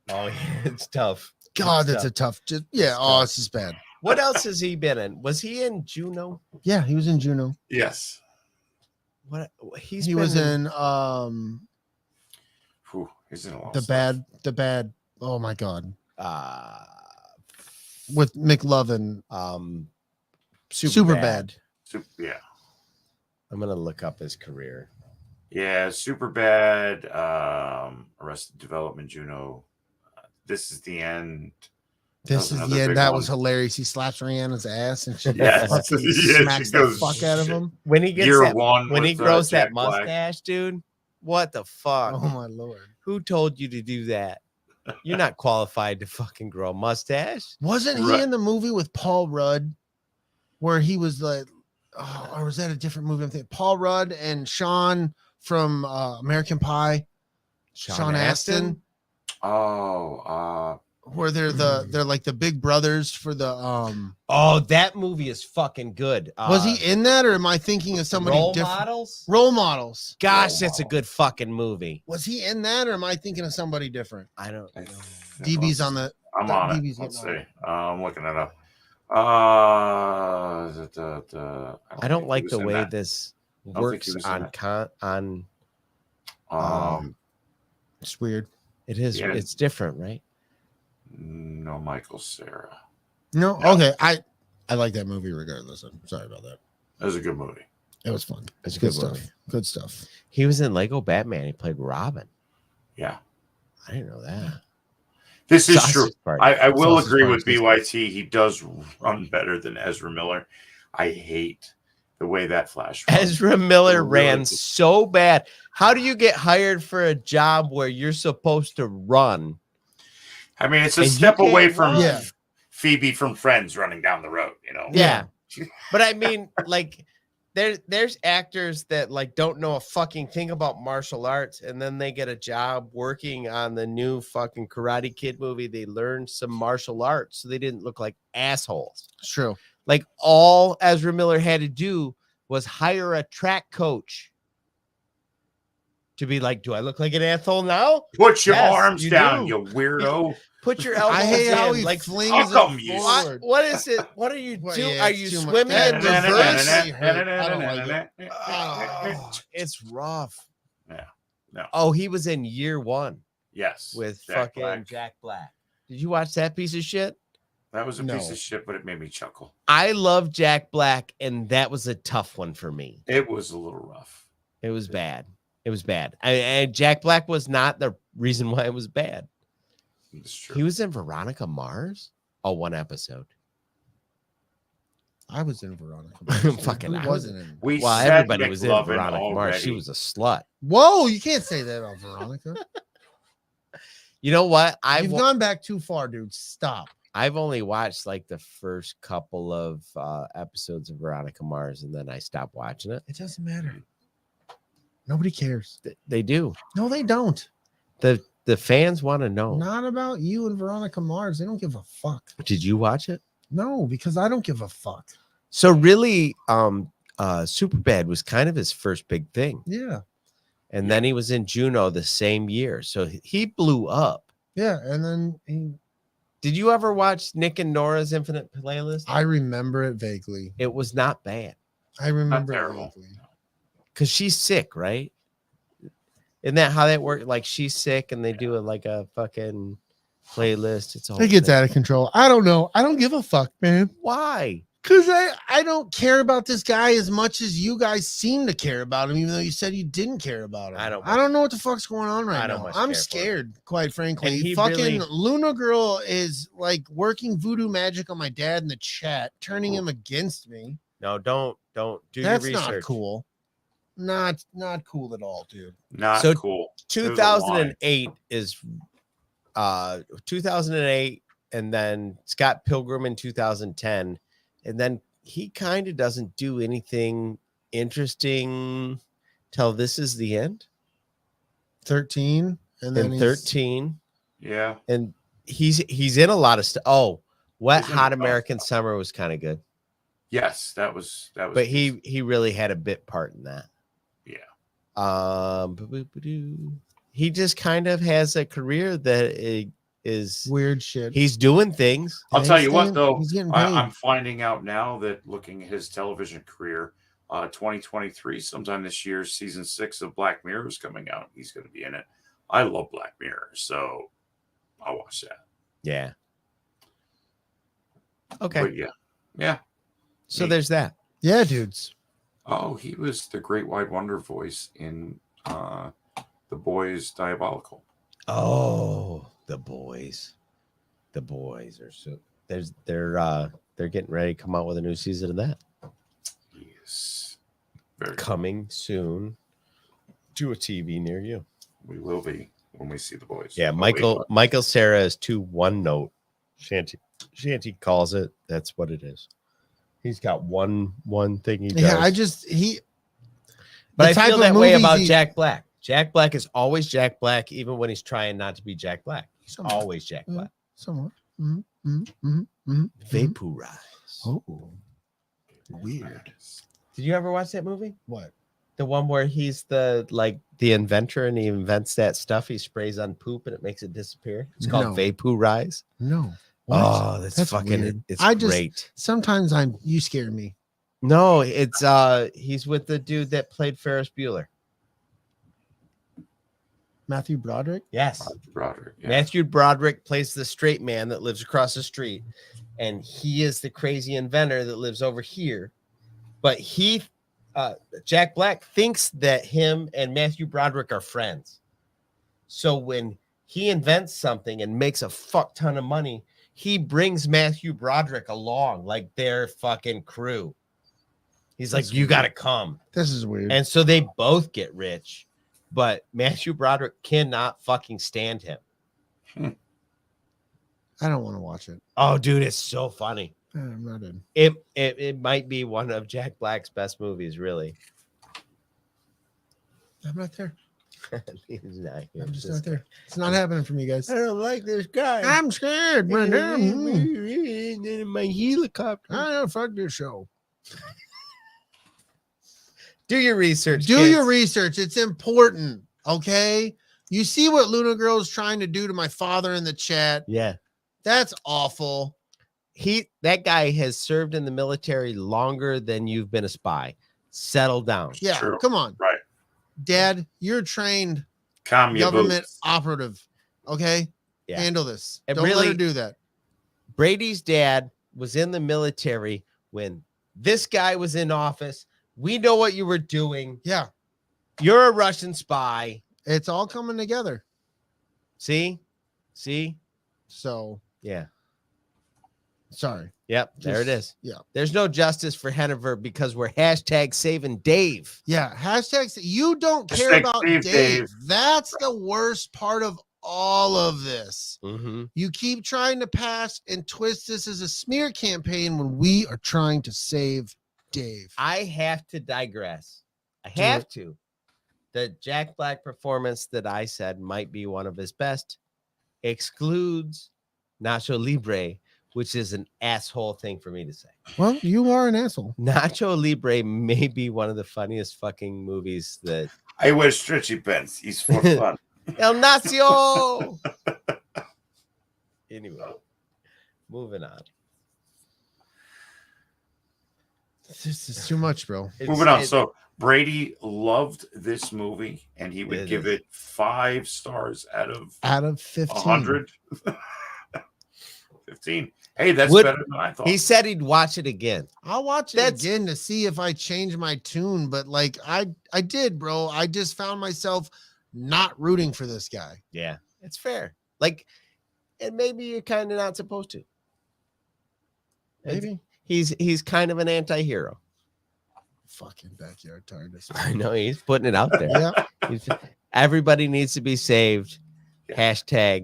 Oh, yeah, it's tough. God, It's that's tough. a tough. It's just bad. What else has he been in? Was he in Juno? Yeah, he was in Juno. Yes. What He was in Whew, he's in a lot the of stuff. bad. Oh my God, uh with McLovin, super Superbad. Yeah. I'm gonna look up his career. Yeah, super bad. Arrested Development, Juno. This is the end. This That was is another the end. big That one. was hilarious. He slaps Rihanna's ass and she Yes. fucking Yeah, she smacks the goes, fuck out of him. When he gets Year that, one. when he with, grows that Jack Black. mustache, dude. What the fuck? Oh my Lord. Who told you to do that? You're not qualified to fucking grow a mustache. Wasn't he Right. in the movie with Paul Rudd where he was like, oh, or was that a different movie? I'm thinking Paul Rudd and Sean from American Pie, Sean Astin, Oh, where they're like the big brothers for the Oh, that movie is fucking good. was he in that, or am I thinking of somebody Role different? Models? Role Models. Gosh, Role that's a Models. good fucking movie. Was he in that, or am I thinking of somebody different? I don't I know. DB's on the. I'm on it. DB's Let's getting on see. I'm looking it up. I don't think like he was the in way that. this don't think he works was in on that. on It's weird. it is Yeah. it's different, right? No, Michael Cera. No, No. okay. I like that movie regardless. I'm sorry about that. That was a good movie. It was fun. It's a Good good stuff. movie. Good stuff. He was in Lego Batman. He played Robin. Yeah. I didn't know that. This is Sausage true. Party. I will Sausage agree Party with is BYT. He does run better than Ezra Miller. I hate the way that Flash runs. Ezra Miller Really ran good. so bad. How do you get hired for a job where you're supposed to run? I mean, it's a And you step away can't from run. Yeah. Phoebe from Friends running down the road, you know? Yeah. But I mean, like, there's actors that like don't know a fucking thing about martial arts, and then they get a job working on the new fucking Karate Kid movie. They learned some martial arts, so they didn't look like assholes. It's true. Like, all Ezra Miller had to do was hire a track coach to be like, do I look like an asshole now? Put your Yes, arms you down, do. you weirdo. Put your elbows I hate how in. he Like, flings How it come you- forward. what is it? What are you Well, doing? yeah, Are it's you too much. swimming That in reverse- reverse? I don't like it. Oh. It's rough. Yeah. No. Oh, he was in Year One Yes. with Jack fucking Black. Jack Black. Did you watch that piece of shit? That was a piece No. of shit, but it made me chuckle. I love Jack Black, and that was a tough one for me. It was a little rough. It was bad. It was bad. And Jack Black was not the reason why it was bad. It's true. He was in Veronica Mars. Oh, one episode. I was in Veronica. Fucking Who I wasn't in? We Well, said everybody was in McLovin Veronica Mars. She already. was a slut. Whoa, you can't say that on Veronica. You know what? You've gone back too far, dude. Stop. I've only watched like the first couple of episodes of Veronica Mars, and then I stopped watching it. It doesn't matter. Nobody cares. They do. No, they don't. The fans want to know. Not about you and Veronica Mars. They don't give a fuck. Did you watch it? No, because I don't give a fuck. So really, Superbad was kind of his first big thing, Yeah. and then he was in Juno the same year, so he blew up. Yeah. And then Did you ever watch Nick and Nora's Infinite Playlist? I remember it vaguely. It was not bad I remember it terrible. vaguely. because she's sick, right? Isn't that how that worked? Like, she's sick, and they do it like a fucking playlist. It's all It gets out of control. I don't know. I don't give a fuck, man. Why? Because I don't care about this guy as much as you guys seem to care about him, even though you said you didn't care about him. I don't I don't know what the fuck's going on I right don't now. much I'm care for him. scared, quite frankly. And he Fucking really- Luna Girl is like working voodoo magic on my dad in the chat, turning him against me. No, don't do That's your research. not cool. Not cool at all, dude. Not So cool. 2008 is 2008, and then Scott Pilgrim in 2010, and then he kind of doesn't do anything interesting till This Is the End. 13, and then in he's 13, Yeah. and he's in a lot of stuff. Oh, Wet He's in Hot a lot of American stuff. Summer was kind of good, Yes, that was. but he really had a bit part in that. Yeah. He just kind of has a career that is weird shit. he's doing things. I'll And tell he's you what, staying- though, he's getting paid. I'm finding out now that looking at his television career, 2023, sometime this year, season 6 of Black Mirror is coming out. He's going to be in it. I love Black Mirror, so I'll watch that. Yeah. Okay. But yeah. So neat. there's that. Yeah, dudes. Oh, he was the Great White Wonder voice in The Boys Diabolical. Oh, the boys are so they're getting ready to come out with a new season of that. Yes. Very Coming soon to a TV near you. We will be when we see The Boys. Yeah, Oh, wait, what? Michael Cera is 2 1 note. Shanty calls it. That's what it is. He's got one thing he does. Yeah, But the I type feel of that way movies about he- Jack Black. Jack Black is always Jack Black, even when he's trying not to be Jack Black. He's Somewhat. always Jack Black. somewhat. Mm-hmm. Vaporize. Oh, weird. Did you ever watch that movie? What? The one where he's the inventor and he invents that stuff he sprays on poop and it makes it disappear. It's called No. Vaporize. No. What? Oh, that's fucking weird. it's I just great. sometimes you scare me. No, it's he's with the dude that played Ferris Bueller. Matthew Broderick. Yes. Broderick. Yeah. Matthew Broderick plays the straight man that lives across the street, and he is the crazy inventor that lives over here. But Jack Black thinks that him and Matthew Broderick are friends. So when he invents something and makes a fuck ton of money, he brings Matthew Broderick along like their fucking crew. He's like, you got to come. This is weird. And so they both get rich, but Matthew Broderick cannot fucking stand him. I don't want to watch it. Oh, dude, it's so funny. I'm not in. It might be one of Jack Black's best movies, really. I'm not there. He's not here. I'm just not there. It's not happening for me, guys. I don't like this guy. I'm scared, Brendan. In my helicopter. I don't fuck this show. Do your research. Do kids. your research. It's important. Okay. You see what Luna Girl's trying to do to my father in the chat. Yeah. That's awful. That guy has served in the military longer than you've been a spy. Settle down. Yeah. True. Come on. Right. Dad, you're a trained Calm your government boots. operative. Okay. Yeah. Handle this. And Don't let really- her do that. Brady's dad was in the military when this guy was in office. We know what you were doing. Yeah. You're a Russian spy. It's all coming together. See? So Yeah. sorry. Yep. There it is. Yeah. There's no justice for Hennifer because we're #saving Dave. Yeah. Hashtags. You don't care Hashtag about save Dave. Dave. That's the worst part of all of this. Mm-hmm. You keep trying to pass and twist this as a smear campaign when we are trying to save Dave. I have to digress. I Do have it. to. The Jack Black performance that I said might be one of his best excludes Nacho Libre, which is an asshole thing for me to say. Well, you are an asshole. Nacho Libre may be one of the funniest fucking movies that I wear stretchy pants. He's for fun. El Nacio. Anyway, moving on. This is too much, bro. Moving on. So Brady loved this movie, and he would give it 5 stars out of 15. 100. 15. Hey, that's Would- better than I thought. He said he'd watch it again. I'll watch it That's- again to see if I change my tune, but like I did, bro. I just found myself not rooting for this guy. Yeah, it's fair. Like, and maybe you're kind of not supposed to. Maybe. He's kind of an anti-hero. Fucking backyard TARDIS. I know he's putting it out there. Yeah. Everybody needs to be saved. Yeah.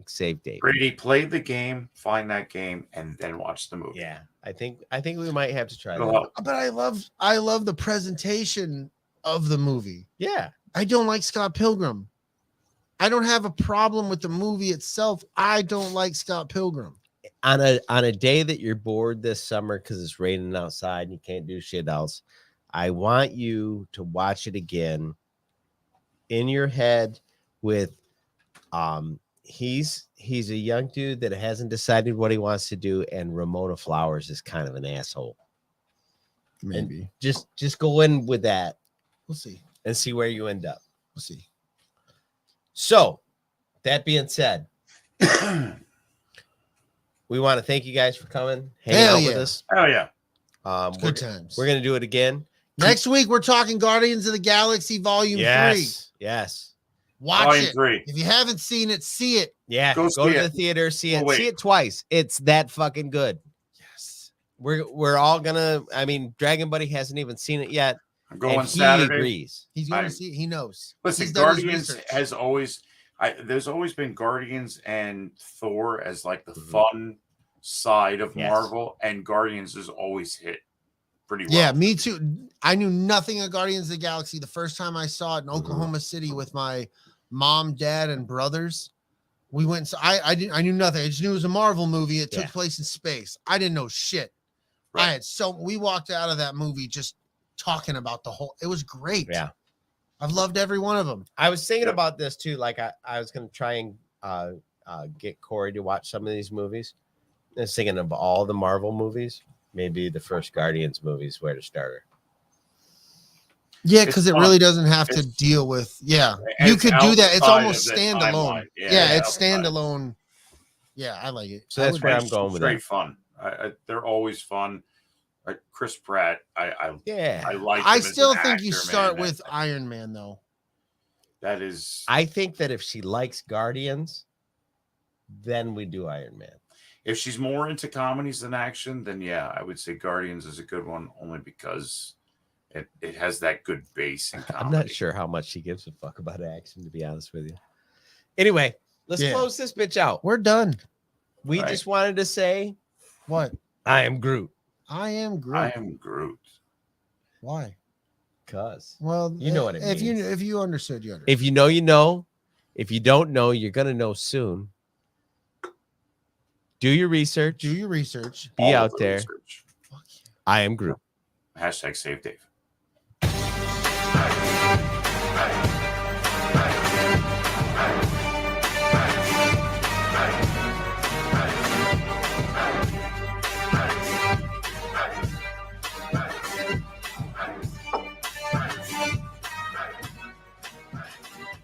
#save Dave. Brady, play the game, find that game, and then watch the movie. Yeah, I think we might have to try It'll that. help. But I love the presentation of the movie. Yeah, I don't like Scott Pilgrim. I don't have a problem with the movie itself. I don't like Scott Pilgrim. On a day that you're bored this summer because it's raining outside and you can't do shit else, I want you to watch it again in your head with he's a young dude that hasn't decided what he wants to do, and Ramona Flowers is kind of an asshole. Maybe. And just go in with that. We'll see. And see where you end up. We'll see. So, that being said, we want to thank you guys for coming, hanging out with us. Oh yeah. Good times. We're gonna do it again Next week. We're talking Guardians of the Galaxy Volume 3. Yes. Watch Volume it. 3. If you haven't seen it, see it. Yeah. Go Go see to it. the theater, see it. Oh, wait. See it twice. It's that fucking good. Yes. We're all gonna. I mean, Dragon Buddy hasn't even seen it yet. I'm going and he Saturday. agrees. He's going I- to see it. He knows. Listen, He's done his Guardians research. has always there's always been Guardians and Thor as like the Mhm. fun side of Yes. Marvel, and Guardians has always hit pretty well. Yeah, me too. I knew nothing of Guardians of the Galaxy the first time I saw it in Oklahoma City with my mom, dad, and brothers. We went. So I knew nothing. I just knew it was a Marvel movie. It took Yeah. place in space. I didn't know shit. Right. We walked out of that movie just talking about the whole. It was great. Yeah. I've loved every one of them. I was thinking Yep. about this too. Like I was gonna try and get Corey to watch some of these movies. I was thinking of all the Marvel movies. Maybe the first Guardians movies where to start her. Yeah, It's because it fun. really doesn't have to It's- deal with. Yeah, and you it's could do that. It's outside almost of the standalone. timeline. Yeah, it's outside. standalone. Yeah, I like it. So I that's would- where I'm It's going with great that. fun. They're always fun. Chris Pratt, I Yeah. like. I him as still an think you actor, start man. with Iron Man though. That is. I think that if she likes Guardians, then we do Iron Man. If she's more into comedies than action, then yeah, I would say Guardians is a good one, only because it has that good base in comedy. I'm not sure how much she gives a fuck about action, to be honest with you. Anyway, let's Yeah. close this bitch out. We're done. We Right. just wanted to say, What? I am Groot. I am Groot. I am Groot. Why? Cause Well, You know what it if means. if you understood, you understood. if you know, you know. If you don't know, you're gonna know soon. Do your research. Do your research. Be All out of the there. research. Fuck yeah. I am Groot. Hashtag save Dave.